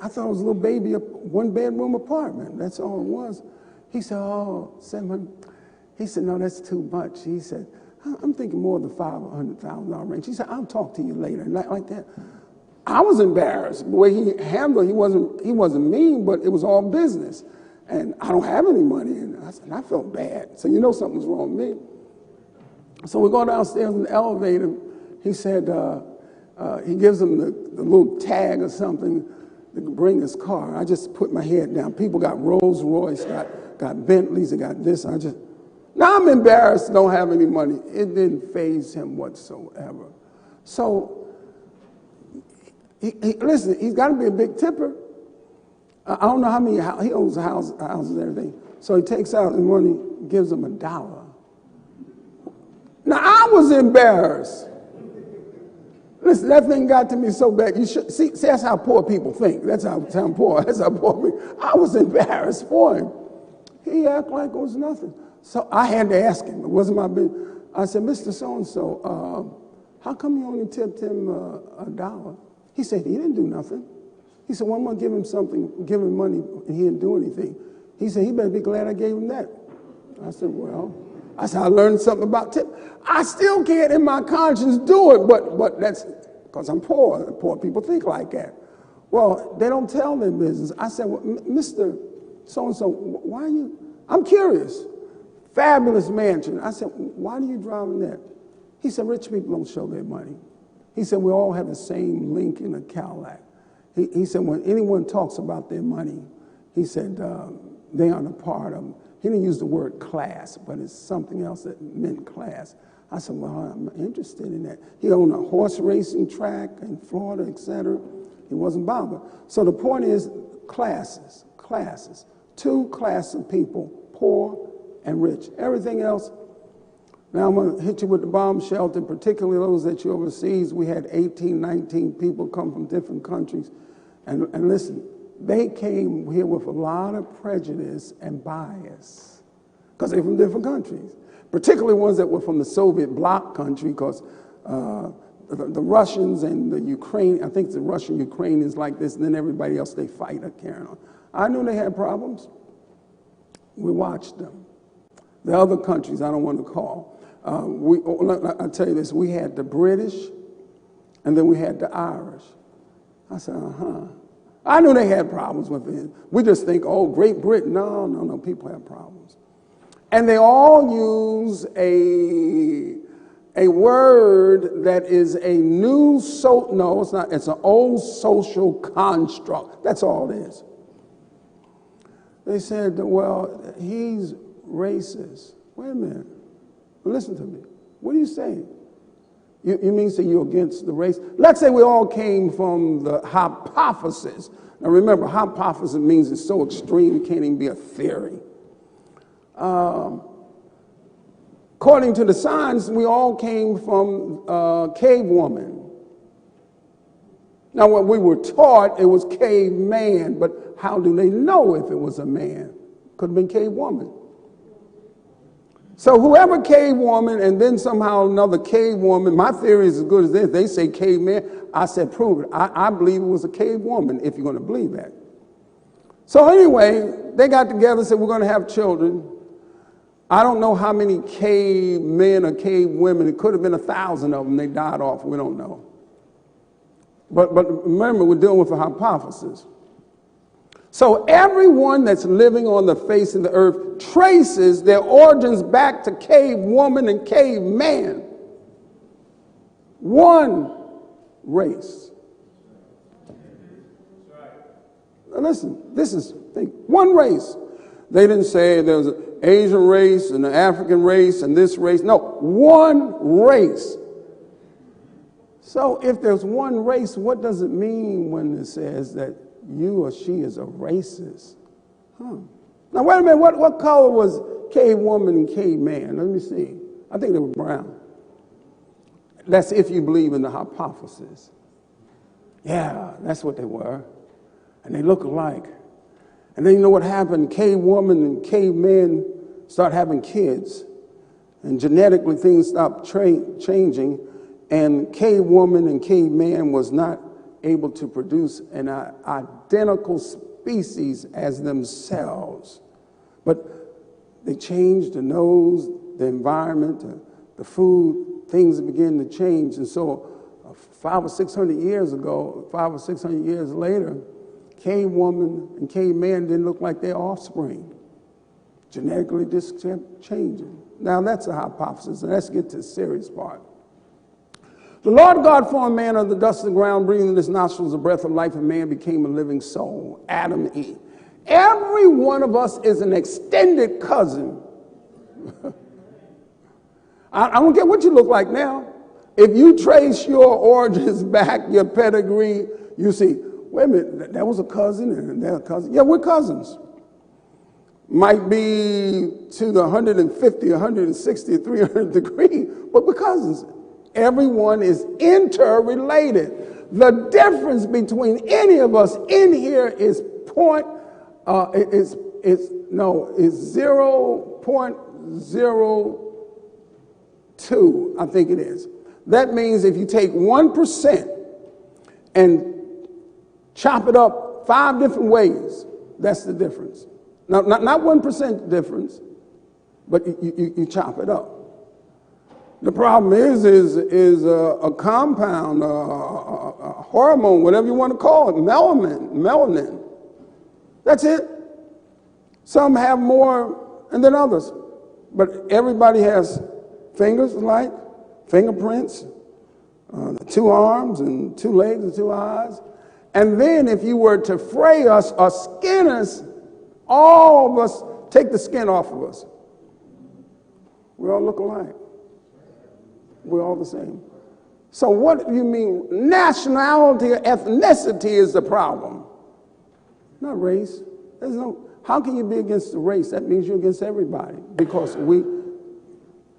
I thought it was a little baby, one-bedroom apartment. That's all it was. He said, oh, $700,000. He said, no, that's too much. He said, I'm thinking more of the $500,000 range. He said, I'll talk to you later. And like that. I was embarrassed. The way he handled it, he wasn't mean, but it was all business. And I don't have any money. And I felt bad. So you know something was wrong with me. So we go downstairs in the elevator. He said, he gives him the little tag or something to bring his car. I just put my head down. People got Rolls Royce, got Bentleys, they got this. Now I'm embarrassed, don't have any money. It didn't faze him whatsoever. So, listen, he's got to be a big tipper. I don't know how many, he owns houses and everything. So he takes out his money, gives him $1. Now I was embarrassed. Listen, that thing got to me so bad. You should see that's how poor people think. That's how poor people. I was embarrassed for him. He acted like it was nothing. So I had to ask him. It wasn't my business. I said, Mr. So-and-so, how come you only tipped him $1? He said, he didn't do nothing. He said, well, I'm going to give him something, give him money, and he didn't do anything. He said, he better be glad I gave him that. I said, well, I learned something about tip. I still can't in my conscience do it, but that's because I'm poor. Poor people think like that. Well, they don't tell their business. I said, well, Mr. So-and-so, why are you, I'm curious. Fabulous mansion. I said, why are you driving that? He said, rich people don't show their money. He said, we all have the same Lincoln or Cadillac. He said, when anyone talks about their money, he said, they aren't a part of them. He didn't use the word class, but it's something else that meant class. I said, well, I'm interested in that. He owned a horse racing track in Florida, et cetera. He wasn't bothered. So the point is classes. Two classes of people, poor and rich. Everything else. Now I'm going to hit you with the bomb shelter, particularly those that you overseas. We had 18, 19 people come from different countries. And listen, they came here with a lot of prejudice and bias because they're from different countries. particularly ones that were from the Soviet bloc country, because the Russians and the Ukraine, I think the Russian-Ukraine is like this, and then everybody else, they fight or carry on. I knew they had problems. We watched them. The other countries, I don't want to call. I'll tell you this, we had the British, and then we had the Irish. I said, I knew they had problems with it. We just think, oh, Great Britain. No, people have problems. And they all use a word that is a new, no, it's not, it's an old social construct. That's all it is. They said, well, he's racist. Wait a minute. Listen to me. What are you saying? You mean say you're against the race? Let's say we all came from the hypothesis. Now remember, hypothesis means it's so extreme it can't even be a theory. According to the science, we all came from cave woman. Now what we were taught, it was caveman, but how do they know if it was a man? Could have been cave woman. So whoever cave woman and then somehow another cave woman, my theory is as good as this. They say caveman. I said, prove it. I believe it was a cave woman, if you're going to believe that. So anyway, they got together and said, we're going to have children. I don't know how many cave men or cave women. It could have been 1,000 of them. They died off. We don't know. But remember, we're dealing with a hypothesis. So everyone that's living on the face of the earth traces their origins back to cave woman and cave man. One race. Now listen, this is one race. They didn't say there was an Asian race and an African race and this race. No, one race. So if there's one race, what does it mean when it says that you or she is a racist? Now, wait a minute. What color was cave woman and cave man? Let me see. I think they were brown. That's if you believe in the hypothesis. Yeah, that's what they were. And they look alike. And then you know what happened? Cave woman and cave man start having kids. And genetically things stopped changing. And cave woman and cave man was not able to produce an identical species as themselves. But they changed the nose, the environment, the food, things began to change. And so 500 or 600 years ago, 500 or 600 years later, cave woman and cave man didn't look like their offspring. Genetically just kept changing. Now that's a hypothesis, and let's get to the serious part. The Lord God formed man of the dust of the ground, breathing in his nostrils the breath of life, and man became a living soul. Adam and Eve. Every one of us is an extended cousin. I don't care what you look like now. If you trace your origins back, your pedigree, you see, wait a minute, that was a cousin and that a cousin. Yeah, we're cousins. Might be to the 150, 160, 300 degree, but we're cousins. Everyone is interrelated. The difference between any of us in here is 0.02, I think it is. That means if you take 1% and chop it up 5 different ways, that's the difference. Now, not 1% difference, but you chop it up. The problem is a compound, a hormone, whatever you want to call it, melanin. That's it. Some have more than others, but everybody has fingers alike, fingerprints, 2 arms and 2 legs and 2 eyes. And then if you were to fray us or skin us, all of us, take the skin off of us. We all look alike. We're all the same. So what do you mean nationality or ethnicity is the problem? Not race. There's no, how can you be against the race? That means you're against everybody, because we,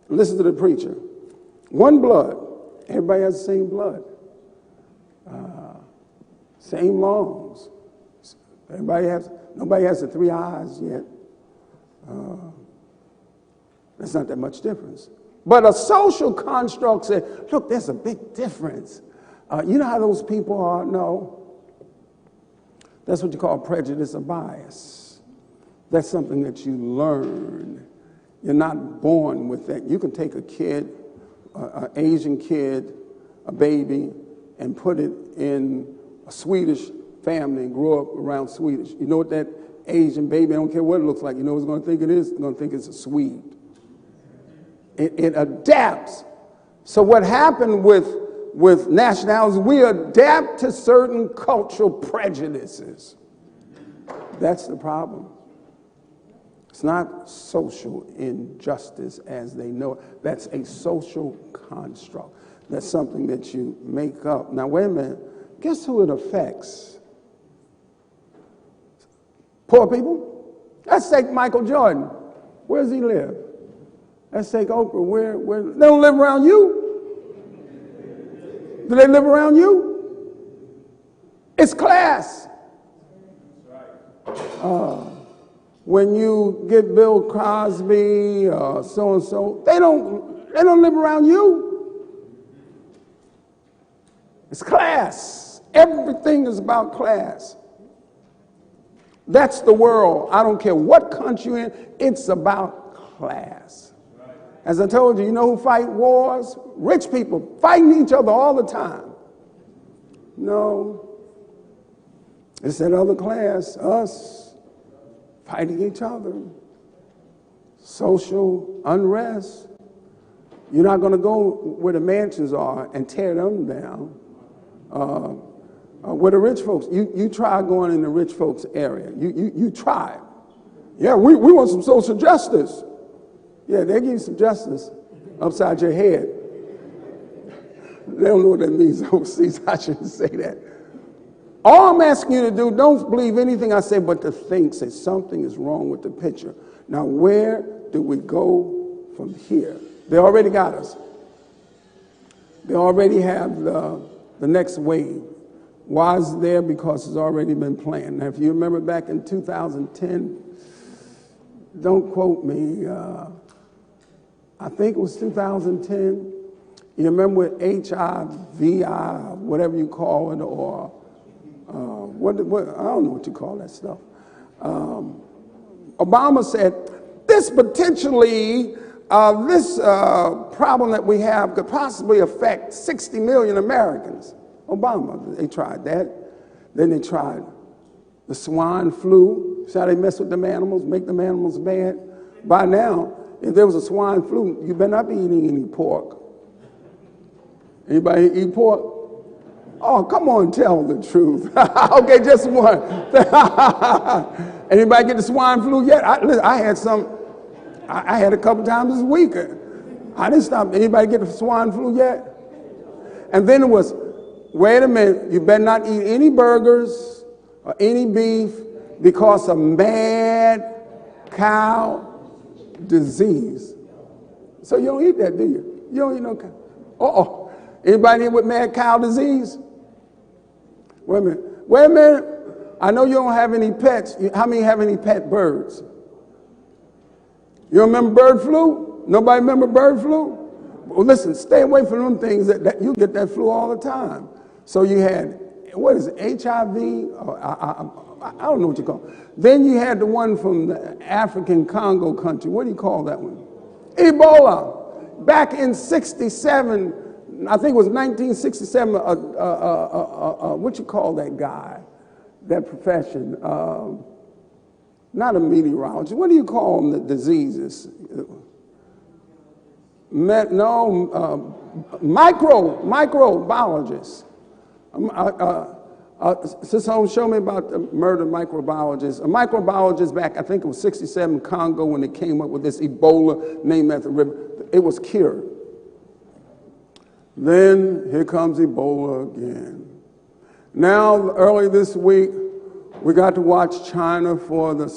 listen to the preacher, one blood. Everybody has the same blood. Same lungs. Nobody has the 3 eyes yet. There's not that much difference. But a social construct said, look, there's a big difference. You know how those people are? No. That's what you call prejudice or bias. That's something that you learn. You're not born with that. You can take a kid, an Asian kid, a baby, and put it in a Swedish family and grow up around Swedish. You know what that Asian baby, I don't care what it looks like, you know what it's going to think it is? It's going to think it's a Swede. It adapts. So what happened with nationalities, we adapt to certain cultural prejudices. That's the problem. It's not social injustice as they know it. That's a social construct. That's something that you make up. Now, wait a minute. Guess who it affects? Poor people? Let's take Michael Jordan. Where does he live? Let's take Oprah. Where? They don't live around you. Do they live around you? It's class. When you get Bill Cosby, so and so, they don't live around you. It's class. Everything is about class. That's the world. I don't care what country you're in. It's about class. As I told you, you know who fight wars? Rich people fighting each other all the time. No. It's that other class, us, fighting each other. Social unrest. You're not going to go where the mansions are and tear them down. Where the rich folks, you try going in the rich folks area. You try. Yeah, we want some social justice. Yeah, they give you some justice upside your head. They don't know what that means overseas. I shouldn't say that. All I'm asking you to do, don't believe anything I say, but to think, say something is wrong with the picture. Now, where do we go from here? They already got us. They already have the next wave. Why is it there? Because it's already been planned. Now, if you remember back in 2010, don't quote me, I think it was 2010. You remember with HIV, whatever you call it, or what I don't know what you call that stuff. Obama said, this potentially, this problem that we have could possibly affect 60 million Americans. Obama, they tried that. Then they tried the swine flu. See how they mess with them animals, make them animals bad? By now, if there was a swine flu, you better not be eating any pork. Anybody eat pork? Oh, come on, tell the truth. Okay, just one. Anybody get the swine flu yet? I had some. I had a couple times this week. I didn't stop. Anybody get the swine flu yet? And then it was, wait a minute, you better not eat any burgers or any beef because of mad cow disease. So you don't eat that, do you? You don't eat no cow. Uh-oh. Anybody here with mad cow disease? Wait a minute. Wait a minute. I know you don't have any pets. How many have any pet birds? You remember bird flu? Nobody remember bird flu? Well, listen, stay away from them things that you get that flu all the time. So you had, what is it, HIV? I don't know what you call it. Then you had the one from the African Congo country. What do you call that one? Ebola. Back in 67, I think it was 1967, what you call that guy, that profession? Not a meteorologist. What do you call them, the diseases? Microbiologist. Someone show me about the murder microbiologist. A microbiologist back, I think it was 67, Congo, when they came up with this Ebola named after the river. It was cured. Then here comes Ebola again. Now, early this week, we got to watch China for the,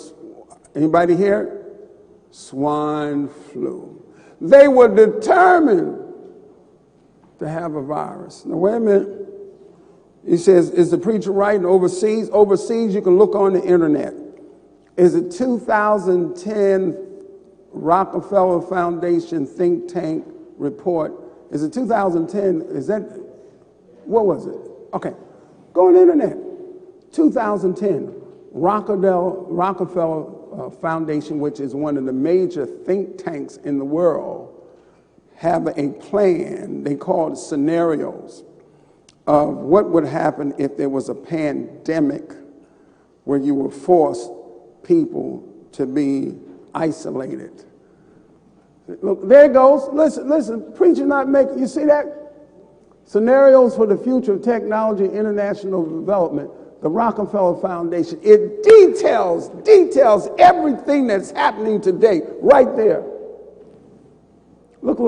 anybody here? Swine flu. They were determined to have a virus. Now, wait a minute. He says, is the preacher right? Overseas? Overseas, you can look on the internet. Is it 2010 Rockefeller Foundation think tank report. Is it 2010? Is that, what was it? Okay, go on the internet. 2010, Rockefeller Foundation, which is one of the major think tanks in the world, have a plan, they call it scenarios, of what would happen if there was a pandemic where you would force people to be isolated. Look, there it goes. Listen, preacher not making, you see that? Scenarios for the future of technology and international development, the Rockefeller Foundation. It details everything that's happening today, right there. Look.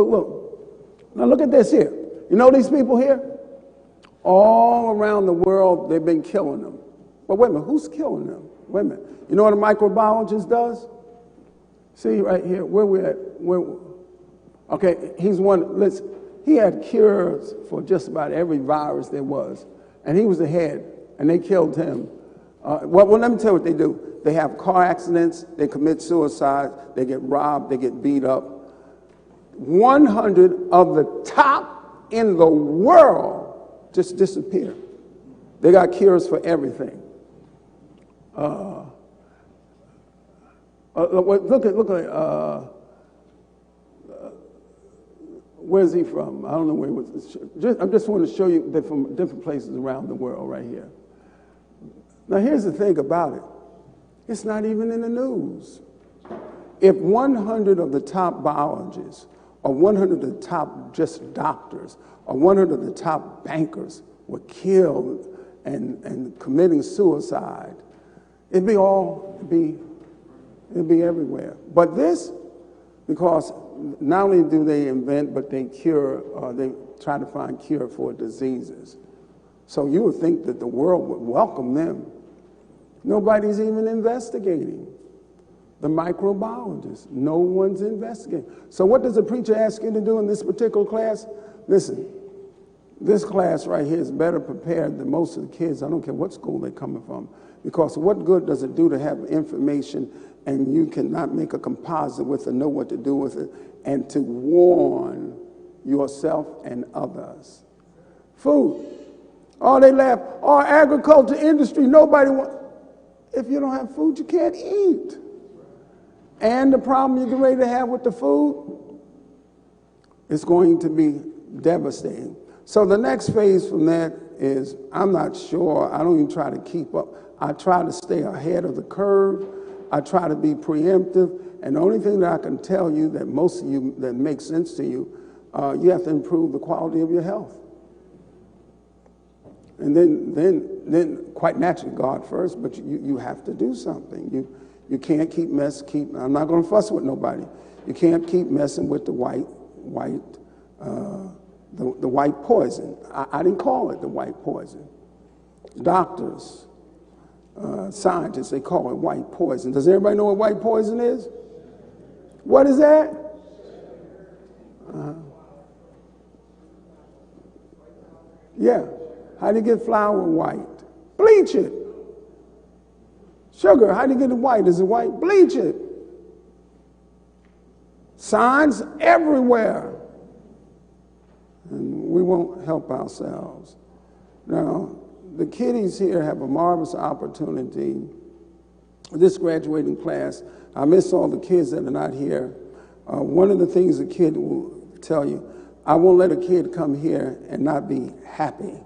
Now look at this here. You know these people here? All around the world, they've been killing them. But wait a minute, who's killing them? Wait a minute. You know what a microbiologist does? See right here, where we at? Okay, he's one, listen, he had cures for just about every virus there was. And he was the head, and they killed him. Well, let me tell you what they do. They have car accidents, they commit suicide, they get robbed, they get beat up. 100 of the top in the world just disappear. They got cures for everything. Look at where's he from? I don't know where he was. I just want to show you that from different places around the world right here. Now here's the thing about it. It's not even in the news. If 100 of the top biologists, or 100 of the top just doctors, or 100 of the top bankers were killed and committing suicide, it'd be everywhere. But this, because not only do they invent, but they cure, they try to find cure for diseases. So you would think that the world would welcome them. Nobody's even investigating. The microbiologists, no one's investigating. So what does the preacher ask you to do in this particular class? Listen, this class right here is better prepared than most of the kids. I don't care what school they're coming from. Because what good does it do to have information and you cannot make a composite with it, know what to do with it, and to warn yourself and others? Food. Oh, they laugh. Oh, agriculture industry, nobody wants. If you don't have food, you can't eat. And the problem you're getting ready to have with the food, it's going to be devastating. So the next phase from that is, I'm not sure, I don't even try to keep up. I try to stay ahead of the curve. I try to be preemptive. And the only thing that I can tell you that most of you, that makes sense to you, you have to improve the quality of your health. And then quite naturally, God first, but you have to do something. You can't keep I'm not going to fuss with nobody. You can't keep messing with the white poison. I didn't call it the white poison. Doctors, scientists, they call it white poison. Does everybody know what white poison is? What is that? Yeah. How do you get flour white? Bleach it. Sugar, how do you get it white? Is it white? Bleach it. Signs everywhere. And we won't help ourselves. Now, the kiddies here have a marvelous opportunity. This graduating class, I miss all the kids that are not here. One of the things a kid will tell you, I won't let a kid come here and not be happy.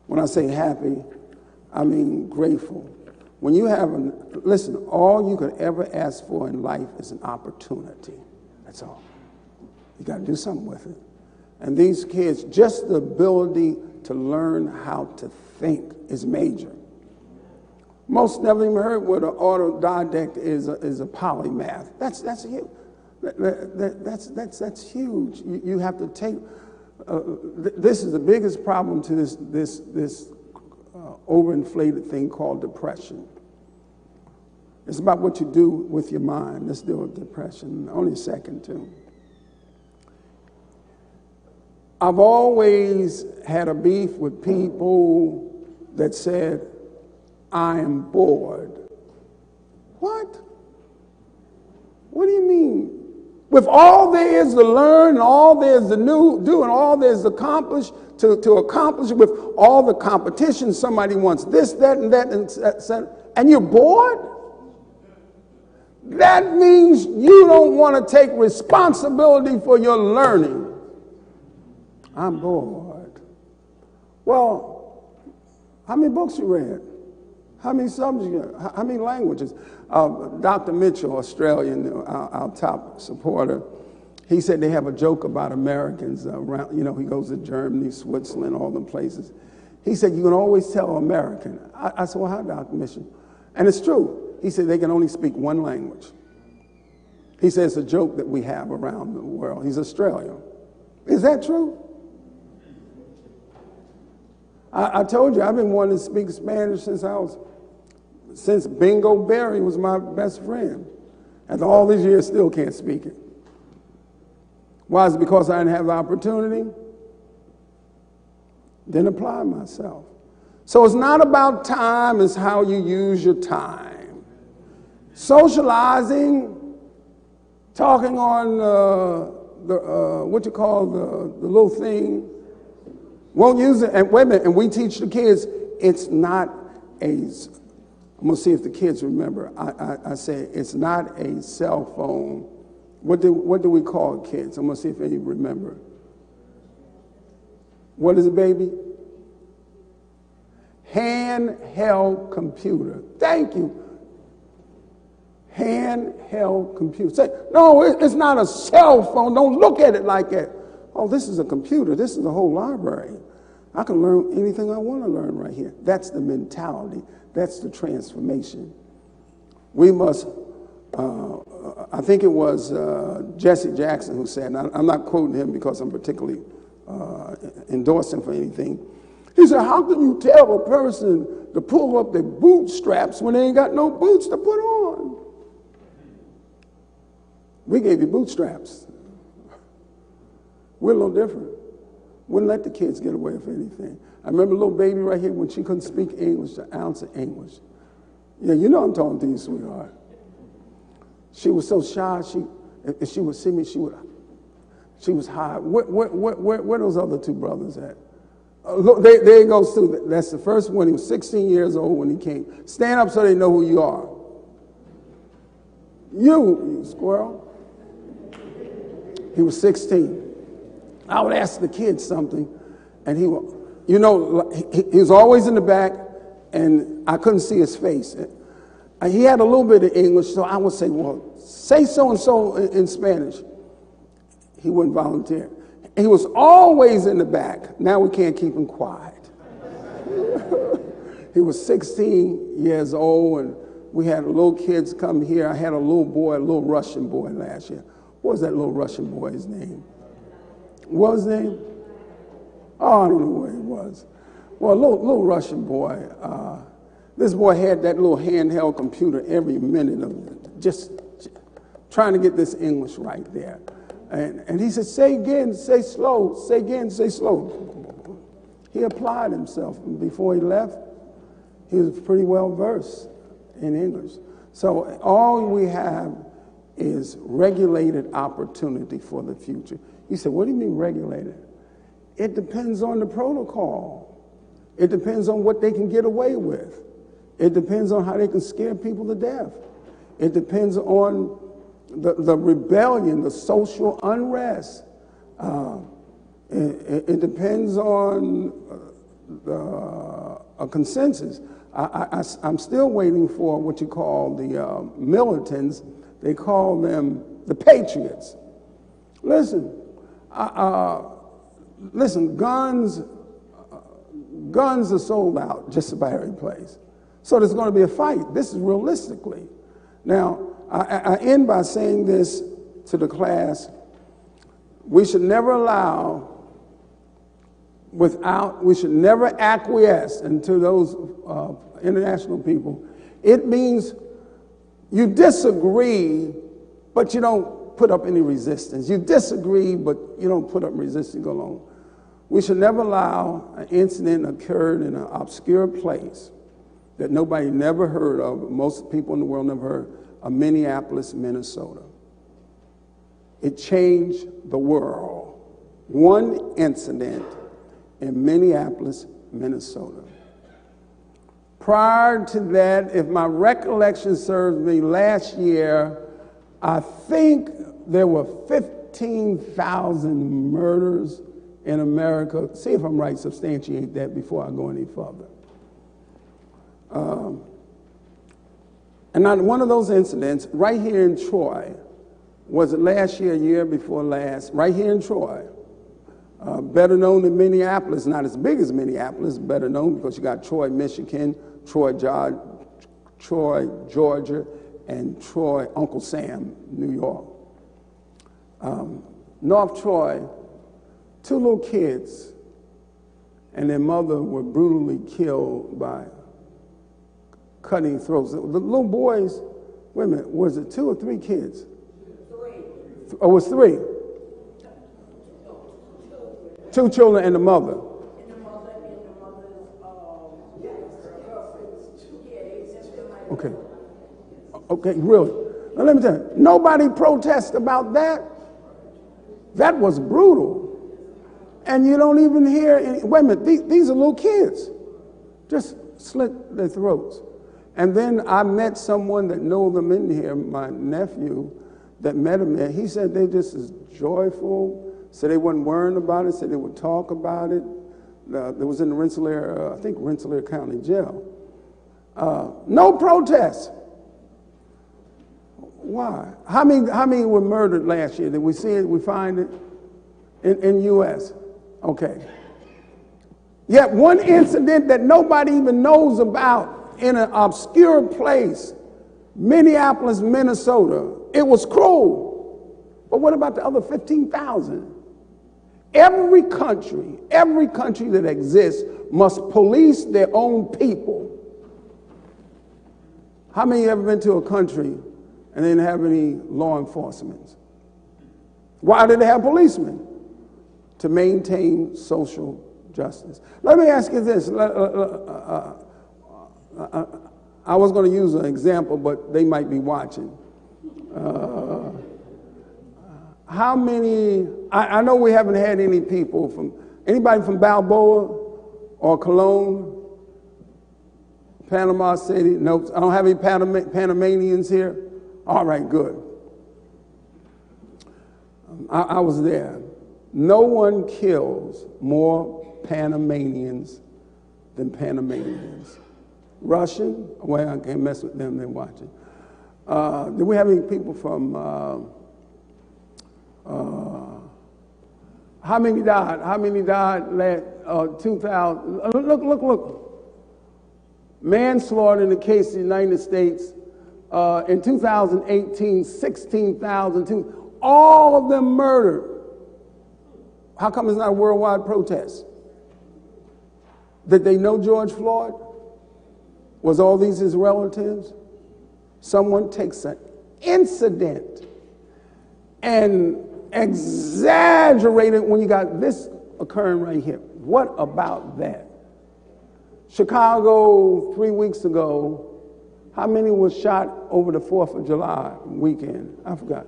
When I say happy, I mean grateful. When you have listen, all you could ever ask for in life is an opportunity. That's all. You got to do something with it. And these kids, just the ability to learn how to think is major. Most never even heard what an autodidact is a polymath. That's huge. That's huge. You have to take. This is the biggest problem to this overinflated thing called depression. It's about what you do with your mind. Let's deal with depression. Only a second, too. I've always had a beef with people that said, I am bored. What? What do you mean? With all there is to learn, and all there is to do, and all there is to accomplish, to accomplish with all the competition, somebody wants this, that, and you're bored? That means you don't want to take responsibility for your learning. I'm bored. Well, how many books you read? How many subjects? How many languages? Dr. Mitchell, Australian, our top supporter, he said they have a joke about Americans around, he goes to Germany, Switzerland, all them places. He said, you can always tell American. I said, well, how, Dr. Mitchell? And it's true. He said they can only speak one language. He says it's a joke that we have around the world. He's Australian. Is that true? I told you, I've been wanting to speak Spanish since Bingo Berry was my best friend. After all these years, still can't speak it. Why? Is it because I didn't have the opportunity? Didn't apply myself. So it's not about time, it's how you use your time. Socializing, talking on the little thing, won't use it. And wait a minute, and we teach the kids, it's not I'm going to see if the kids remember. I say it's not a cell phone. What do we call kids? I'm going to see if any remember. What is it, baby? Handheld computer. Thank you. Handheld computer. Say, no, it's not a cell phone. Don't look at it like that. Oh, this is a computer. This is a whole library. I can learn anything I want to learn right here. That's the mentality. That's the transformation. We must, I think it was Jesse Jackson who said, and I'm not quoting him because I'm particularly endorsing for anything. He said, how can you tell a person to pull up their bootstraps when they ain't got no boots to put on? We gave you bootstraps. We're a little different. Wouldn't let the kids get away with anything. I remember a little baby right here when she couldn't speak English, an ounce of English. Yeah, you know I'm talking to you, sweetheart. She was so shy, if she would see me, she was high. Where those other two brothers at? Look, there he goes too. That's the first one. He was 16 years old when he came. Stand up so they know who you are. You squirrel. He was 16. I would ask the kids something, and he was always in the back, and I couldn't see his face. He had a little bit of English, so I would say, well, say so-and-so in Spanish. He wouldn't volunteer. He was always in the back. Now we can't keep him quiet. He was 16 years old, and we had little kids come here. I had a little boy, a little Russian boy last year. What was that little Russian boy's name? What was his name? Oh, I don't know where he was. Well, a little Russian boy. This boy had that little handheld computer every minute of just trying to get this English right there. And he said, say again, say slow, say again, say slow. He applied himself. And before he left, he was pretty well versed in English. So all we have is regulated opportunity for the future. He said, what do you mean regulated? It depends on the protocol. It depends on what they can get away with. It depends on how they can scare people to death. It depends on the rebellion, the social unrest. It depends on a consensus. I'm still waiting for what you call the militants. They call them the patriots. Listen, guns are sold out just about every place. So there's going to be a fight. This is realistically. Now, I end by saying this to the class. We should never we should never acquiesce, and to those international people, it means you disagree, but you don't put up any resistance. You disagree, but you don't put up resistance, you go along. We should never allow an incident occurred in an obscure place that nobody never heard of, most people in the world never heard of, Minneapolis, Minnesota. It changed the world. One incident in Minneapolis, Minnesota. Prior to that, if my recollection serves me, last year, I think there were 15,000 murders in America. See if I'm right, substantiate that before I go any further. And on one of those incidents, right here in Troy, was it last year, year before last, right here in Troy, better known than Minneapolis, not as big as Minneapolis, better known because you got Troy, Michigan, Troy, Georgia, and Troy, Uncle Sam, New York. North Troy, two little kids and their mother were brutally killed by cutting throats. The little boys, wait a minute, was it 2 or 3 kids? 3. Oh, it was 3. 2 children and the mother. Okay. Okay, really. Now let me tell you, nobody protests about that. That was brutal. And you don't even hear any, wait a minute, these are little kids. Just slit their throats. And then I met someone that know them in here, my nephew, that met them there. He said they just as joyful, said they wasn't worrying about it, said they would talk about it. There was in the Rensselaer, I think Rensselaer County Jail. No protest. Why? How many were murdered last year? Did we see it? We find it in U.S.? Okay. Yet one incident that nobody even knows about in an obscure place, Minneapolis, Minnesota. It was cruel. But what about the other 15,000? Every country that exists must police their own people. How many have ever been to a country and they didn't have any law enforcement? Why did they have policemen? To maintain social justice. Let me ask you this. I was going to use an example, but they might be watching. How many, I know we haven't had any people anybody from Balboa or Cologne, Panama City? Nope, I don't have any Panamanians here. All right, good. I was there. No one kills more Panamanians than Panamanians. Russian, well, I can't mess with them, they're watching. Do we have any people from, how many died? How many died last 2000? Look. Manslaughter in the case of the United States, in 2018, 16,000, all of them murdered. How come it's not a worldwide protest? Did they know George Floyd? Was all these his relatives? Someone takes an incident and exaggerates it when you got this occurring right here. What about that? Chicago 3 weeks ago, how many was shot over the 4th of July weekend? I forgot.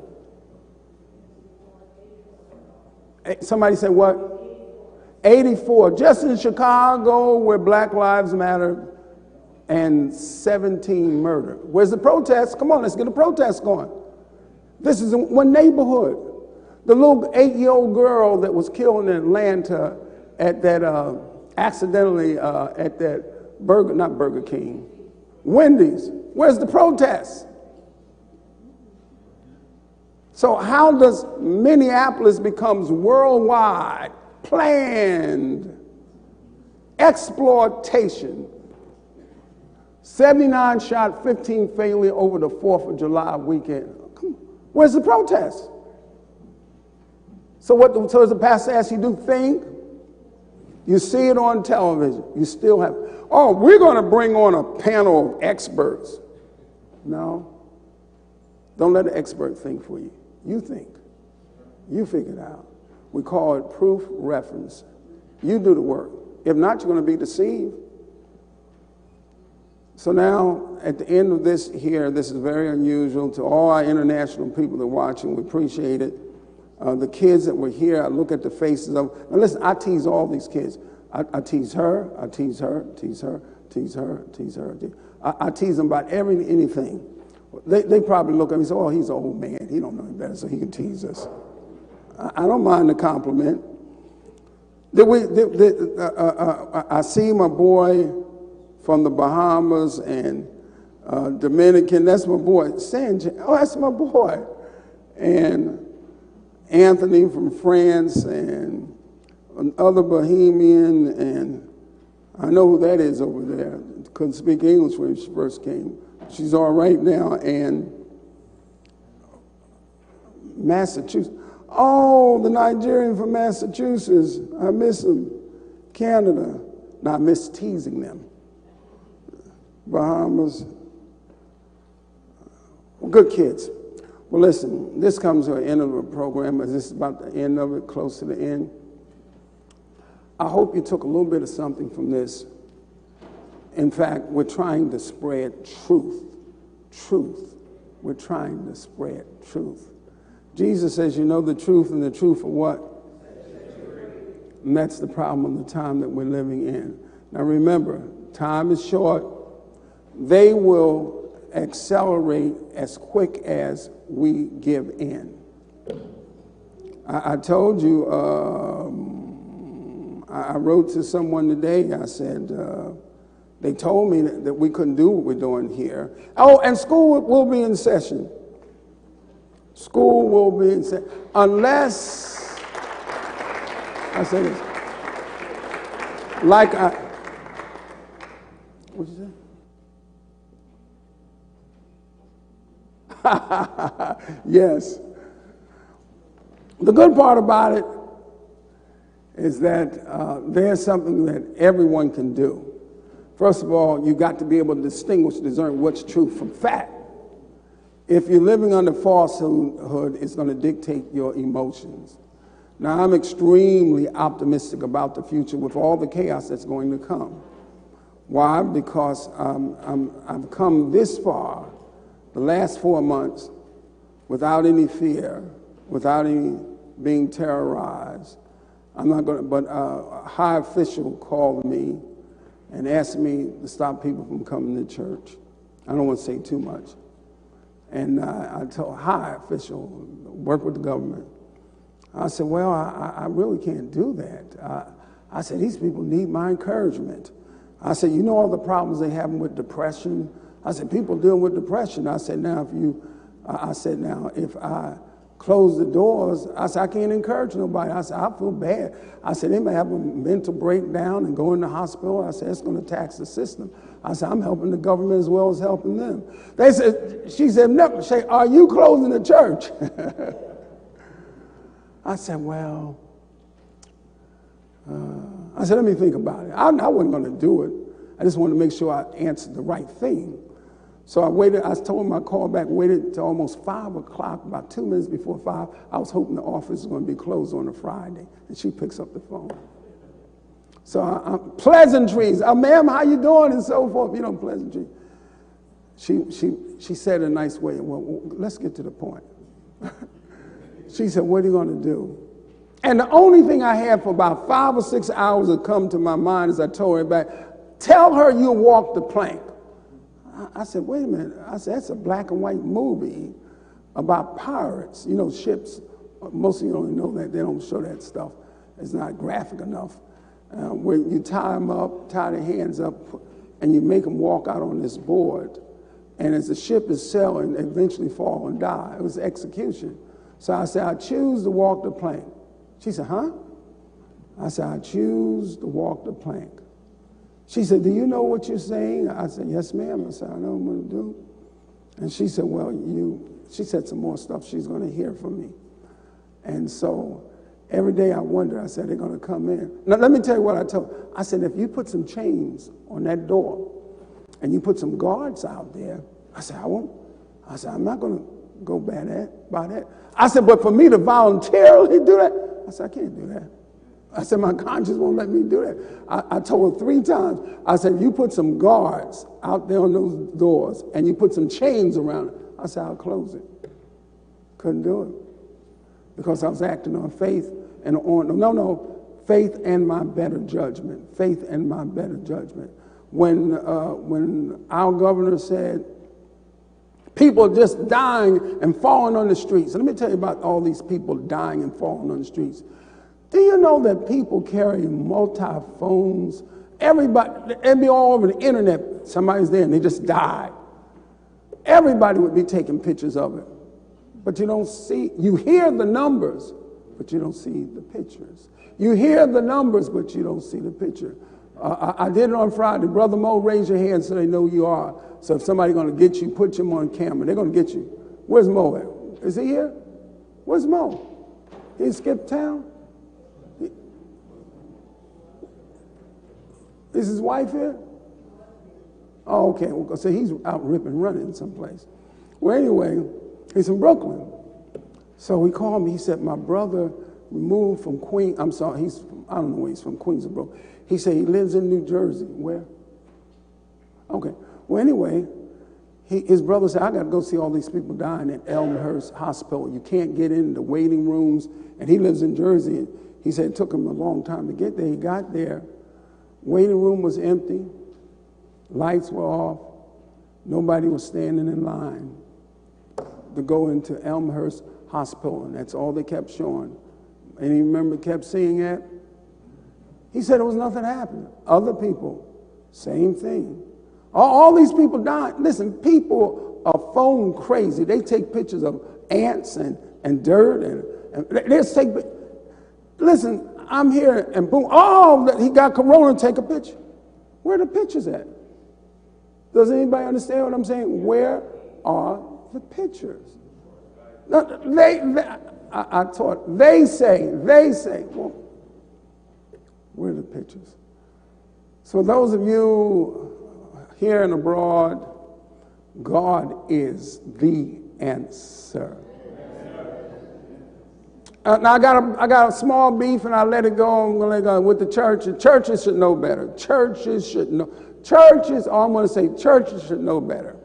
Somebody said what? 84. Just in Chicago where Black Lives Matter, and 17 murdered. Where's the protest? Come on, let's get a protest going. This is in one neighborhood. The little 8-year-old girl that was killed in Atlanta at that, accidentally at that not Burger King, Wendy's. Where's the protest? So how does Minneapolis becomes worldwide planned exploitation? 79 shot, 15 fatally over the 4th of July weekend. Come on. Where's the protest? So does the pastor ask you to think? You see it on television. You still have, oh, we're going to bring on a panel of experts. No. Don't let the expert think for you. You think. You figure it out. We call it proof reference. You do the work. If not, you're going to be deceived. So now, at the end of this here, this is very unusual to all our international people that are watching. We appreciate it. The kids that were here, I look at the faces of, now listen, I tease all these kids. I tease her, I tease her, tease her, tease her, tease her. I tease them about anything. They probably look at me and say, oh, he's an old man. He don't know any better, so he can tease us. I don't mind the compliment. I see my boy from the Bahamas and Dominican. That's my boy. Sanjay, oh, that's my boy. And Anthony from France and another Bohemian, and I know who that is over there. Couldn't speak English when she first came. She's all right now. And Massachusetts. Oh, the Nigerian from Massachusetts. I miss him. Canada. Now, I miss teasing them. Bahamas. Good kids. Well, listen, this comes to the end of the program. This is about the end of it, close to the end. I hope you took a little bit of something from this. In fact, we're trying to spread truth. Truth. We're trying to spread truth. Jesus says, you know the truth, and the truth of what? And that's the problem of the time that we're living in. Now remember, time is short. They will accelerate as quick as we give in. I told you, I wrote to someone today, I said, they told me that we couldn't do what we're doing here. Oh, and school will be in session. School will be in session. Unless, I say this, like what'd you say? Yes. The good part about it is that there's something that everyone can do. First of all, you got to be able to discern what's truth from fact. If you're living under falsehood, it's going to dictate your emotions. Now, I'm extremely optimistic about the future with all the chaos that's going to come. Why? Because I've come this far, the last 4 months, without any fear, without any being terrorized. I'm not going to, but a high official called me and asked me to stop people from coming to church. I don't want to say too much. And I told a high official, work with the government. I said, well, I really can't do that. I said, these people need my encouragement. I said, you know all the problems they have with depression? I said, people dealing with depression. I said, now, if I close the doors, I said, I can't encourage nobody. I said, I feel bad. I said, they may have a mental breakdown and go in the hospital. I said, it's going to tax the system. I said, I'm helping the government as well as helping them. She said, no, are you closing the church? I said, well, let me think about it. I wasn't going to do it. I just wanted to make sure I answered the right thing. So I waited, I told him I'd call back, waited till almost 5 o'clock, about 2 minutes before 5. I was hoping the office was going to be closed on a Friday, and she picks up the phone. So pleasantries, ma'am, how you doing, and so forth, pleasantries. She said in a nice way, well, let's get to the point. She said, what are you going to do? And the only thing I had for about 5 or 6 hours had come to my mind as I told her back, tell her you'll walk the plank. I said, wait a minute. I said, that's a black and white movie about pirates. Ships. Most of you don't know that. They don't show that stuff. It's not graphic enough. Where you tie them up, tie their hands up, and you make them walk out on this board. And as the ship is sailing, they eventually fall and die. It was execution. So I said, I choose to walk the plank. She said, huh? I said, I choose to walk the plank. She said, do you know what you're saying? I said, yes, ma'am. I said, I know what I'm going to do. And she said, well, she said some more stuff she's going to hear from me. And so every day I wonder, I said, they're going to come in. Now, let me tell you what I told her. I said, if you put some chains on that door and you put some guards out there, I said, I won't. I said, I'm not going to go by that. I said, but for me to voluntarily do that, I said, I can't do that. I said, my conscience won't let me do that. I told her 3 times. I said, you put some guards out there on those doors and you put some chains around it. I said, I'll close it. Couldn't do it. because I was acting on faith and on, faith and my better judgment. Faith and my better judgment. When our governor said, people are just dying and falling on the streets. And let me tell you about all these people dying and falling on the streets. Do you know that people carry multi-phones? Everybody, it'd be all over the internet. Somebody's there and they just died. Everybody would be taking pictures of it. But you don't see, you hear the numbers, but you don't see the pictures. You hear the numbers, but you don't see the picture. I did it on Friday. Brother Mo, raise your hand so they know who you are. So if somebody's going to get you, put him on camera. They're going to get you. Where's Mo at? Is he here? Where's Mo? He skipped town? Is his wife here? Oh, okay. Well, so he's out ripping, running someplace. Well, anyway, he's in Brooklyn. So he called me. He said, my brother moved from Queens. I'm sorry, I don't know where he's from, Queens or Brooklyn. He said he lives in New Jersey. Where? Okay. Well, anyway, his brother said, I got to go see all these people dying at Elmhurst Hospital. You can't get in the waiting rooms. And he lives in Jersey. He said it took him a long time to get there. He got there. Waiting room was empty. Lights were off. Nobody was standing in line to go into Elmhurst Hospital. And that's all they kept showing. And you remember kept seeing that? He said there was nothing happening. Other people, same thing. All these people died. Listen, people are phone crazy. They take pictures of ants and dirt and they just take. Listen, I'm here and boom, he got corona. Take a picture. Where are the pictures at? Does anybody understand what I'm saying? Where are the pictures? They say. Well, where are the pictures? So those of you here and abroad, God is the answer. Now I got a small beef and I let it go. I'm going to let it go with the church. Churches should know better. Churches, all I'm going to say, churches should know better.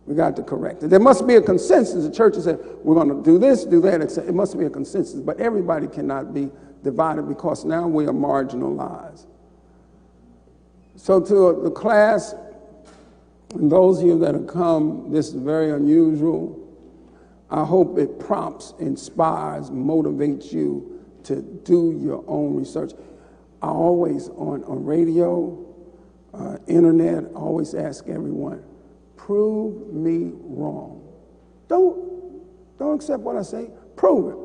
We got to correct it. There must be a consensus. The churches say, we're going to do this, do that. It must be a consensus. But everybody cannot be divided because now we are marginalized. So to the class, and those of you that have come, this is very unusual. I hope it prompts, inspires, motivates you to do your own research. I always, on radio, internet, I always ask everyone, prove me wrong. Don't accept what I say, prove it.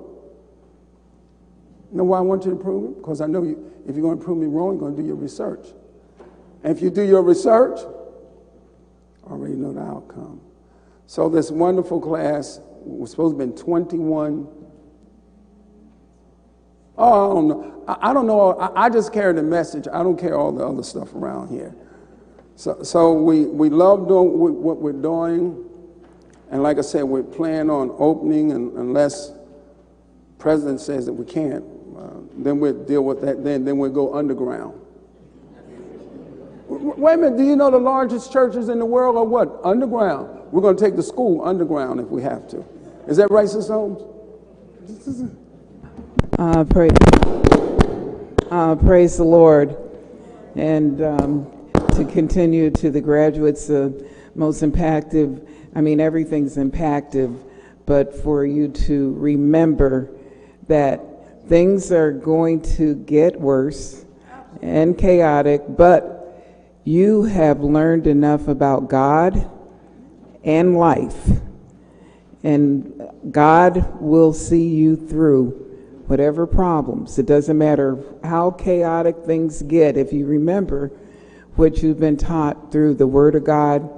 You know why I want you to prove it? Because I know if you're going to prove me wrong, you're going to do your research. And if you do your research, I already know the outcome. So this wonderful class was supposed to have been 21. Oh, I don't know. I just carry the message. I don't carry all the other stuff around here. So we love doing what we're doing. And like I said, we're planning on opening, and unless President says that we can't, then we'll deal with that then we'll go underground. Wait a minute, do you know the largest churches in the world are what? Underground. We're going to take the school underground if we have to. Is that right, Sister Holmes? Praise the Lord. And to continue to the graduates, most impactful, everything's impactful, but for you to remember that things are going to get worse and chaotic, but you have learned enough about God and life, and God will see you through whatever problems. It doesn't matter how chaotic things get. If you remember what you've been taught through the Word of God,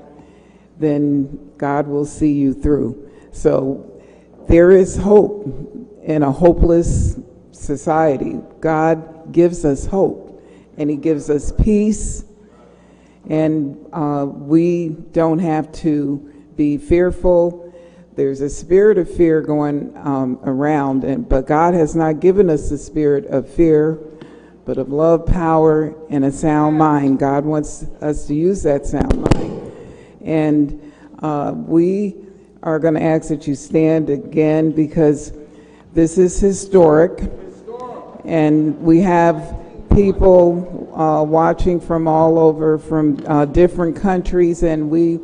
then God will see you through. So there is hope in a hopeless society. God gives us hope, and He gives us peace, and we don't have to be fearful. There's a spirit of fear going around, but God has not given us the spirit of fear, but of love, power, and a sound mind. God wants us to use that sound mind. And we are going to ask that you stand again, because This is historic. And we have people watching from all over, from different countries, and we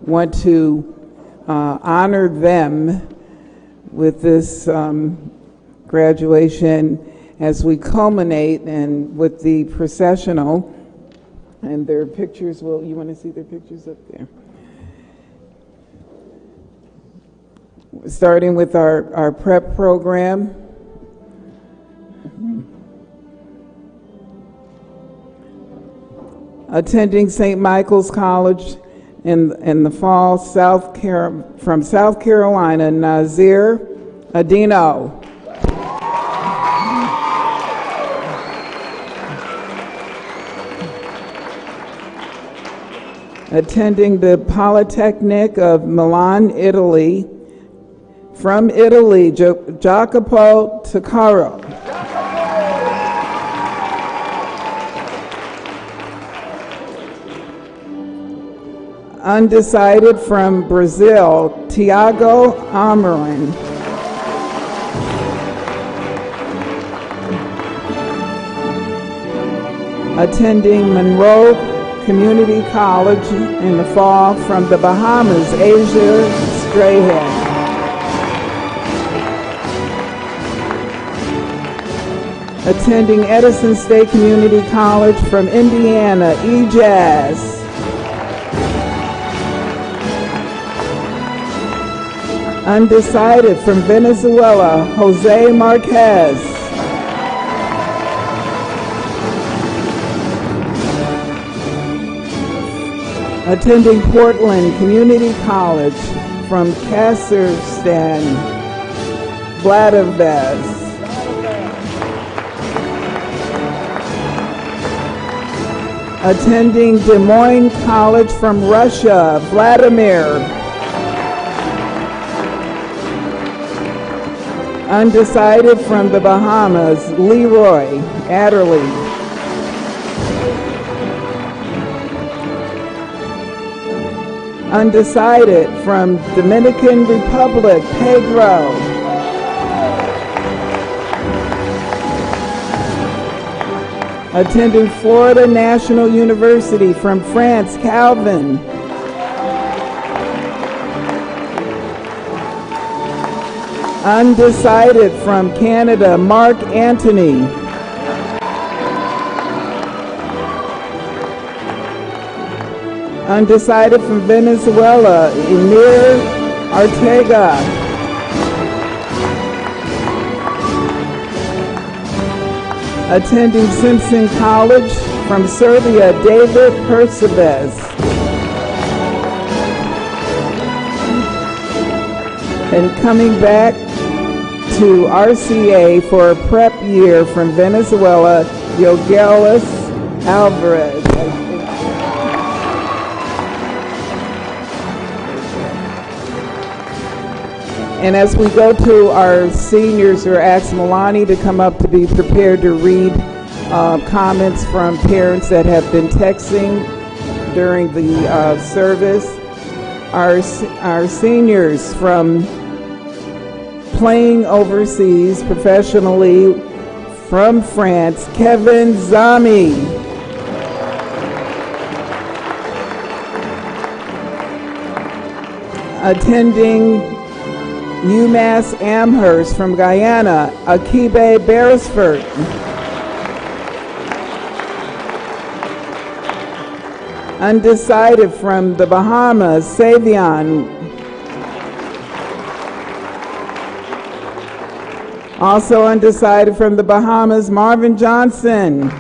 want to honor them with this graduation as we culminate and with the processional. And their pictures, you want to see their pictures up there? Starting with our prep program. Attending St. Michael's College in the fall, from South Carolina, Nazir Adino. Attending the Polytechnic of Milan, Italy, from Italy, Jacopo Taccaro. Undecided from Brazil, Tiago Amarin. Attending Monroe Community College in the fall, from the Bahamas, Asia Strahan. Attending Edison State Community College from Indiana, E-Jazz. Undecided from Venezuela, Jose Marquez. Attending Portland Community College from Kazakhstan, Vladivest. Attending Des Moines College from Russia, Vladimir. Undecided from the Bahamas, Leroy Adderley. Undecided from Dominican Republic, Pedro. Attending Florida National University from France, Calvin. Undecided from Canada, Mark Anthony. Undecided from Venezuela, Emir Arteaga. Attending Simpson College from Serbia, David Percebes. And coming back to RCA for a prep year from Venezuela, Yogelis Alvarez. And as we go to our seniors, we're asking Milani to come up to be prepared to read comments from parents that have been texting during the service. Our seniors from playing overseas professionally from France, Kevin Zami. Attending UMass Amherst from Guyana, Akibe Beresford. Undecided from the Bahamas, Savion. Also undecided from the Bahamas, Marvin Johnson.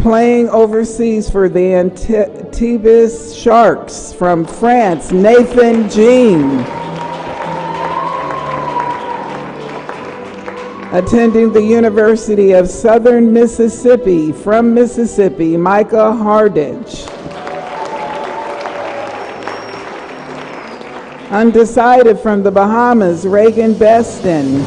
Playing overseas for the Antibes Sharks from France, Nathan Jean. Attending the University of Southern Mississippi from Mississippi, Micah Hardage. Undecided from the Bahamas, Reagan Beston.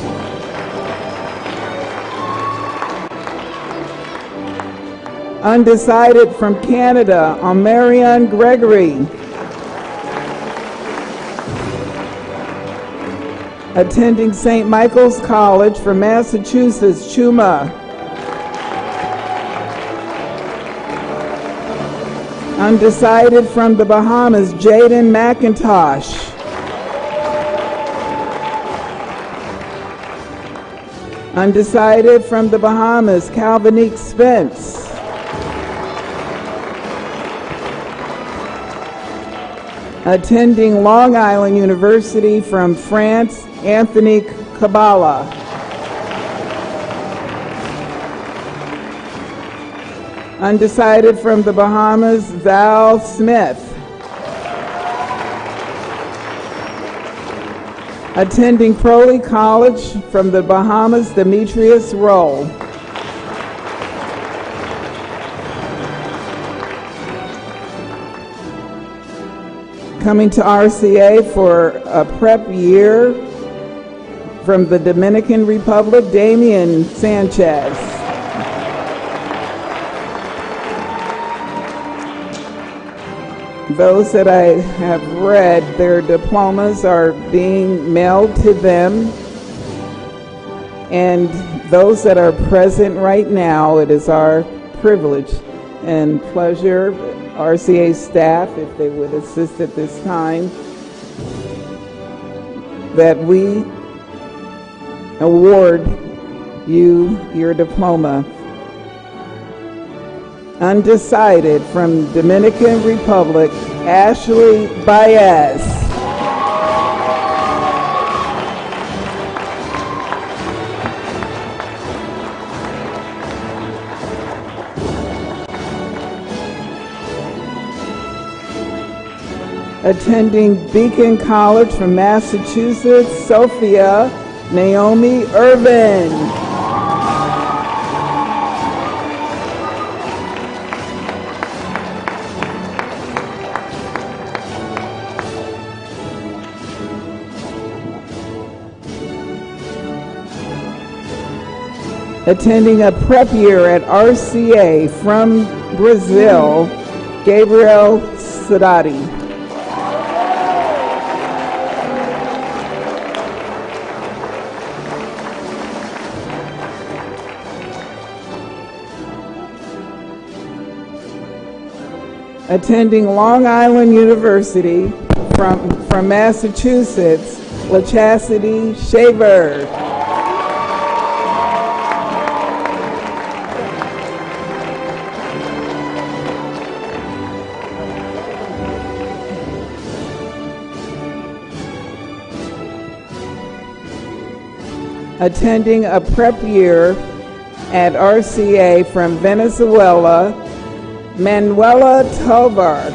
Undecided from Canada, Marianne Gregory. Attending St. Michael's College from Massachusetts, Chuma. Undecided from the Bahamas, Jaden McIntosh. Undecided from the Bahamas, Calvinique Spence. Attending Long Island University from France, Anthony Kabala. Undecided from the Bahamas, Val Smith. Attending Crowley College from the Bahamas, Demetrius Roll. Coming to RCA for a prep year from the Dominican Republic, Damian Sanchez. Those that I have read, their diplomas are being mailed to them. And those that are present right now, it is our privilege and pleasure, RCA staff, if they would assist at this time, that we award you your diploma. Undecided from Dominican Republic, Ashley Baez. Attending Beacon College from Massachusetts, Sophia Naomi Irvin. Attending a prep year at RCA from Brazil, Gabriel Sadati. Attending Long Island University from Massachusetts, LaChastity Shaver. Attending a prep year at RCA from Venezuela, Manuela Tovar.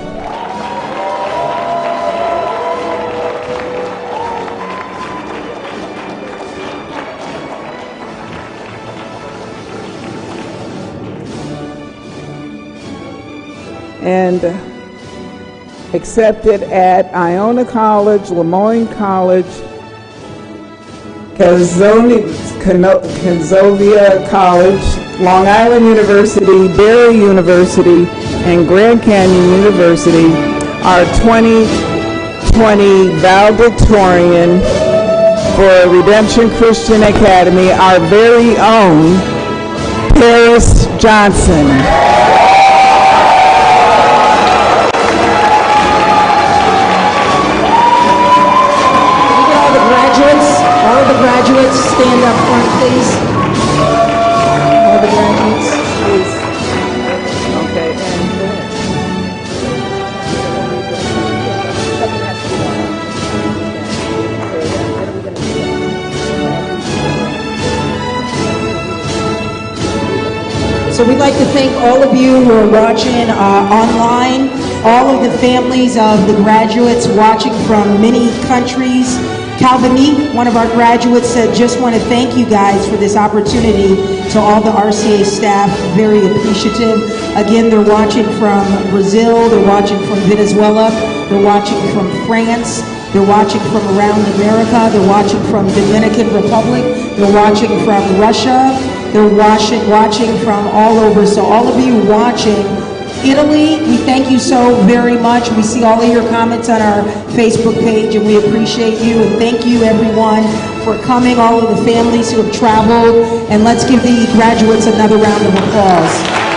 And accepted at Iona College, Lemoyne College, Kenzovia College, Long Island University, Barry University, and Grand Canyon University, our 2020 valedictorian for Redemption Christian Academy, our very own Paris Johnson. All the graduates, stand up front, please. All the graduates, please. Okay, and go ahead. So we'd like to thank all of you who are watching online, all of the families of the graduates watching from many countries. Calvinique, one of our graduates, said, just want to thank you guys for this opportunity. To all the RCA staff, very appreciative. Again, they're watching from Brazil, they're watching from Venezuela, they're watching from France, they're watching from around America, they're watching from Dominican Republic, they're watching from Russia, they're watching from all over. So all of you watching, Italy, we thank you so very much. We see all of your comments on our Facebook page, and we appreciate you. And thank you, everyone, for coming, all of the families who have traveled. And let's give the graduates another round of applause.